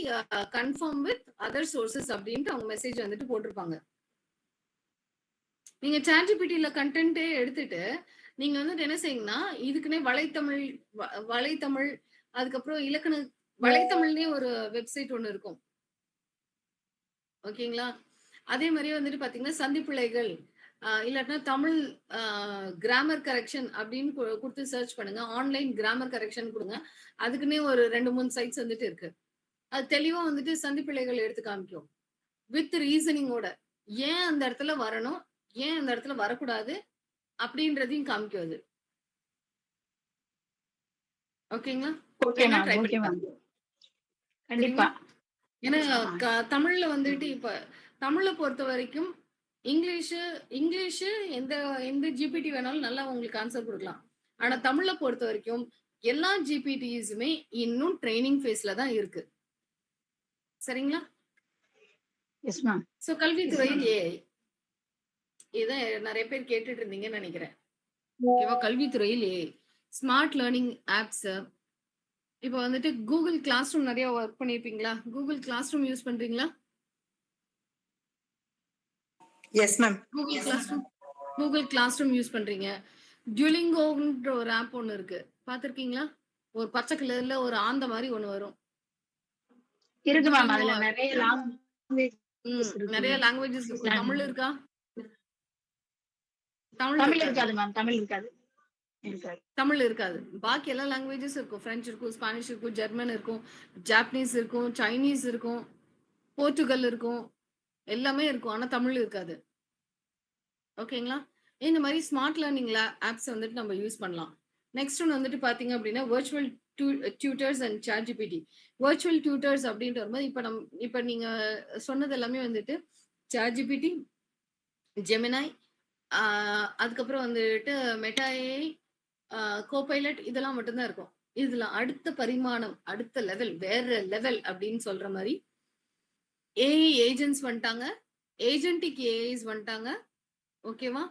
confirm with other sources அப்படின்ட்டு அவங்க மெசேஜ் வந்துட்டு போட்டிருப்பாங்க. நீங்க சாட் ஜிபிடில கண்டென்ட்டே எடுத்துட்டு நீங்க வந்துட்டு என்ன செய்யுங்கன்னா, இதுக்குன்னே வலைத்தமிழ் அதுக்கப்புறம் இலக்கண வலைத்தமிழ்னே ஒரு வெப்சைட் ஒண்ணு இருக்கும். ஓகேங்களா? அதே மாதிரியே வந்துட்டு பாத்தீங்கன்னா சந்திப்பிழைகள் இல்லாட்டினா தமிழ் கிராமர் கரெக்ஷன் அப்படின்னு கொடுத்து சர்ச் பண்ணுங்க. ஆன்லைன் கிராமர் கரெக்ஷன் கொடுங்க. அதுக்குன்னே ஒரு 2-3 சைட்ஸ் வந்துட்டு இருக்கு. அது தெளிவா வந்துட்டு சந்திப்பிழைகள் எடுத்து காமிக்கும் வித் ரீசனிங்கோட. ஏன் அந்த இடத்துல வரணும், ஏன் அந்த இடத்துல வரக்கூடாது அப்படின்றதையும் காமிக்கும் அது. ஓகேங்களா? Okay ma'am. Okay ma'am. கண்டிப்பா. ஏன்னா தமிழ்ல வந்துட்டு இப்ப தமிழ பொறுத்தவரைக்கும் இங்கிலீஷு எந்த எந்த ஜிபிடி வேணாலும் நல்லா உங்களுக்கு ஆன்சர் குடுக்கலாம். ஆனா தமிழ பொறுத்தவரைக்கும் எல்லா ஜிபிடிஸுமே இன்னும் ட்ரெய்னிங் ஃபேஸ்ல தான் இருக்கு. சரிங்களா? Yes ma'am. ஸோ கல்வித்துறையில் ஏஐ. இத நெறைய பேர் கேட்டுட்டு இருந்தீங்கன்னு நெனைக்கிறேன். ஓகேவா? கல்வித்துறையில் ஏஐ. Smart learning apps. இப்ப வந்துட்டு Google Classroom நெறைய வொர்க் பண்ணியிருப்பீங்களா? Google Classroom யூஸ் பண்றீங்களா? Yes ma'am. Google Classroom use பண்றீங்க. Duolingoன்ற ஒரு ஆப் ஒண்ணு இருக்கு. பார்த்திருக்கீங்களா? ஒரு பச்சை கலர்ல ஒரு ஆந்த மாரி ஒண்ணு வரும். இருக்கு மேம். Duolingo அதுல நிறைய லாங்குவேஜ் நெறைய இருக்கு. லாங்குவேஜஸ் இருக்கு. தமிழ் இருக்கா? தமிழ் தமிழ் இருக்காது. இருக்காது மேம். தமிழ் இருக்காது. இருக்காது. தமிழ் இருக்காது. பாக்கி எல்லா லாங்குவேஜஸ் இருக்கும். பிரெஞ்சு இருக்கும், ஸ்பானிஷ் இருக்கும், ஜெர்மன் இருக்கும், ஜாப்பனீஸ் இருக்கும், சைனீஸ் இருக்கும், போர்ச்சுகல் இருக்கும். எல்லாமே இருக்கும். ஆனா தமிழ் இருக்காது. ஓகேங்களா? இந்த மாரி ஸ்மார்ட் லேர்னிங் ஆப்ஸ் வந்துட்டு நம்ம யூஸ் பண்ணலாம். நெக்ஸ்ட் ஒன் வந்துட்டு பார்த்தீங்க அப்படின்னா, virtual tutors and ChatGPT. Virtual tutors அப்படின்ட்டு வரும்போது, இப்ப நீங்க சொன்னது எல்லாமே வந்துட்டு ChatGPT, Gemini, அதுக்கப்புறம் வந்துட்டு மெட்டா ஏஐ, கோபைலட் இதெல்லாம் மட்டும் தான் இருக்கும். இதுல அடுத்த பரிமாணம், அடுத்த லெவல், வேற லெவல் அப்படின்னு சொல்ற மாரி ஏஐ ஏஜென்ட்ஸ் வந்துட்டாங்க. ஏஜென்டிக் ஏஐஸ் வந்துட்டாங்க. ஓகேவா?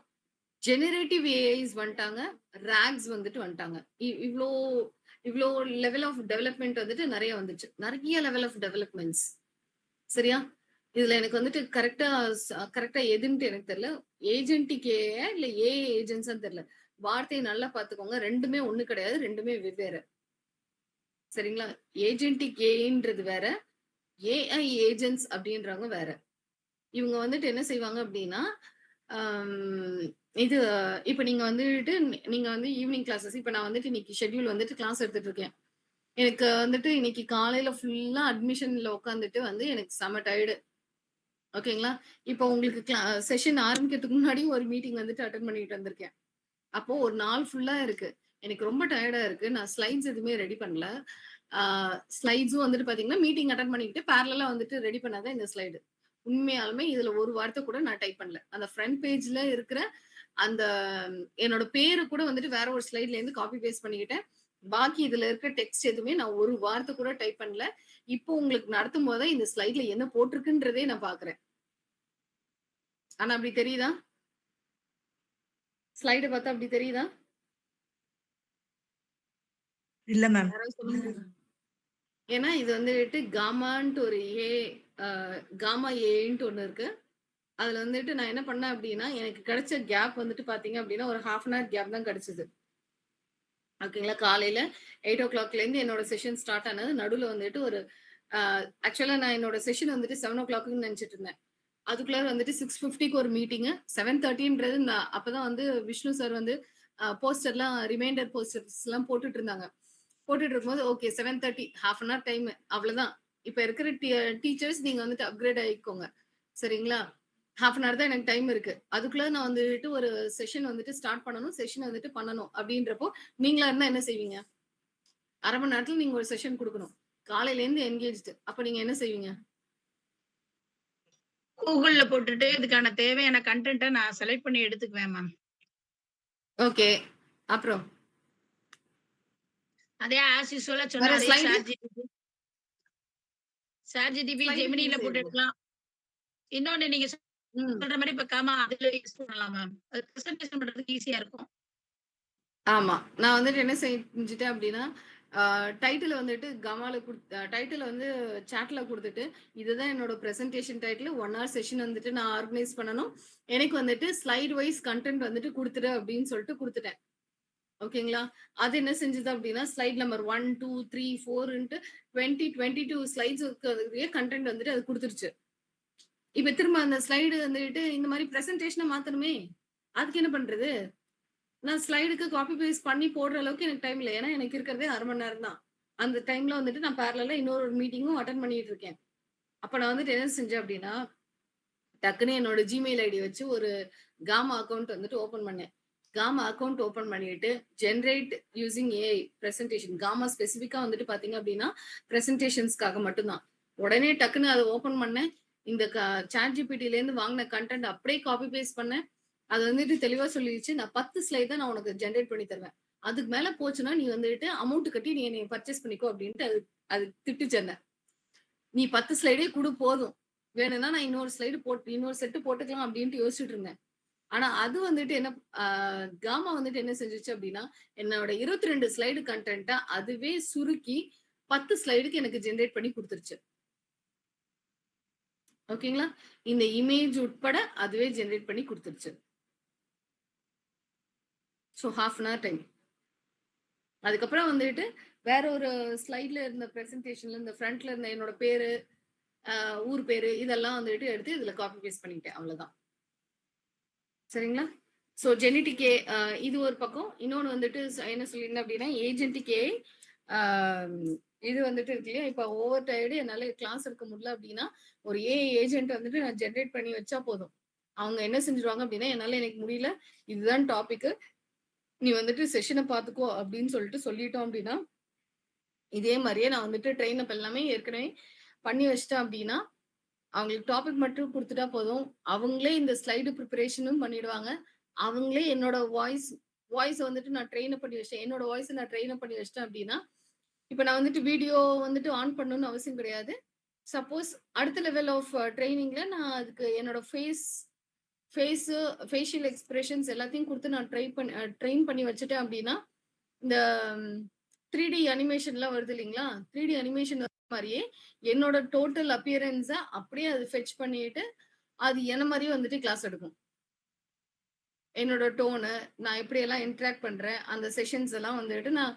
ஜெனரேட்டிவ் ஏஐஸ் வந்துட்டாங்க. ராக்ஸ் வந்துட்டு வந்துட்டாங்க. இவ்ளோ இவ்ளோ லெவல் ஆஃப் டெவலப்மெண்ட் வந்துட்டு நெறைய வந்துச்சு. நெறைய லெவல் ஆஃப் டெவலப்மெண்ட்ஸ். சரியா? இதுல எனக்கு வந்துட்டு கரெக்ட்டா எதுன்ட்டு எனக்கு தெரியல. ஏஜென்டிக் ஏஐ இல்ல ஏஐ ஏஜென்ட்ஸான்னு தெரியல. வார்த்தைய நல்லா பார்த்துக்கோங்க. 2மே ஒண்ணு கிடையாது. 2மே வெவ்வேறு. சரிங்களா? ஏஜென்டிக் ஏஐன்றது வேற. ஏஐ ஏஜென்ட்ஸ் அப்படின்றவங்க வேற. இவங்க வந்துட்டு என்ன செய்வாங்க அப்படின்னா, இது இப்ப நீங்க வந்துட்டு நீங்க வந்து ஈவினிங் கிளாஸஸ் இப்ப நான் வந்துட்டு இன்னைக்கு ஷெட்யூல் வந்துட்டு கிளாஸ் எடுத்துட்டு இருக்கேன். எனக்கு வந்துட்டு இன்னைக்கு காலையில ஃபுல்லா அட்மிஷன்ல உட்காந்துட்டு வந்து எனக்கு செம டயர்டு. ஓகேங்களா? இப்போ உங்களுக்கு செஷன் ஆரம்பிக்கிறதுக்கு முன்னாடி ஒரு மீட்டிங் வந்துட்டு அட்டெண்ட் பண்ணிட்டு வந்திருக்கேன். அப்போ ஒரு நாள் ஃபுல்லா இருக்கு. எனக்கு ரொம்ப டயர்டா இருக்கு. நான் ஸ்லைட்ஸ் எதுவுமே ரெடி பண்ணல. ஸ்லைட்ஸும் வந்துட்டு பாத்தீங்கன்னா, மீட்டிங் அட்டெண்ட் பண்ணிக்கிட்டு பேரலலா வந்துட்டு ரெடி பண்ணாதான் இந்த ஸ்லைடு. உண்மையாலுமே இதுல ஒரு வார்த்தை கூட நான் டைப் பண்ணல. அந்த ஃப்ரண்ட் பேஜ்ல இருக்கிற அந்த என்னோட பேரு கூட வந்துட்டு வேற ஒரு ஸ்லைட்ல இருந்து காப்பி பேஸ்ட் பண்ணிக்கிட்டேன். பாக்கி இதுல இருக்க டெக்ஸ்ட் எதுவுமே நான் ஒரு வார்த்தை கூட டைப் பண்ணல. இப்போ உங்களுக்கு நடத்தும் போது இந்த ஸ்லைட்ல என்ன போட்டிருக்குன்றதே நான் பாக்குறேன். ஆனா அப்படி தெரியுதா? ஸ்லைட பார்த்தா அப்படி தெரியுதா? இல்ல மேம். யாராவது சொல்லுங்க. ஏன்னா இது வந்துட்டு காமான்ட்டு ஒரு காமா ஏன்ட்டு ஒண்ணு இருக்கு. அதுல வந்துட்டு நான் என்ன பண்ணேன் அப்படின்னா, எனக்கு கிடைச்ச கேப் வந்துட்டு பாத்தீங்க அப்படின்னா, ஒரு 1/2 அன் ஹவர் கேப் தான் கிடைச்சது. ஓகேங்களா? காலையில 8:00 இருந்து என்னோட செஷன் ஸ்டார்ட் ஆனது. நடுவுல வந்துட்டு ஒரு ஆக்சுவலா நான் என்னோட செஷன் வந்துட்டு 7:00ன்னு நினைச்சிட்டு இருந்தேன். அதுக்குள்ள வந்துட்டு 6:50க்கு ஒரு மீட்டிங். 7:30ன்றது நான் அப்பதான் வந்து விஷ்ணு சார் வந்து போஸ்டர்லாம் ரிமைண்டர் போஸ்டர்ஸ்லாம் போட்டுட்டு இருந்தாங்க. போட்டுட்டு இருக்கும்போது ஓகே 7:30 1/2 அன் ஹவர் டைம் அவ்வளவுதான். இப்ப இருக்கிற டீச்சர்ஸ் நீங்க வந்துட்டு அப்கிரேட் ஆயிக்கோங்க. சரிங்களா? 1/2 அன் ஹவர் தான் எனக்கு டைம் இருக்கு. அதுக்குள்ள நான் வந்துட்டு ஒரு செஷன் வந்துட்டு ஸ்டார்ட் பண்ணணும். செஷன் வந்துட்டு பண்ணணும் அப்படின்றப்போ நீங்களா இருந்தா என்ன செய்வீங்க? 1/2 மணி நேரத்துல நீங்க ஒரு செஷன் குடுக்கணும். காலையில இருந்து என்கேஜ்டு. அப்ப நீங்க என்ன செய்வீங்க? கூகுள்ல போட்டுட்டு இதுக்கான தேவையான கண்டென்ட்ட நான் செலக்ட் பண்ணி எடுத்துக்குவேன் மேம். ஓகே. அப்புறம் அதே ஆஸ் யூசுவலா சொன்ன வேற அதே ஸ்லைடு? ChatGPT ஸ்லைடு ஜெமினில ப்ளீஸ் போட்டு எழுதுங்க. எடுக்கலாம். இன்னொன்னு நீங்க ம். சொல்ற மாதிரி இப்ப அதுல யூஸ் பண்ணலாம் மேம். அது பிரசன்டேஷன் பண்றதுக்கு ஈஸியா இருக்கும். ஆமா. நான் வந்துட்டு என்ன செஞ்சுட்டேன் அப்படின்னா, டைட்டில் வந்துட்டு டைட்டில் வந்து சாட்ல குடுத்துட்டு, இதுதான் என்னோட பிரசன்டேஷன் டைட்டில் 1 ஹவர் செஷன் வந்துட்டு நான் ஆர்கனைஸ் பண்ணணும். எனக்கு வந்துட்டு ஸ்லைட் வைஸ் கன்டென்ட் வந்துட்டு குடுத்துடு அப்படின்னு சொல்லிட்டு குடுத்துட்டேன். ஓகேங்களா? அது என்ன செஞ்சது அப்படின்னா, ஸ்லைட் நம்பர் 1, 2, 3, 4ன்ட்டு 22 ஸ்லைட்ஸ் இருக்கிற கன்டென்ட் வந்துட்டு அது குடுத்துருச்சு. இப்ப திரும்ப அந்த ஸ்லைடு வந்துட்டு இந்த மாதிரி பிரசன்டேஷன மாத்தணுமே! அதுக்கு என்ன பண்றது? நான் ஸ்லைடுக்கு காப்பி பேஸ்ட் பண்ணி போடுற அளவுக்கு எனக்கு டைம் இல்ல. ஏன்னா எனக்கு இருக்கிறதே 1/2 மணி நேரம் தான். அந்த டைம்ல வந்துட்டு நான் பேரலலா இன்னொரு மீட்டிங்கும் அட்டெண்ட் பண்ணிட்டு இருக்கேன். அப்ப நான் வந்துட்டு என்ன செஞ்சேன் அப்படின்னா, டக்குன்னு என்னோட Gmail ஐடி வச்சு ஒரு காமா அக்கவுண்ட் வந்துட்டு ஓப்பன் பண்ணேன். காமா அக்கவுண்ட் ஓப்பன் பண்ணிட்டு, generate using AI presentation Gamma ஸ்பெசிஃபிக்கா வந்துட்டு பார்த்தீங்க அப்படின்னா, பிரசன்டேஷன்ஸ்க்காக மட்டும் தான். உடனே டக்குன்னு அத ஓப்பன் பண்ணேன். இந்த சாட் ஜிபிடில இருந்து வாங்கின கண்டென்ட் அப்படியே காப்பி பேஸ்ட் பண்ணேன். அது வந்துட்டு தெளிவா சொல்லிடுச்சு. நான் 10 ஸ்லைட் தான் நான் உனக்கு ஜெனரேட் பண்ணி தருவேன். அதுக்கு மேல போச்சுன்னா நீ வந்துட்டு அமௌண்ட் கட்டி நீ என்னைய பர்ச்சேஸ் பண்ணிக்கோ அப்படின்ட்டு அது திட்டுச்சு என்ன. நீ 10 ஸ்லைடே குடு போதும். வேணும்னா நான் இன்னொரு செட்டு போட்டுக்கலாம் அப்படின்ட்டு யோசிச்சுட்டு இருந்தேன். ஆனா அது வந்துட்டு என்ன காமா வந்துட்டு என்ன செஞ்சுச்சு அப்படின்னா, என்னோட 22 ஸ்லைடு கண்டென்ட்ட அதுவே சுருக்கி 10 ஸ்லைடுக்கு எனக்கு ஜெனரேட் பண்ணி குடுத்துருச்சு. ஓகேங்களா? இந்த இமேஜ் உட்பட அதுவே ஜெனரேட் பண்ணி குடுத்துருச்சு. So 1/2 an hour time. அதுக்கப்புறம் வந்துட்டு வேற ஒரு ஸ்லைட்ல இருந்த பிரசன்டேஷன்ல இந்த ஃப்ரண்ட்ல இருந்த என்னோட பேரு, ஊர் பேரு இதெல்லாம் வந்துட்டு எடுத்து இதுல காப்பி பேஸ்ட் பண்ணிட்டேன். அவ்வளவுதான். சரிங்களா? ஸோ ஜெனடிக் ஏ இது ஒரு பக்கம். இன்னொன்னு வந்துட்டு என்ன சொல்லியிருந்தேன் அப்படின்னா, ஏஜென்டிக் ஏ இது வந்துட்டு இருக்கு இல்லையா? இப்போ ஓவர் டயர்டு என்னால கிளாஸ் எடுக்க முடியல அப்படின்னா, ஒரு ஏஜென்ட் வந்துட்டு நான் ஜெனரேட் பண்ணி வச்சா போதும். அவங்க என்ன செஞ்சுருவாங்க அப்படின்னா, என்னால எனக்கு முடியல. இதுதான் டாபிக். நீ வந்துட்டு செஷனை பார்த்துக்கோ அப்படின்னு சொல்லிட்டோம் அப்படின்னா, இதே மாதிரியே நான் வந்துட்டு ட்ரெயின் அப் எல்லாமே ஏற்கனவே பண்ணி வச்சிட்டேன் அப்படின்னா, அவங்களுக்கு டாபிக் மட்டும் கொடுத்துட்டா போதும். அவங்களே இந்த ஸ்லைடு ப்ரிப்பரேஷனும் பண்ணிடுவாங்க. அவங்களே என்னோட வாய்ஸ் வந்துட்டு நான் ட்ரெயின் அப் பண்ணி வச்சிட்டேன். என்னோட வாய்ஸ் நான் ட்ரெயின் அப் பண்ணி வச்சிட்டேன் அப்படின்னா, இப்ப நான் வந்துட்டு வீடியோ வந்துட்டு ஆன் பண்ணணும்னு அவசியம் கிடையாது. சப்போஸ் அடுத்த லெவல் ஆஃப் ட்ரெய்னிங்ல நான் அதுக்கு என்னோட ஃபேஷியல் எக்ஸ்பிரஷன்ஸ் எல்லாத்தையும் கொடுத்து நான் ட்ரெயின் பண்ணி வச்சுட்டேன் அப்படின்னா, இந்த 3D அனிமேஷன்லாம் வருது இல்லைங்களா? 3D அனிமேஷன் மாதிரியே என்னோட டோட்டல் அப்பியரன்ஸ அப்படியே அது ஃபெட்ச் பண்ணிட்டு, அது என்ன மாதிரியே வந்துட்டு கிளாஸ் எடுக்கும். என்னோட டோனு, நான் எப்படியெல்லாம் இன்டராக்ட் பண்றேன், அந்த செஷன்ஸ் எல்லாம் வந்துட்டு நான்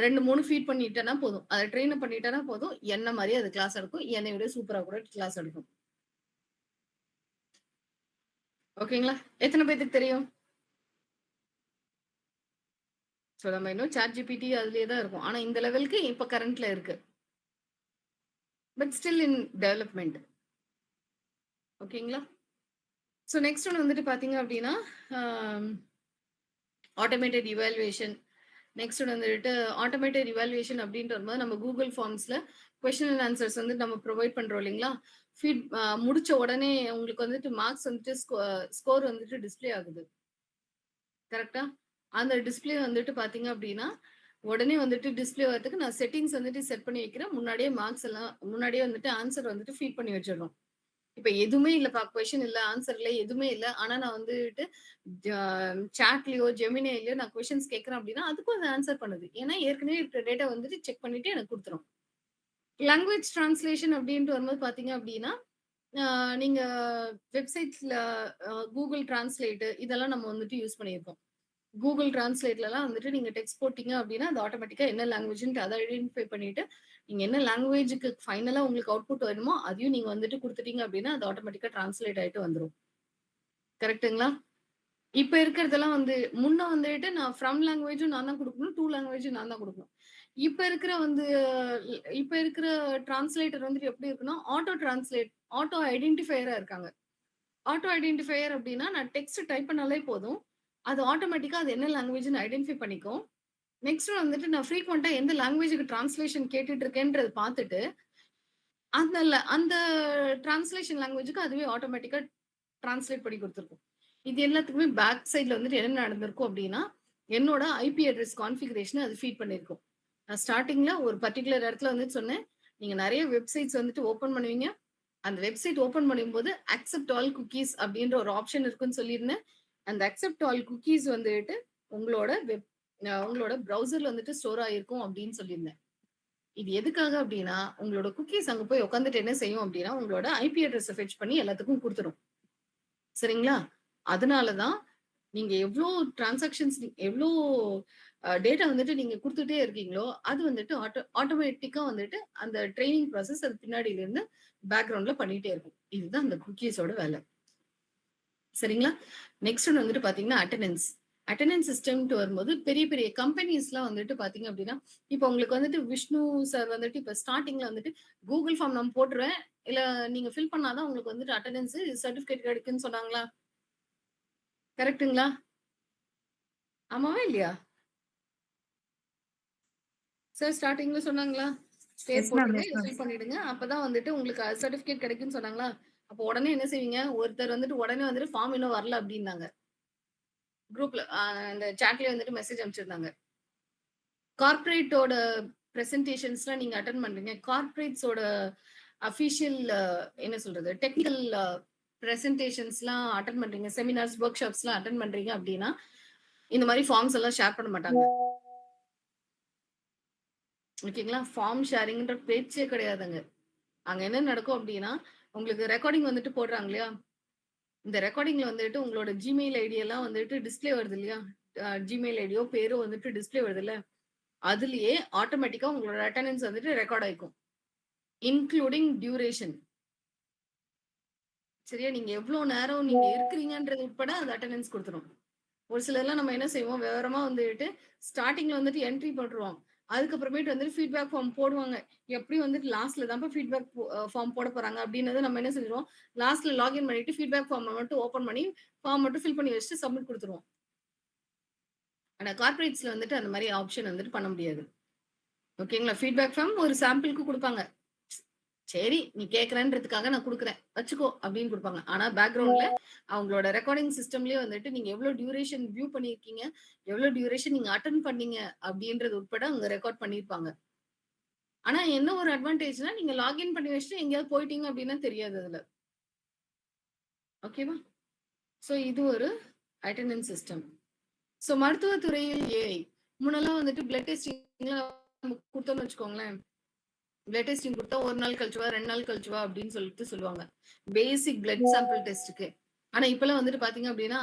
2, 3 ஃபீட் பண்ணிட்டேன்னா போதும். அதை ட்ரெயின் அப் பண்ணிட்டேன்னா போதும். என்ன மாதிரியே அது கிளாஸ் எடுக்கும். என்னை விட சூப்பரா கூட கிளாஸ் எடுக்கும். ஓகேங்களா? எத்தனை பேருக்கு தெரியும்? ஸோ நம்ம இன்னும் சாட் ஜிபிடி அதுலயே தான் இருக்கும். ஆனா இந்த லெவலுக்கு இப்ப கரண்ட்ல இருக்கு. But still in development. ஓகேங்களா? ஸோ நெக்ஸ்ட் ஒன்று வந்துட்டு பார்த்தீங்க அப்படின்னா, ஆட்டோமேட்டட் இவாலுவேஷன். நெக்ஸ்ட் ஒன்று வந்துட்டு ஆட்டோமேட்டட் இவாலுவேஷன் அப்படின்ற வரும்போது நம்ம கூகுள் ஃபார்ம்ஸ்ல கொஸ்டின் அண்ட் ஆன்சர்ஸ் வந்து நம்ம ப்ரொவைட் பண்றோம் இல்லைங்களா? முடிச்ச உடனே உங்களுக்கு வந்துட்டு மார்க்ஸ் வந்துட்டு ஸ்கோர் வந்துட்டு டிஸ்பிளே ஆகுது. கரெக்டா? அந்த டிஸ்பிளே வந்துட்டு பாத்தீங்க அப்படின்னா, உடனே வந்துட்டு டிஸ்பிளே வரதுக்கு நான் செட்டிங்ஸ் வந்துட்டு செட் பண்ணி வைக்கிறேன். முன்னாடியே வந்துட்டு ஆன்சர் வந்துட்டு ஃபீட் பண்ணி வச்சிடணும். இப்ப எதுவுமே இல்லப்பா, கொஸ்டின் இல்ல, ஆன்சர் இல்ல, எதுவுமே இல்ல. ஆனா நான் வந்துட்டு சாட்லயோ ஜெமினிலயோ நான் கொஸ்டின்ஸ் கேட்கறேன் அப்படின்னா, அதுக்கும் அது ஆன்சர் பண்ணுது. ஏன்னா ஏற்கனவே இருக்கிற டேட்டா வந்துட்டு செக் பண்ணிட்டு எனக்கு கொடுத்துரும். லாங்குவேஜ் டிரான்ஸ்லேஷன் அப்படின்ட்டு வரும்போது பாத்தீங்க அப்படின்னா, நீங்க வெப்சைட்ஸ்ல கூகுள் டிரான்ஸ்லேட் இதெல்லாம் நம்ம வந்துட்டு யூஸ் பண்ணியிருக்கோம். கூகுள் டிரான்ஸ்லேட்லலாம் வந்துட்டு நீங்க டெக்ஸ்ட் போட்டீங்க அப்படின்னா, அது ஆட்டோமேட்டிக்கா என்ன லாங்குவேஜ்ன்ட்டு அதை ஐடென்டிஃபை பண்ணிட்டு, நீங்க என்ன லாங்குவேஜுக்கு ஃபைனலா உங்களுக்கு அவுட்புட் வேணுமோ, அதையும் நீங்க வந்துட்டு குடுத்துட்டீங்க அப்படின்னா, அது ஆட்டோமேட்டிக்கா டிரான்ஸ்லேட் ஆயிட்டு வந்துரும். கரெக்ட்டுங்களா? இப்ப இருக்கிறதெல்லாம் முன்ன வந்துட்டு நான் ஃப்ரம் லாங்குவேஜும் நான் தான் குடுக்கணும், டூ லாங்குவேஜும் நான் தான் குடுக்கணும். இப்ப இருக்கிற டிரான்ஸ்லேட்டர் வந்துட்டு எப்படி இருக்குன்னா, ஆட்டோ ஐடென்டிஃபையரா இருக்காங்க. ஆட்டோ ஐடென்டிஃபையர் அப்படின்னா, நான் டெக்ஸ்ட் டைப் பண்ணாலே போதும். அது ஆட்டோமேட்டிக்கா அது என்ன லாங்குவேஜ்ன்னு ஐடென்டிஃபை பண்ணிக்கும். நெக்ஸ்ட் வந்துட்டு நான் ஃப்ரீக்வென்ட்டா எந்த லாங்குவேஜ்க்கு டிரான்ஸ்லேஷன் கேட்டுட்டு இருக்கேன்றத பார்த்துட்டு, அந்த டிரான்ஸ்லேஷன் லாங்குவேஜ்க்கு அதுவே ஆட்டோமேட்டிக்கா டிரான்ஸ்லேட் பண்ணி குடுத்துருக்கும். இது எல்லாத்துக்குமே பேக் சைட்ல வந்துட்டு என்ன நடந்திருக்கும் அப்படின்னா, என்னோட ஐபி அட்ரஸ் கான்ஃபிகரேஷன அது ஃபீட் பண்ணியிருக்கும். நான் ஸ்டார்ட்டிங்ல ஒரு பர்ட்டிகுலர் இடத்துல வந்துட்டு சொன்னேன். நீங்க நெறைய வெப்சைட்ஸ் வந்துட்டு ஓப்பன் பண்ணுவீங்க. அந்த வெப்சைட் ஓப்பன் பண்ணும்போது அக்செப்ட் ஆல் குக்கீஸ் அப்படின்ற ஒரு ஆப்ஷன் இருக்குன்னு சொல்லியிருந்தேன். அந்த அக்செப்ட் ஆல் குக்கீஸ் வந்துட்டு உங்களோட ப்ரௌசர்ல வந்துட்டு ஸ்டோர் ஆயிருக்கும் அப்படின்னு சொல்லியிருந்தேன். இது எதுக்காக அப்படின்னா, உங்களோட குக்கீஸ் அங்க போய் உட்காந்துட்டு என்ன செய்யும் அப்படின்னா, உங்களோட ஐபி அட்ரஸ ஃபெட்ச் பண்ணி எல்லாத்துக்கும் குடுத்துரும். சரிங்களா? அதனால தான் நீங்க எவ்ளோ டிரான்சாக்ஷன்ஸ் எவ்ளோ டேட்டா வந்துட்டு நீங்க குடுத்துட்டே இருக்கீங்களோ, அது வந்துட்டு ஆட்டோமேட்டிக்கா வந்துட்டு அந்த ட்ரெய்னிங் ப்ராசஸ் அது பின்னாடில இருந்து பேக்கிரவுண்ட்ல பண்ணிட்டே இருக்கும். இதுதான் அந்த குக்கீஸோட வேலை. சரிங்களா? நெக்ஸ்ட் ஒண்ணு வந்துட்டு பாத்தீங்கன்னா, அட்டெண்டன்ஸ் சிஸ்டம்ன்ட்டு வரும்போது பெரிய பெரிய கம்பெனிஸ்லாம் வந்துட்டு பாத்தீங்க அப்படின்னா, இப்ப உங்களுக்கு வந்துட்டு விஷ்ணு சார் வந்துட்டு இப்ப ஸ்டார்ட்டிங்ல வந்துட்டு கூகுள் ஃபார்ம் நான் போட்டுருவேன். இல்ல நீங்க ஃபில் பண்ணா தான் உங்களுக்கு வந்துட்டு அட்டெண்டன்ஸ் சர்டிபிகேட் கிடைக்கும்னு சொன்னாங்களா? கரெக்ட்டுங்களா? ஆமாவா இல்லையா? சார் ஸ்டார்ட்டிங்ல சொன்னாங்களா? பேர் எஸ் மேம். போட்டுருங்க. எஸ் இத மேம். ஃபில் பண்ணிடுங்க. அப்பதான் வந்துட்டு உங்களுக்கு சர்டிஃபிகேட் கிடைக்கும்னு சொன்னாங்களா? அப்போ உடனே என்ன செய்வீங்க? ஒருத்தர் வந்துட்டு உடனே வந்துட்டு ஃபார்ம் இன்னும் வரல அப்டின்னாங்க. குரூப்ல அந்த சாட்லயே வந்துட்டு மெசேஜ் அனுப்பிச்சிருந்தாங்க. கார்ப்பரேட்டோட பிரசன்டேஷன்ஸ்லாம் நீங்க அட்டெண்ட் பண்றீங்க. கார்ப்பரேட்ஸோட அஃபிஷியல் என்ன சொல்றது? டெக்னிக்கல் பிரசன்டேஷன்ஸ்லாம் அட்டெண்ட் பண்றீங்க. செமினார்ஸ், வொர்க் ஷாப்ஸ்லாம் அட்டெண்ட் பண்றீங்க அப்டின்னா, இந்த மாரி ஃபார்ம்ஸ் எல்லாம் ஷேர் பண்ண மாட்டாங்க. ஓகேங்களா? ஃபார்ம் ஷேரிங்ன்ற பேச்சே கிடையாதுங்க. அங்க என்ன நடக்கும் அப்டின்னா, உங்களுக்கு ரெக்கார்டிங் வந்துட்டு போடுறாங்க இல்லையா? இந்த ரெக்கார்டிங்ல வந்துட்டு உங்களோட Gmail ஐடி எல்லாம் வந்துட்டு டிஸ்ப்ளே வருது இல்லையா? Gmail ஐடியோ, பேரோ வந்துட்டு டிஸ்ப்ளே வருதுல்ல? அதுலயே ஆட்டோமேட்டிக்கா உங்களோட அட்டெண்டன்ஸ் வந்துட்டு ரெக்கார்ட் ஆயிக்கும். Including duration. சரியா? நீங்க எவ்ளோ நேரம் நீங்க இருக்கிறீங்கன்றது உட்பட அது அட்டெண்டன்ஸ் குடுத்துரும். ஒரு சிலர்லாம் நம்ம என்ன செய்வோம், விவரமா வந்துட்டு ஸ்டார்ட்டிங்ல வந்துட்டு என்ட்ரி போட்டுருவோம். அதுக்கப்புறமேட்டு வந்துட்டு ஃபீட்பேக் ஃபார்ம் போடுவாங்க. எப்படியும் வந்துட்டு லாஸ்ட்ல தான்ப்பா ஃபீட்பேக் ஃபார்ம் போட போறாங்க அப்படின்னது நம்ம என்ன செஞ்சுருவோம், லாஸ்ட்ல லாகின் பண்ணிட்டு ஃபீட்பேக் ஃபார்ம மட்டும் ஓப்பன் பண்ணி, ஃபார்ம் மட்டும் ஃபில் பண்ணி வச்சுட்டு சப்மிட் குடுத்துருவோம். ஆனா கார்ப்பரேட்ஸ்ல வந்துட்டு அந்த மாரி ஆப்ஷன் வந்துட்டு பண்ண முடியாது. ஓகேங்களா? ஃபீட்பேக் ஃபார்ம் ஒரு சாம்பிள்க்கு குடுப்பாங்க. சரி, நீ கேட்கிறன்றதுக்காக நான் குடுக்குறேன். வச்சுக்கோ அப்படின்னு குடுப்பாங்க. ஆனா பேக்கிரவுண்ட்ல அவங்களோட ரெக்கார்டிங் சிஸ்டம்லயே வந்துட்டு நீங்க எவ்வளோ டியூரேஷன் வியூ பண்ணியிருக்கீங்க, எவ்வளோ டியூரேஷன் நீங்க அட்டெண்ட் பண்ணீங்க அப்படின்றது உட்பட அங்க ரெக்கார்ட் பண்ணியிருப்பாங்க. ஆனா என்ன ஒரு அட்வான்டேஜ்னா, நீங்க லாகின் பண்ணி வச்சுட்டு எங்கேயாவது போயிட்டீங்க அப்படின்னா தெரியாது அதுல. ஓகேவா? சோ இது ஒரு அட்டெண்டன்ஸ் சிஸ்டம். சோ மருத்துவத் துறையில் ஏஐ. முன்னெல்லாம் வந்துட்டு பிளட் டெஸ்டிங்லாம் நம்ம குடுத்தோம்னு வச்சுக்கோங்களேன். பிளட் டெஸ்டிங் குடுத்தா 1 நாள் கழிச்சு வா, 2 நாள் கழிச்சு வா அப்படின்னு சொல்லிட்டு சொல்லுவாங்க. பேசிக் பிளட் சாம்பிள் டெஸ்ட்க்கு. ஆனா இப்பலாம் வந்துட்டு பாத்தீங்க அப்படின்னா,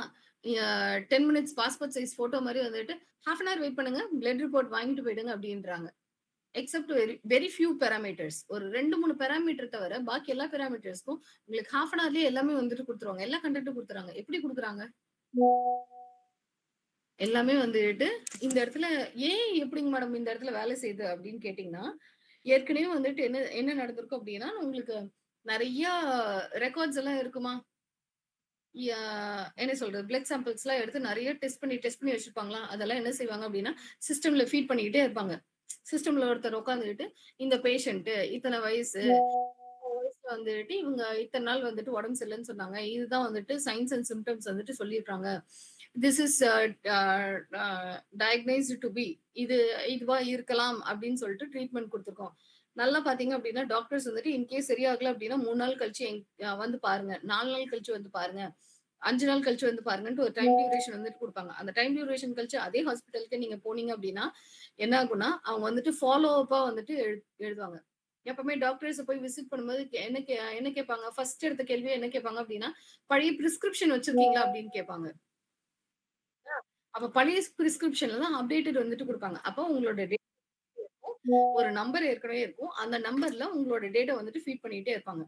10 மினிட்ஸ் பாஸ்போர்ட் சைஸ் போட்டோ மாரி வந்துட்டு, ஹால்ஃப் அன் ஹவர் வெயிட் பண்ணுங்க. பிளட் ரிப்போர்ட் வாங்கிட்டு போயிடுங்க அப்படின்றாங்க. Except very few parameters. ஒரு 2, 3 பாராமீட்டர் தவிர பாக்கி எல்லா பாராமீட்டர்ஸ்க்கும் உங்களுக்கு ஹால்ஃப் அன் ஹவர்லயே எல்லாமே வந்துட்டு குடுத்துருவாங்க. எல்லா கன்டென்ட்டும் குடுத்துறாங்க. எப்படி குடுக்குறாங்க? எல்லாமே வந்துட்டு இந்த இடத்துல ஏன் எப்படிங்க மேடம் இந்த இடத்துல வேலை செய்யுது அப்படின்னு கேட்டீங்கன்னா, ஏற்கனவே வந்துட்டு என்ன என்ன நடந்திருக்கும் அப்படின்னா, உங்களுக்கு நெறைய ரெக்கார்ட்ஸ் எல்லாம் இருக்குமா? யா என்ன சொல்றது? பிளட் சாம்பிள்ஸ்லாம் எடுத்து நெறைய டெஸ்ட் பண்ணி வச்சிருப்பாங்களா? அதெல்லாம் என்ன செய்வாங்க அப்படின்னா, சிஸ்டம்ல ஃபீட் பண்ணிக்கிட்டே இருப்பாங்க. சிஸ்டம்ல ஒருத்தர் உட்கார்ந்துகிட்டு, இந்த பேஷண்ட் இத்தன வயசு, வயசுல வந்துட்டு இவங்க இத்தன நாள் வந்துட்டு உடம்பு சரியில்லன்னு சொன்னாங்க. இதுதான் வந்துட்டு சைன்ஸ் அண்ட் சிம்ப்டம்ஸ் வந்துட்டு சொல்லியிருக்காங்க. This is diagnosed to be. இது இதுவா இருக்கலாம் அப்படின்னு சொல்லிட்டு ட்ரீட்மெண்ட் குடுத்துருக்கோம். நல்லா பார்த்தீங்க அப்படின்னா, டாக்டர்ஸ் வந்துட்டு இன்கேஸ் சரியாகல அப்படின்னா 3 நாள் கழிச்சு வந்து பாருங்க. 4 நாள் கழிச்சு வந்து பாருங்க. 5 நாள் கழிச்சு வந்து பாருங்கன்ட்டு ஒரு டைம் டியூரேஷன் வந்துட்டு குடுப்பாங்க. அந்த டைம் டியூரேஷன் கழிச்சு அதே ஹாஸ்பிட்டலுக்கு நீங்க போனீங்க அப்படின்னா, என்ன ஆகும்னா, அவங்க வந்துட்டு ஃபாலோ அப்பா வந்துட்டு எழுதுவாங்க. எப்பவுமே டாக்டர்ஸ போய் விசிட் பண்ணும்போது என்ன கேட்பாங்க? ஃபர்ஸ்ட் எடுத்த கேள்வியே என்ன கேட்பாங்க அப்படின்னா, "பழைய பிரிஸ்கிரிப்ஷன் வச்சிருக்கீங்களா?" அப்படின்னு கேட்பாங்க. அப்ப பழைய பிரிஸ்கிரிப்ஷன்ல தான் அப்டேட்டட் வந்துட்டு குடுப்பாங்க. அப்போ உங்களோட ஒரு நம்பர் ஏற்கனவே இருக்கும். அந்த நம்பர்ல உங்களோட டேட்டா வந்துட்டு ஃபீட் பண்ணிட்டே இருப்பாங்க.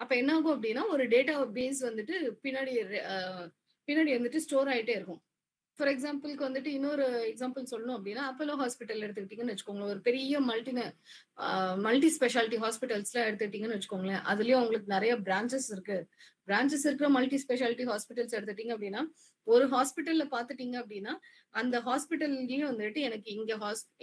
அப்ப என்ன ஆகும் அப்டின்னா, ஒரு டேட்டா பேஸ் வந்துட்டு பின்னாடி பின்னாடி வந்துட்டு ஸ்டோர் ஆயிட்டே இருக்கும். ஃபார் எக்ஸாம்பிள்க்கு வந்துட்டு இன்னொரு எக்ஸாம்பிள் சொல்லணும் அப்டின்னா, அப்போலோ ஹாஸ்பிட்டல் எடுத்துக்கிட்டீங்கன்னு வச்சுக்கோங்களேன். ஒரு பெரிய மல்டி ஸ்பெஷாலிட்டி ஹாஸ்பிட்டல்ஸ்லாம் எடுத்துக்கிட்டீங்கன்னு வச்சுக்கோங்களேன். அதுலயும் உங்களுக்கு நெறைய பிரான்ச்சஸ் இருக்கு. பிரான்ச்சஸ் இருக்கிற மல்டி ஸ்பெஷாலிட்டி ஹாஸ்பிட்டல்ஸ் எடுத்துட்டீங்க அப்டின்னா, ஒரு ஹாஸ்பிட்டல்ல பார்த்துட்டீங்க அப்டின்னா, அந்த ஹாஸ்பிட்டல்லயும் வந்துட்டு எனக்கு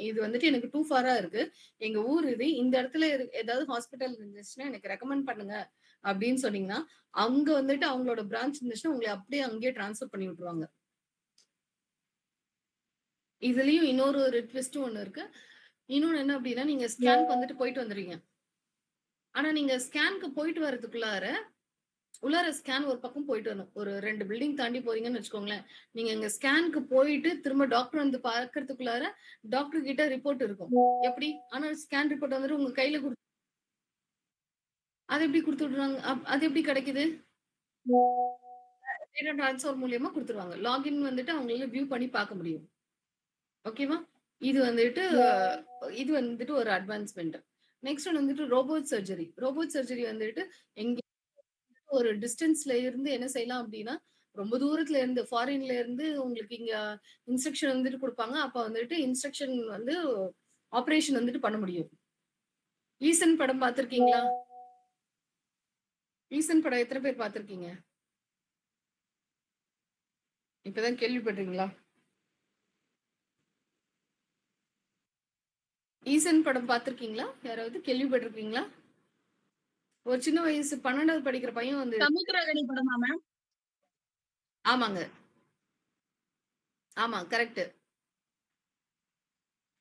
இது வந்துட்டு எனக்கு டூ ஃபாரா இருக்கு. எங்க ஊர் இது. இந்த இடத்துல ஏதாவது ஹாஸ்பிட்டல் இருந்துச்சுன்னா எனக்கு ரெக்கமெண்ட் பண்ணுங்க அப்டின்னு சொன்னீங்கன்னா, அங்க வந்துட்டு அவங்களோட பிரான்ச் இருந்துச்சுன்னா, உங்கள அப்படியே அங்கேயே ட்ரான்ஸ்ஃபர் பண்ணி விட்டுருவாங்க. இதுலயும் இன்னொரு ஒரு ட்விஸ்ட் ஒண்ணு இருக்கு. இன்னொன்னு என்ன அப்டின்னா, நீங்க ஸ்கேன்க்கு வந்துட்டு போயிட்டு வந்துருவீங்க. ஆனா நீங்க ஸ்கேன்க்கு போயிட்டு உள்ளார ஸ்கேன் ஒரு பக்கம் போயிட்டு வரணும். ஒரு 2 பில்டிங் தாண்டி போறீங்கன்னு வச்சுக்கோங்களேன். நீங்க இங்க ஸ்கேன்க்கு போயிட்டு திரும்ப டாக்டர் வந்து பார்க்கறதுக்குள்ளார டாக்டர் கிட்ட ரிப்போர்ட் இருக்கும். எப்படி? ஆனா ஸ்கேன் ரிப்போர்ட் வந்துட்டு உங்க கையில அது எப்படி குடுத்து விடுறாங்க? அது எப்படி கிடைக்குது? டேட்டா ட்ரான்ஸ்ஃபர் மூலியமா குடுத்துருவாங்க. லாகின் வந்துட்டு அவங்களால வியூ பண்ணி பார்க்க முடியும். ஓகேவா? இது வந்துட்டு இது வந்துட்டு ஒரு அட்வான்ஸ்மென்ட். நெக்ஸ்ட் ஒன் வந்துட்டு ரோபோட் சர்ஜரி. ரோபோட் சர்ஜரி வந்துட்டு எங்க ஒரு டிஸ்டன்ஸ்ல இருந்து என்ன செய்யலாம் அப்டின்னா, ரொம்ப தூரத்துல இருந்து ஃபாரின்ல இருந்து உங்களுக்கு இங்க இன்ஸ்ட்ரக்ஷன் வந்துட்டு குடுப்பாங்க. அப்ப வந்துட்டு இன்ஸ்ட்ரக்ஷன் வந்து ஆப்பரேஷன் வந்துட்டு பண்ண முடியும். ஈசன் படம் பார்த்திருக்கீங்களா? ஈசன் படம் எத்தன பேர் பார்த்திருக்கீங்க? இப்பதான் கேள்விப்படுறீங்களா? ஈசன் படம் பார்த்திருக்கீங்களா? யாராவது கேள்விப்பட்டிருக்கீங்களா? ஒரு சின்ன வயசு 12வது படிக்கிற பையன் வந்து சமுத்திரகனி படமா மேம்? ஆமாங்க. ஆமா, கரெக்ட்.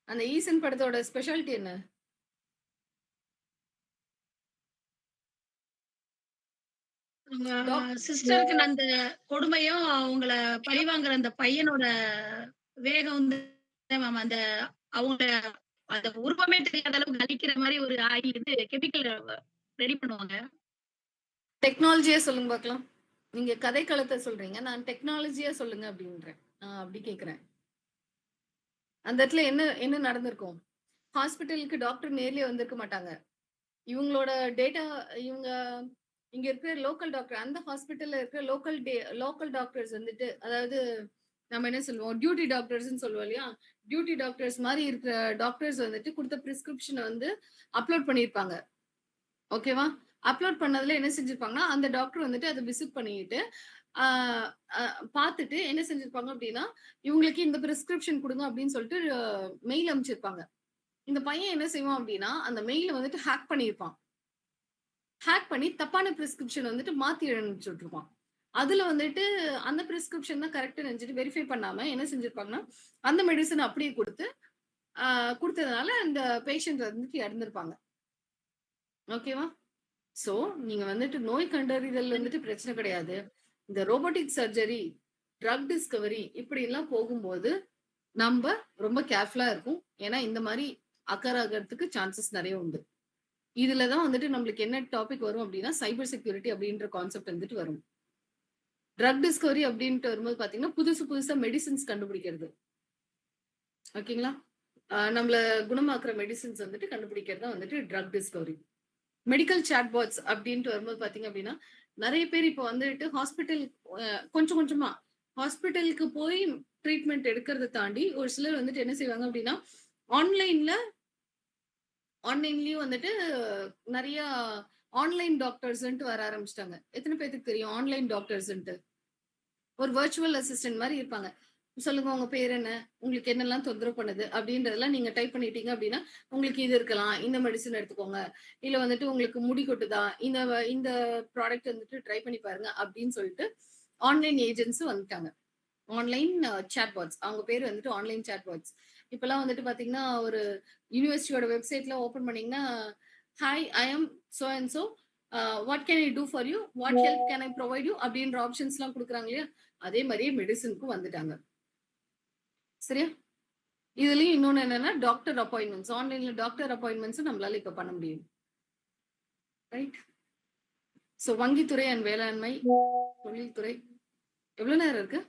அந்த ஈசன் படத்தோட ஸ்பெஷாலிட்டி என்ன? சிஸ்டருக்கு அந்த கொடுமையும் அவங்கள பழிவாங்குற அந்த பையனோட வேகம் வந்து மேம் அந்த அவங்க அந்த உருவமே தெரியாத அளவுக்கு நடிக்கிற மாதிரி ஒரு ஆகி இது கெமிக்கல் ரெடி பண்ணுவாங்க. டெக்னாலஜியா சொல்லுங்க பார்க்கலாம். நீங்க கதைக்களத்தை சொல்றீங்க. நான் டெக்னாலஜியா சொல்லுங்க அப்படின்றேன். நான் அப்படி கேட்கிறேன். அந்த இடத்துல என்ன என்ன நடந்திருக்கும்? ஹாஸ்பிட்டலுக்கு டாக்டர் நேர்லயே வந்திருக்க மாட்டாங்க. இவங்களோட டேட்டா இவங்க இங்க இருக்கிற லோக்கல் டாக்டர் அந்த ஹாஸ்பிட்டல்ல இருக்கிற லோக்கல் டாக்டர்ஸ் வந்துட்டு அதாவது நம்ம என்ன சொல்லுவோம் டியூட்டி டாக்டர்ஸ்ன்னு சொல்லுவோம் இல்லையா? டியூட்டி டாக்டர்ஸ் மாதிரி இருக்கிற டாக்டர்ஸ் வந்துட்டு கொடுத்த பிரிஸ்கிரிப்ஷனை வந்து அப்லோட் பண்ணியிருப்பாங்க. ஓகேவா? அப்லோட் பண்ணதுல என்ன செஞ்சிருப்பாங்கன்னா அந்த டாக்டர் வந்துட்டு அதை விசிட் பண்ணிட்டு பார்த்துட்டு என்ன செஞ்சிருப்பாங்க அப்படின்னா இவங்களுக்கு இந்த பிரிஸ்கிரிப்ஷன் கொடுங்க அப்படின்னு சொல்லிட்டு மெயில் அனுப்பிச்சிருப்பாங்க. இந்த பையன் என்ன செய்வான் அப்படின்னா அந்த மெயில வந்துட்டு ஹேக் பண்ணியிருப்பான். ஹேக் பண்ணி தப்பான பிரிஸ்கிரிப்ஷன் வந்துட்டு மாத்தி அனுப்பிச்சு விட்டுருப்பான். அதுல வந்துட்டு அந்த பிரிஸ்கிரிப்ஷன் தான் கரெக்ட் நினைச்சிட்டு வெரிஃபை பண்ணாம என்ன செஞ்சிருப்பாங்கன்னா அந்த மெடிசன் அப்படியே கொடுத்ததுனால அந்த பேஷண்ட் வந்துட்டு இறந்திருப்பாங்க. ஓகேவா? சோ நீங்க வந்துட்டு நோய் கண்டறிதல் வந்துட்டு பிரச்சனை கிடையாது. இந்த ரோபோட்டிக் சர்ஜரி, ட்ரக் டிஸ்கவரி இப்படி எல்லாம் போகும்போது நம்ம ரொம்ப கேர்ஃபுல்லா இருக்கும். ஏன்னா இந்த மாதிரி அக்கர் ஆகிறதுக்கு சான்சஸ் நிறைய உண்டு. இதுலதான் வந்துட்டு நம்மளுக்கு என்ன டாபிக் வரும் அப்படின்னா சைபர் செக்யூரிட்டி அப்படின்ற கான்செப்ட் வந்துட்டு வரும். ட்ரக் டிஸ்கவரி அப்படின்ட்டு வரும்போது பாத்தீங்கன்னா புதுசா மெடிசின்ஸ் கண்டுபிடிக்கிறது. ஓகேங்களா? நம்மள குணமாக்குற மெடிசின்ஸ் வந்துட்டு கண்டுபிடிக்கிறது வந்துட்டு ட்ரக் டிஸ்கவரி. மெடிக்கல் சாட்பாட்ஸ் அப்படின்ட்டு வரும்போது பாத்தீங்க அப்படின்னா நிறைய பேர் இப்போ வந்துட்டு ஹாஸ்பிட்டல் கொஞ்சம் கொஞ்சமா ஹாஸ்பிட்டலுக்கு போய் ட்ரீட்மெண்ட் எடுக்கிறத தாண்டி ஒரு சிலர் வந்துட்டு என்ன செய்வாங்க அப்படின்னா ஆன்லைன்லயும் வந்துட்டு நிறைய ஆன்லைன் டாக்டர்ஸ்ன்ட்டு வர ஆரம்பிச்சிட்டாங்க. எத்தனை பேருக்கு தெரியும் ஆன்லைன் டாக்டர்ஸ்ன்ட்டு? ஒரு வர்ச்சுவல் அசிஸ்டன்ட் மாதிரி இருப்பாங்க. சொல்லுங்க உங்க பேர் என்ன, உங்களுக்கு என்னெல்லாம் தொந்தரவு பண்ணுது அப்படின்றதெல்லாம் நீங்க டைப் பண்ணிட்டீங்க அப்படின்னா உங்களுக்கு இது இருக்கலாம், இந்த மெடிசன் எடுத்துக்கோங்க, இல்ல வந்துட்டு உங்களுக்கு முடி கொட்டுதா, இந்த ப்ராடக்ட் வந்துட்டு ட்ரை பண்ணி பாருங்க அப்படின்னு சொல்லிட்டு ஆன்லைன் ஏஜென்ட்ஸ் வந்துட்டாங்க. ஆன்லைன் சாட்பாட்ஸ் அவங்க பேர் வந்துட்டு ஆன்லைன் சாட்பாட்ஸ். இப்பெல்லாம் வந்துட்டு பாத்தீங்கன்னா ஒரு யூனிவர்சிட்டியோட வெப்சைட்ல ஓபன் பண்ணீங்கன்னா hi I am so and so what can I do for you, what help can I provide you அப்படின்ற ஆப்ஷன்ஸ் எல்லாம் கொடுக்குறாங்க இல்லையா? அதே மாதிரியே மெடிசனுக்கும் வந்துட்டாங்க. சரியா? இதுலயும் இன்னொன்னு என்னன்னா டாக்டர் அப்பாயின்மெண்ட்ஸ், ஆன்லைன்ல டாக்டர் அப்பாயின்மெண்ட்ஸும் நம்மளால இப்ப பண்ண முடியும். ரைட்? சோ வங்கித்துறை அண்ட் வேளாண்மை தொழில்துறை எவ்வளவு நேரம் இருக்கு?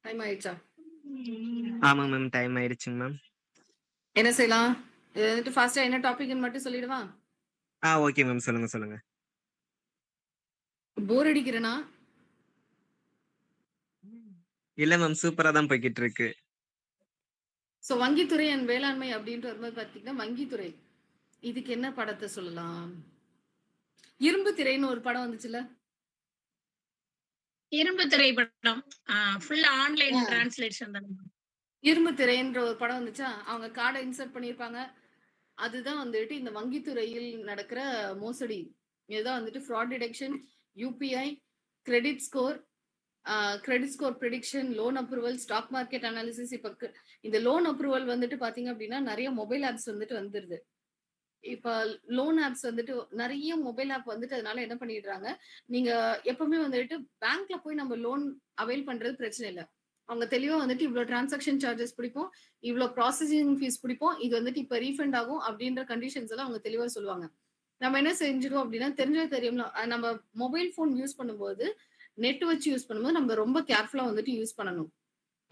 டைம் ஆயிடுச்சா? ஆமாங்க மேம், டைம் ஆயிடுச்சுங்க மேம். என்ன செய்யலாம்? இது வந்துட்டு ஃபாஸ்டா என்ன டாபிக்னு மட்டும் சொல்லிடுவா? ஓகே மேம், சொல்லுங்க. போர் அடிக்கிறனா? இல்ல மேம், சூப்பரா தான் போய்கிட்டு இருக்கு. சோ வங்கித்துறை அண்ட் வேளாண்மை அப்படின்ட்டு வரும்போது பாத்தீங்கன்னா வங்கித்துறை இதுக்கு என்ன படத்தை சொல்லலாம்? இரும்பு திரைன்னு ஒரு படம் வந்துச்சுல? இரும்பு திரைப்படம் ஃபுல்லா ஆன்லைன் டிரான்ஸ்லேஷன் தான். இரும்பு திரைன்ற ஒரு படம் வந்துச்சா? அவங்க கார்டை இன்சர்ட் பண்ணியிருப்பாங்க. அதுதான் வந்துட்டு இந்த வங்கித்துறையில் நடக்கிற மோசடி. இதுதான் வந்துட்டு fraud detection, UPI, credit score prediction, loan approval, stock market analysis. இப்ப இந்த லோன் அப்ரூவல் வந்துட்டு பாத்தீங்க அப்படின்னா நிறைய மொபைல் ஆப்ஸ் வந்துட்டு வந்துருது. இப்ப லோன் ஆப்ஸ் வந்துட்டு நிறைய மொபைல் ஆப் வந்துட்டு அதனால என்ன பண்ணிடுறாங்க, நீங்க எப்பவுமே வந்துட்டு பேங்க்ல போய் நம்ம லோன் அவைல் பண்றது பிரச்சனை இல்லை. அவங்க தெளிவா வந்துட்டு இவ்வளவு டிரான்சாக்ஷன் சார்ஜஸ் பிடிப்போம், இவ்வளவு ப்ராசஸிங் ஃபீஸ் பிடிப்போம், இது வந்துட்டு இப்ப ரீஃபண்ட் ஆகும் அப்படின்ற கண்டிஷன்ஸ் எல்லாம் அவங்க தெளிவா சொல்லுவாங்க. நம்ம என்ன செஞ்சிருவோம் அப்படின்னா தெரியும்ல, நம்ம மொபைல் போன் யூஸ் பண்ணும்போது நெட் வச்சு யூஸ் பண்ணும்போது நம்ம ரொம்ப கேர்ஃபுல்லா வந்துட்டு யூஸ் பண்ணணும்.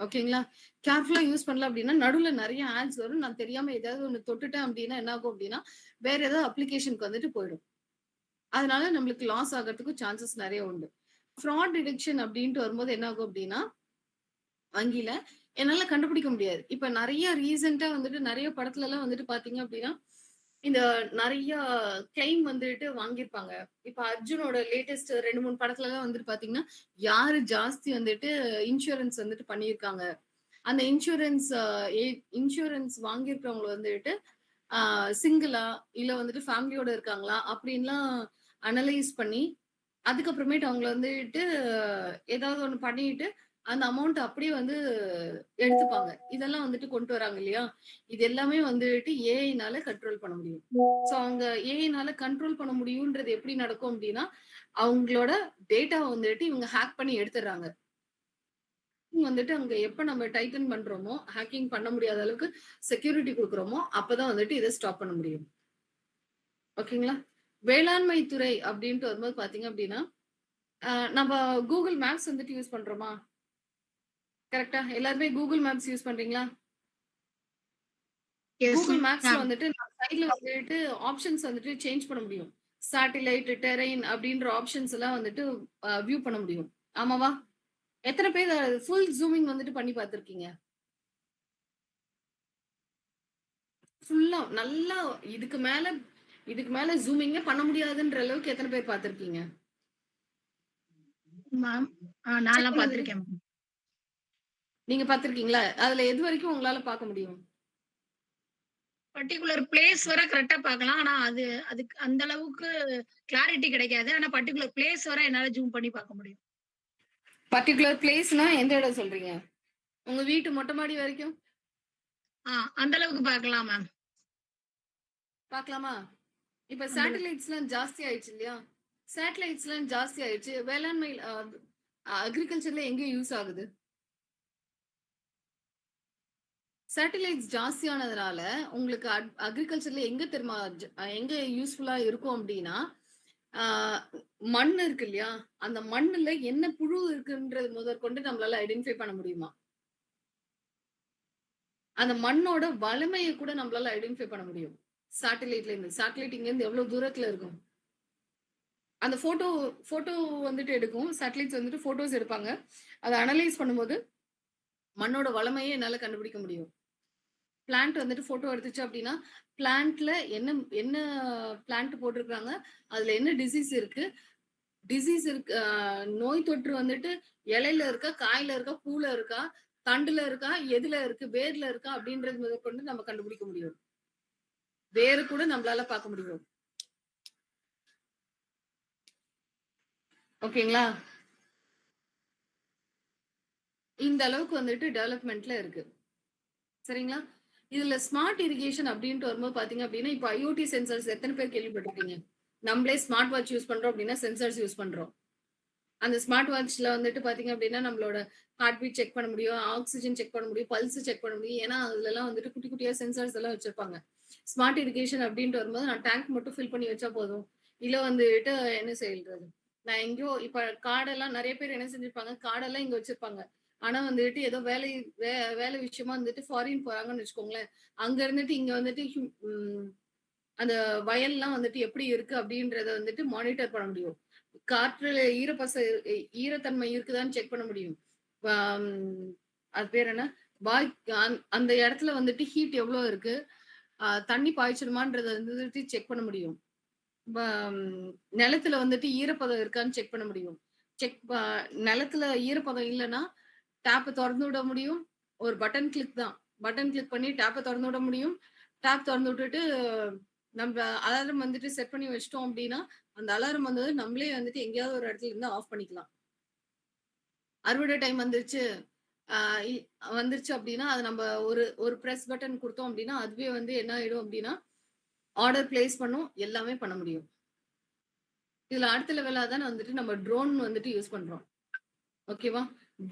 ஓகேங்களா? கேர்ஃபுல்லா யூஸ் பண்ணல அப்படின்னா நடுவுல நிறைய ஆட்ஸ் வரும். நான் தெரியாம ஏதாவது ஒண்ணு தொட்டுட்டேன் அப்படின்னா என்ன ஆகும் அப்படின்னா வேற ஏதாவது அப்ளிகேஷனுக்கு வந்துட்டு போயிடும். அதனால நம்மளுக்கு லாஸ் ஆகிறதுக்கு சான்சஸ் நிறைய உண்டு. ஃப்ராட் டிடெக்ஷன் அப்படின்ட்டு வரும்போது என்ன ஆகும் அப்படின்னா வங்கியில என்னால கண்டுபிடிக்க முடியாது. இப்ப நிறைய ரீசெண்டா வந்துட்டு நிறைய படத்துல எல்லாம் வந்துட்டு பாத்தீங்க அப்படின்னா இந்த நிறைய கிளைம் வந்துட்டு வாங்கியிருப்பாங்க. இப்ப அர்ஜுனோட லேட்டஸ்ட் 2, 3 படத்துல எல்லாம் வந்துட்டு பாத்தீங்கன்னா யாரு ஜாஸ்தி வந்துட்டு இன்சூரன்ஸ் வந்துட்டு பண்ணியிருக்காங்க, அந்த இன்சூரன்ஸ் வாங்கியிருக்கிறவங்க வந்துட்டு சிங்கிளா இல்ல வந்துட்டு ஃபேமிலியோட இருக்காங்களா அப்படின்லாம் அனலைஸ் பண்ணி அதுக்கப்புறமேட்டு அவங்கள வந்துட்டு ஏதாவது ஒண்ணு பண்ணிட்டு அந்த அமௌண்ட் அப்படியே வந்து எடுத்துப்பாங்க. இதெல்லாம் வந்துட்டு கொண்டு வராங்க இல்லையா? இது எல்லாமே வந்துட்டு ஏஐனால கண்ட்ரோல் பண்ண முடியும். சோ அவங்க ஏஐனால கண்ட்ரோல் பண்ண முடியும்ன்றது எப்படி நடக்கும் அப்படின்னா, அவங்களோட டேட்டாவ வந்துட்டு இவங்க ஹேக் பண்ணி எடுத்துடுறாங்க. வந்துட்டு அங்க எப்ப நம்ம டைட்டன் பண்றோமோ, ஹேக்கிங் பண்ண முடியாத அளவுக்கு செக்யூரிட்டி குடுக்குறோமோ, அப்பதான் வந்துட்டு இத ஸ்டாப் பண்ண முடியும். ஓகேங்களா? வேளாண்மை துறை அப்படின்ட்டு வரும்போது பார்த்தீங்க அப்படின்னா, நம்ம Google மேப்ஸ் வந்துட்டு யூஸ் பண்றோமா? கரெக்ட்டா? எல்லாருமே Google மேப்ஸ் யூஸ் பண்றீங்களா? எஸ் Google மேப்ஸ்ல மேம். வந்துட்டு நம்ம சைட்ல வந்துட்டு ஆப்ஷன்ஸ் வந்துட்டு சேஞ்ச் பண்ண முடியும். சேட்டிலைட், டெரெயின் அப்படின்ற ஆப்ஷன்ஸ் எல்லாம் வந்துட்டு வியூ பண்ண முடியும். ஆமாவா? எத்தன பேர் ஃபுல் ஜூமிங் வந்துட்டு பண்ணி பார்த்திருக்கீங்க? ஃபுல்லா நல்லா இதுக்கு மேல ஜூமிங்கே பண்ண முடியாதுன்ற அளவுக்கு எத்தன பேர் பார்த்திருக்கீங்க? மேம். செக் நான்லாம் பண்ணது பார்த்திருக்கேன் மேம். நீங்க பார்த்திருக்கீங்களா? அதுல எது வரைக்கும் உங்களால பார்க்க முடியும்? பர்ட்டிகுலர் பிளேஸ் வர கரெக்ட்டா பார்க்கலாம். ஆனா அதுக்கு அந்த அளவுக்கு கிளாரிட்டி கிடைக்காது. ஆனா பர்ட்டிகுலர் பிளேஸ் வர என்னால ஜூம் பண்ணி பார்க்க முடியும். பர்ட்டிகுலர் பிளேஸ்னா எந்த இடம் சொல்றீங்க? உங்க வீட்டு மொட்டை மாடி வரைக்கும் அந்த அளவுக்கு பார்க்கலாம் மேம். பார்க்கலாமா? இப்ப அந்த சேட்டலைட்ஸ்லாம் ஜாஸ்தி ஆயிடுச்சு இல்லையா? சேட்டலைட்ஸ்லாம் ஜாஸ்தி ஆயிடுச்சு. வேளாண்மை அக்ரிகல்ச்சர்ல எங்க யூஸ் ஆகுது? சேட்டலைட்ஸ் ஜாஸ்தியானதுனால உங்களுக்கு அக்ரிகல்ச்சர்ல எங்க தெரியுமா எங்க யூஸ்ஃபுல்லா இருக்கும் அப்படின்னா, ஆ மண் இருக்கு இல்லையா? அந்த மண்ணுல என்ன புழு இருக்குன்றது முதற்கொண்டு நம்மளால ஐடென்டிஃபை பண்ண முடியுமா? அந்த மண்ணோட வலிமைய கூட நம்மளால ஐடென்டிஃபை பண்ண முடியும். சேட்டலைட்ல இருந்து. சேட்டலைட் இங்கேருந்து எவ்வளவு தூரத்துல இருக்கும்? அந்த ஃபோட்டோ வந்துட்டு எடுக்கும். சேட்டலைட்ஸ் வந்துட்டு ஃபோட்டோஸ் எடுப்பாங்க. அத அனலைஸ் பண்ணும்போது, மண்ணோட வளமைய என்னால கண்டுபிடிக்க முடியும். பிளான்ட் வந்துட்டு ஃபோட்டோ எடுத்துச்சு அப்டின்னா, பிளான்ட்ல என்ன என்ன பிளான்ட் போட்டிருக்காங்க? அதுல என்ன டிசீஸ் இருக்கு? டிசீஸ் இருக்கு நோய் தொற்று வந்துட்டு இலையில இருக்கா? காய்ல இருக்கா? பூல இருக்கா? தண்டுல இருக்கா? எதுல இருக்கு? வேர்ல இருக்கா? அப்டின்றது முதற்கொண்டு நம்ம கண்டுபிடிக்க முடியும். வேர கூட நம்மளால பார்க்க முடியும். ஓகேங்களா? இந்த அளவுக்கு வந்துட்டு டெவலப்மெண்ட்ல இருக்கு. சரிங்களா? இதுல ஸ்மார்ட் இரிகேஷன் அப்டின்ட்டு வரும்போது பார்த்தீங்க அப்டின்னா, இப்ப ஐஓடி சென்சார்ஸ் எத்தன பேர் கேள்விப்பட்டிருக்கீங்க? நம்மளே ஸ்மார்ட் வாட்ச் யூஸ் பண்றோம் அப்டின்னா, சென்சார்ஸ் யூஸ் பண்றோம். அந்த ஸ்மார்ட் வாட்ச்ல வந்துட்டு பார்த்தீங்க அப்டின்னா, நம்மளோட ஹார்ட் பீட் செக் பண்ண முடியும், ஆக்ஸிஜன் செக் பண்ண முடியும், பல்ஸ் செக் பண்ண முடியும். ஏன்னா, அதுலலாம் வந்துட்டு குட்டி குட்டியா சென்சார்ஸ் எல்லாம் வச்சிருப்பாங்க. ஸ்மார்ட் இரிகேஷன் அப்டின்ட்டு வரும்போது, நான் டேங்க் மட்டும் ஃபில் பண்ணி வச்சா போதும். இல்ல வந்துட்டு என்ன செய்றது? நான் எங்கேயோ இப்ப காடெல்லாம் நெறைய பேர் என்ன செஞ்சிருப்பாங்க, காடெல்லாம் இங்க வச்சிருப்பாங்க. ஆனா வந்துட்டு ஏதோ வேலை விஷயமா வந்துட்டு ஃபாரின் போறாங்கன்னு வச்சுக்கோங்களேன். அங்க இருந்துட்டு இங்க வந்துட்டு அந்த வயல்லாம் வந்துட்டு எப்படி இருக்கு அப்படின்றத வந்துட்டு மானிட்டர் பண்ண முடியும். காற்றுல ஈரத்தன்மை இருக்குதான்னு செக் பண்ண முடியும். ஆம், அது பேர் என்ன? வாய் அந்த இடத்துல வந்துட்டு ஹீட் எவ்வளோ இருக்கு? தண்ணி பாய்ச்சணுமான்றத வந்துட்டு செக் பண்ண முடியும். நிலத்துல வந்துட்டு ஈரப்பதம் இருக்கான்னு செக் பண்ண முடியும். நிலத்துல ஈரப்பதம் இல்லன்னா, டேப்ப தொறந்து விட முடியும். ஒரு பட்டன் கிளிக் தான். பட்டன் கிளிக் பண்ணி டேப்ப தொறந்து விட முடியும். டேப் தொறந்து விட்டுட்டு, நம்ப அலாரம் வந்துட்டு செட் பண்ணி வச்சுட்டோம் அப்டின்னா, அந்த அலாரம் வந்தது நம்மளே வந்துட்டு எங்கேயாவது ஒரு இடத்துல இருந்து ஆஃப் பண்ணிக்கலாம். அறுவடை டைம் வந்துருச்சு. ஆ இ வந்துருச்சு அப்டின்னா, அது நம்ப ஒரு பிரஸ் பட்டன் குடுத்தோம் அப்டின்னா, அதுவே வந்து என்ன ஆயிடும் அப்டின்னா, ஆர்டர் பிளேஸ் பண்ணும். எல்லாமே பண்ண முடியும். இதுல அடுத்த லெவலா தான் வந்துட்டு நம்ம ட்ரோன் வந்துட்டு யூஸ் பண்றோம். ஓகேவா?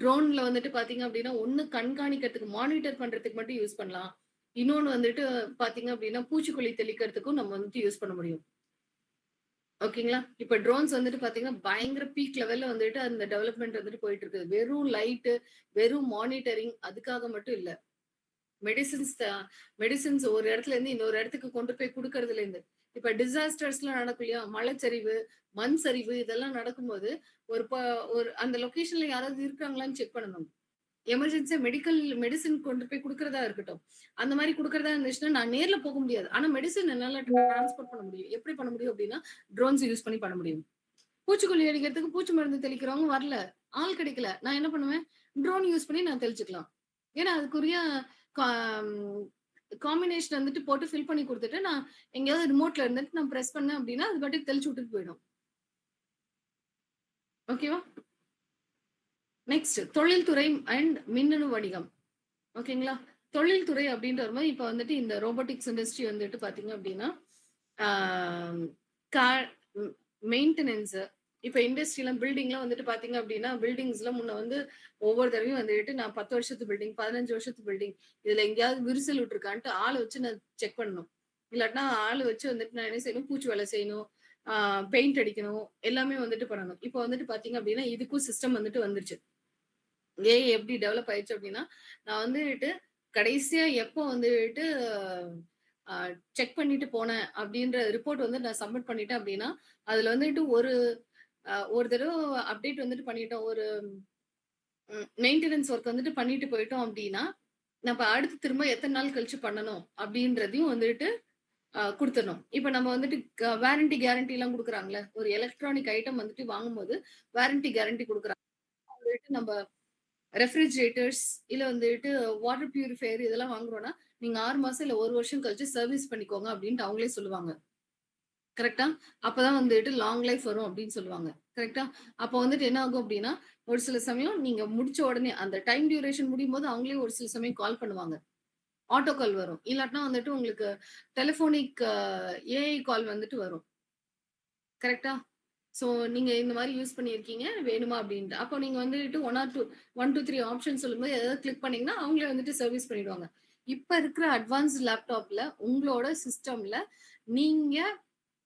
ட்ரோன்ல வந்துட்டு பார்த்தீங்க அப்டின்னா, ஒண்ணு கண்காணிக்கிறதுக்கு, மானிட்டர் பண்றதுக்கு மட்டும் யூஸ் பண்ணலாம். இன்னொன்னு வந்துட்டு பார்த்தீங்க அப்டின்னா, பூச்சிக்கொல்லி தெளிக்கிறதுக்கும் நம்ம வந்துட்டு யூஸ் பண்ண முடியும். ஓகேங்களா? இப்ப ட்ரோன்ஸ் வந்துட்டு பார்த்தீங்கன்னா, பயங்கர பீக் லெவல்ல வந்துட்டு அந்த டெவலப்மெண்ட் வந்துட்டு போயிட்டு இருக்கு. வெறும் லைட்டு, வெறும் மானிட்டரிங் அதுக்காக மட்டும் இல்ல. மெடிசின்ஸ் மெடிசின்ஸ் ஒரு இடத்துல இருந்து இன்னொரு இடத்துக்கு கொண்டு போய் குடுக்கறதுலேருந்து. இப்ப டிசாஸ்டர்ஸ்லாம் நடக்கும் இல்லையா? மலைச்சரிவு, மண் சரிவு இதெல்லாம் நடக்கும்போது, ஒரு ப ஒரு அந்த லொகேஷன்ல யாராவது இருக்காங்களான்னு செக் பண்ணணும். எமர்ஜென்சியா மெடிசின் கொண்டு போய் குடுக்குறதா இருக்கட்டும். அந்த மாரி குடுக்குறதா இருந்துச்சுன்னா, நான் நேர்ல போக முடியாது. ஆனா மெடிசின் என்னால டிரான்ஸ்போர்ட் பண்ண முடியும். எப்படி பண்ண முடியும் அப்படின்னா, ட்ரோன்ஸ் யூஸ் பண்ணி பண்ண முடியும். பூச்சிக்கொல்லி அடிக்கிறதுக்கு பூச்சி மருந்து தெளிக்கிறவங்க வரல. ஆள் கிடைக்கல. நான் என்ன பண்ணுவேன்? ட்ரோன் யூஸ் பண்ணி நான் தெளிச்சுக்கலாம். ஏன்னா அதுக்குரிய காம்பினேஷன் வந்துட்டு போட்டு ஃபில் பண்ணி கொடுத்துட்டு நான் எங்கேயாவது ரிமோட்ல இருந்துட்டு நான் ப்ரெஸ் பண்ணேன் அப்படின்னா அது பாட்டுக்கு தெளிச்சு விட்டுட்டு போயிடும். ஓகேவா? நெக்ஸ்ட் தொழில்துறை அண்ட் மின்னணு வணிகம். ஓகேங்களா? தொழில்துறை அப்படின்ற மாதிரி இப்ப வந்துட்டு இந்த ரோபோட்டிக்ஸ் இண்டஸ்ட்ரி வந்துட்டு பாத்தீங்க அப்படின்னா மெயின்டெனன்ஸ், இப்ப இண்டஸ்ட்ரியெல்லாம் பில்டிங்லாம் வந்துட்டு பாத்தீங்க அப்படின்னா பில்டிங்ஸ்ல முன்ன வந்து ஒவ்வொரு தடவையும் வந்துட்டு நான் 10 வருஷத்து பில்டிங் 15 வருஷத்து பில்டிங் இதுல எங்கேயாவது விரிசல் விட்டுருக்கான்ட்டு ஆளை வச்சு நான் செக் பண்ணணும். இல்லாட்டினா ஆள் வச்சு வந்துட்டு நான் என்ன செய்யணும், பூச்சி வேலை செய்யணும், பெயிண்ட் அடிக்கணும், எல்லாமே வந்துட்டு பண்ணணும். இப்போ வந்துட்டு பாத்தீங்க அப்படின்னா இதுக்கும் சிஸ்டம் வந்துட்டு வந்துருச்சு. ஏஐ எப்படி டெவலப் ஆயிடுச்சு அப்படின்னா நான் வந்துட்டு கடைசியா எப்போ வந்துட்டு செக் பண்ணிட்டு போனேன் அப்படின்ற ரிப்போர்ட் வந்து நான் சப்மிட் பண்ணிட்டேன் அப்படின்னா அதுல வந்துட்டு ஒரு தடவை அப்டேட் வந்துட்டு பண்ணிட்டோம், ஒரு மெயின்டெனன்ஸ் ஒர்க் வந்துட்டு பண்ணிட்டு போயிட்டோம் அப்படின்னா நம்ம அடுத்து திரும்ப எத்தனை நாள் கழிச்சு பண்ணணும் அப்படின்றதையும் வந்துட்டு கொடுத்துடணும். இப்ப நம்ம வந்துட்டு வாரண்டி கேரண்டி எல்லாம் கொடுக்குறாங்களே, ஒரு எலக்ட்ரானிக் ஐட்டம் வந்துட்டு வாங்கும்போது வாரண்டி கேரண்டி கொடுக்குறாங்க. நம்ம ரெஃப்ரிஜரேட்டர்ஸ் இல்ல வந்துட்டு வாட்டர் பியூரிஃபையர் இதெல்லாம் வாங்குறோம்னா நீங்க 6 மாசம் இல்ல 1 வருஷம் கழிச்சு சர்வீஸ் பண்ணிக்கோங்க அப்படின்ட்டு அவங்களே சொல்லுவாங்க. கரெக்டா? அப்பதான் வந்துட்டு லாங் லைஃப் வரும் அப்படின்னு சொல்லுவாங்க. கரெக்டா? அப்போ வந்துட்டு என்ன ஆகும் அப்படின்னா ஒரு சில சமயம் நீங்க முடிச்ச உடனே அந்த டைம் டியூரேஷன் முடியும் போது அவங்களே ஒரு சில சமயம் கால் பண்ணுவாங்க. ஆட்டோ கால் வரும். இல்லாட்டினா வந்துட்டு உங்களுக்கு டெலிபோனிக் ஏஐ கால் வந்துட்டு வரும். கரெக்டா? சோ நீங்க இந்த மாதிரி யூஸ் பண்ணியிருக்கீங்க வேணுமா அப்படின்ட்டு. அப்போ நீங்க வந்துட்டு 1 2 3 ஆப்ஷன் சொல்லும்போது ஏதாவது கிளிக் பண்ணீங்கன்னா அவங்களே வந்துட்டு சர்வீஸ் பண்ணிடுவாங்க. இப்ப இருக்கிற அட்வான்ஸ் லேப்டாப்ல உங்களோட சிஸ்டம்ல நீங்க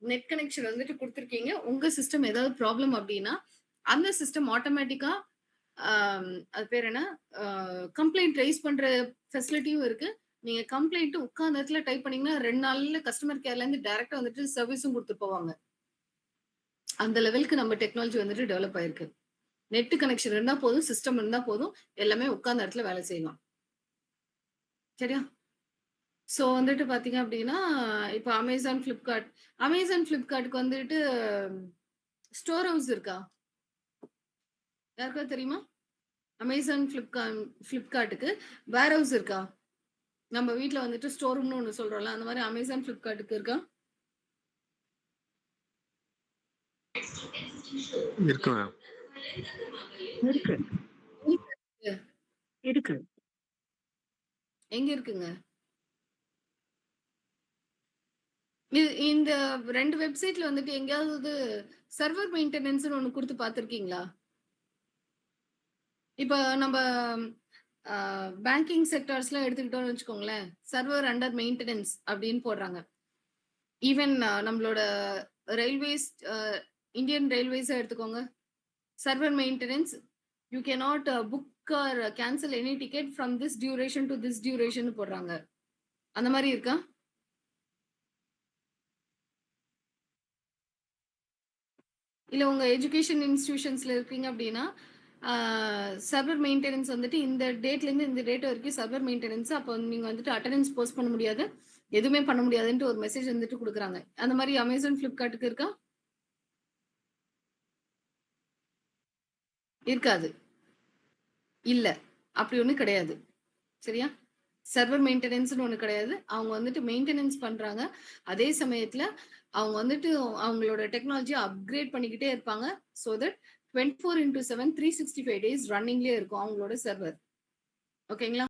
நெட் கனெக்ஷன் வந்துட்டு கொடுத்துருக்கீங்க. உங்க சிஸ்டம் ஏதாவது ப்ராப்ளம் அப்படின்னா அந்த சிஸ்டம் ஆட்டோமேட்டிக்கா அது பேர் என்ன கம்ப்ளைண்ட் ரைஸ் பண்ற ஃபெசிலிட்டியும் இருக்கு. நீங்க கம்ப்ளைண்ட் உட்கார்ந்த இடத்துல டைப் பண்ணீங்கன்னா 2 நாள்ல கஸ்டமர் கேர்ல இருந்து டைரக்டா வந்துட்டு சர்வீஸும் கொடுத்துட்டு போவாங்க. அந்த லெவலுக்கு நம்ம டெக்னாலஜி வந்துட்டு டெவலப் ஆயிருக்கு. நெட் கனெக்ஷன் இருந்தா போதும், சிஸ்டம் இருந்தா போதும், எல்லாமே உட்கார்ந்த இடத்துல வேலை செய்யலாம். சரியா? சோ வந்துட்டு பாத்தீங்க அப்படின்னா இப்ப அமேசான் பிளிப்கார்ட்க்கு வந்துட்டு ஸ்டோர் ஹவுஸ் இருக்கா? யாருக்காவது தெரியுமா? அமேசான் பிளிப்கார்ட்டுக்கு வேர் ஹவுஸ் இருக்கா? நம்ம வீட்ல வந்துட்டு ஸ்டோர் ரூம்னு ஒண்ணு சொல்றோம்ல, அந்த மாதிரி அமேசான் பிளிப்கார்ட்டுக்கு இருக்கா? இருக்கு மேம். இருக்கு. இருக்கு. எங்க இருக்குங்க? இந்த 2 வெப்சைட்ல வந்துட்டு எங்கேயாவது சர்வர் மெயின்டெனன்ஸ்னு ஒண்ணு கொடுத்து பார்த்திருக்கீங்களா? இப்ப நம்ம பேங்கிங் செக்டார்ஸ்லாம் எடுத்துக்கிட்டோம்னு வச்சுக்கோங்களேன், சர்வர் அண்டர் மெயின்டெனன்ஸ் அப்படின்னு போடுறாங்க. ஈவன் நம்மளோட ரயில்வேஸ், இந்தியன் ரயில்வேஸ் எடுத்துக்கோங்க, server maintenance you cannot book R cancel any ticket from this duration to this duration போடுறாங்க. அந்த மாதிரி இருக்கா? இல்ல உங்க எஜுகேஷன் இன்ஸ்டிடியூஷன்ஸ்ல இருக்கீங்க அப்படின்னா சர்வர் மெயின்டெனன்ஸ் வந்துட்டு இந்த டேட்ல இருந்து இந்த டேட் வரைக்கும் சர்வர் மெயின்டெனன்ஸ், அப்போ நீங்க வந்துட்டு அட்டெண்டன்ஸ் போஸ்ட் பண்ண முடியாது, எதுவுமே பண்ண முடியாதுன்ட்டு ஒரு மெசேஜ் வந்துட்டு கொடுக்குறாங்க. அந்த மாதிரி அமேசான் பிளிப்கார்ட்டுக்கு இருக்கா? இருக்காது. இல்ல, அப்படி ஒண்ணு கிடையாது. சரியா? சர்வர் மெயின்டெனன்ஸ்னு ஒண்ணு கிடையாது. அவங்க வந்துட்டு மெயின்டெனன்ஸ் பண்றாங்க. அதே சமயத்துல அவங்க வந்துட்டு அவங்களோட டெக்னாலஜியை அப்கிரேட் பண்ணிக்கிட்டே இருப்பாங்க. சோ தட் 24/7 365 டேஸ் ரன்னிங்லயே இருக்கும் அவங்களோட சர்வர். ஓகேங்களா?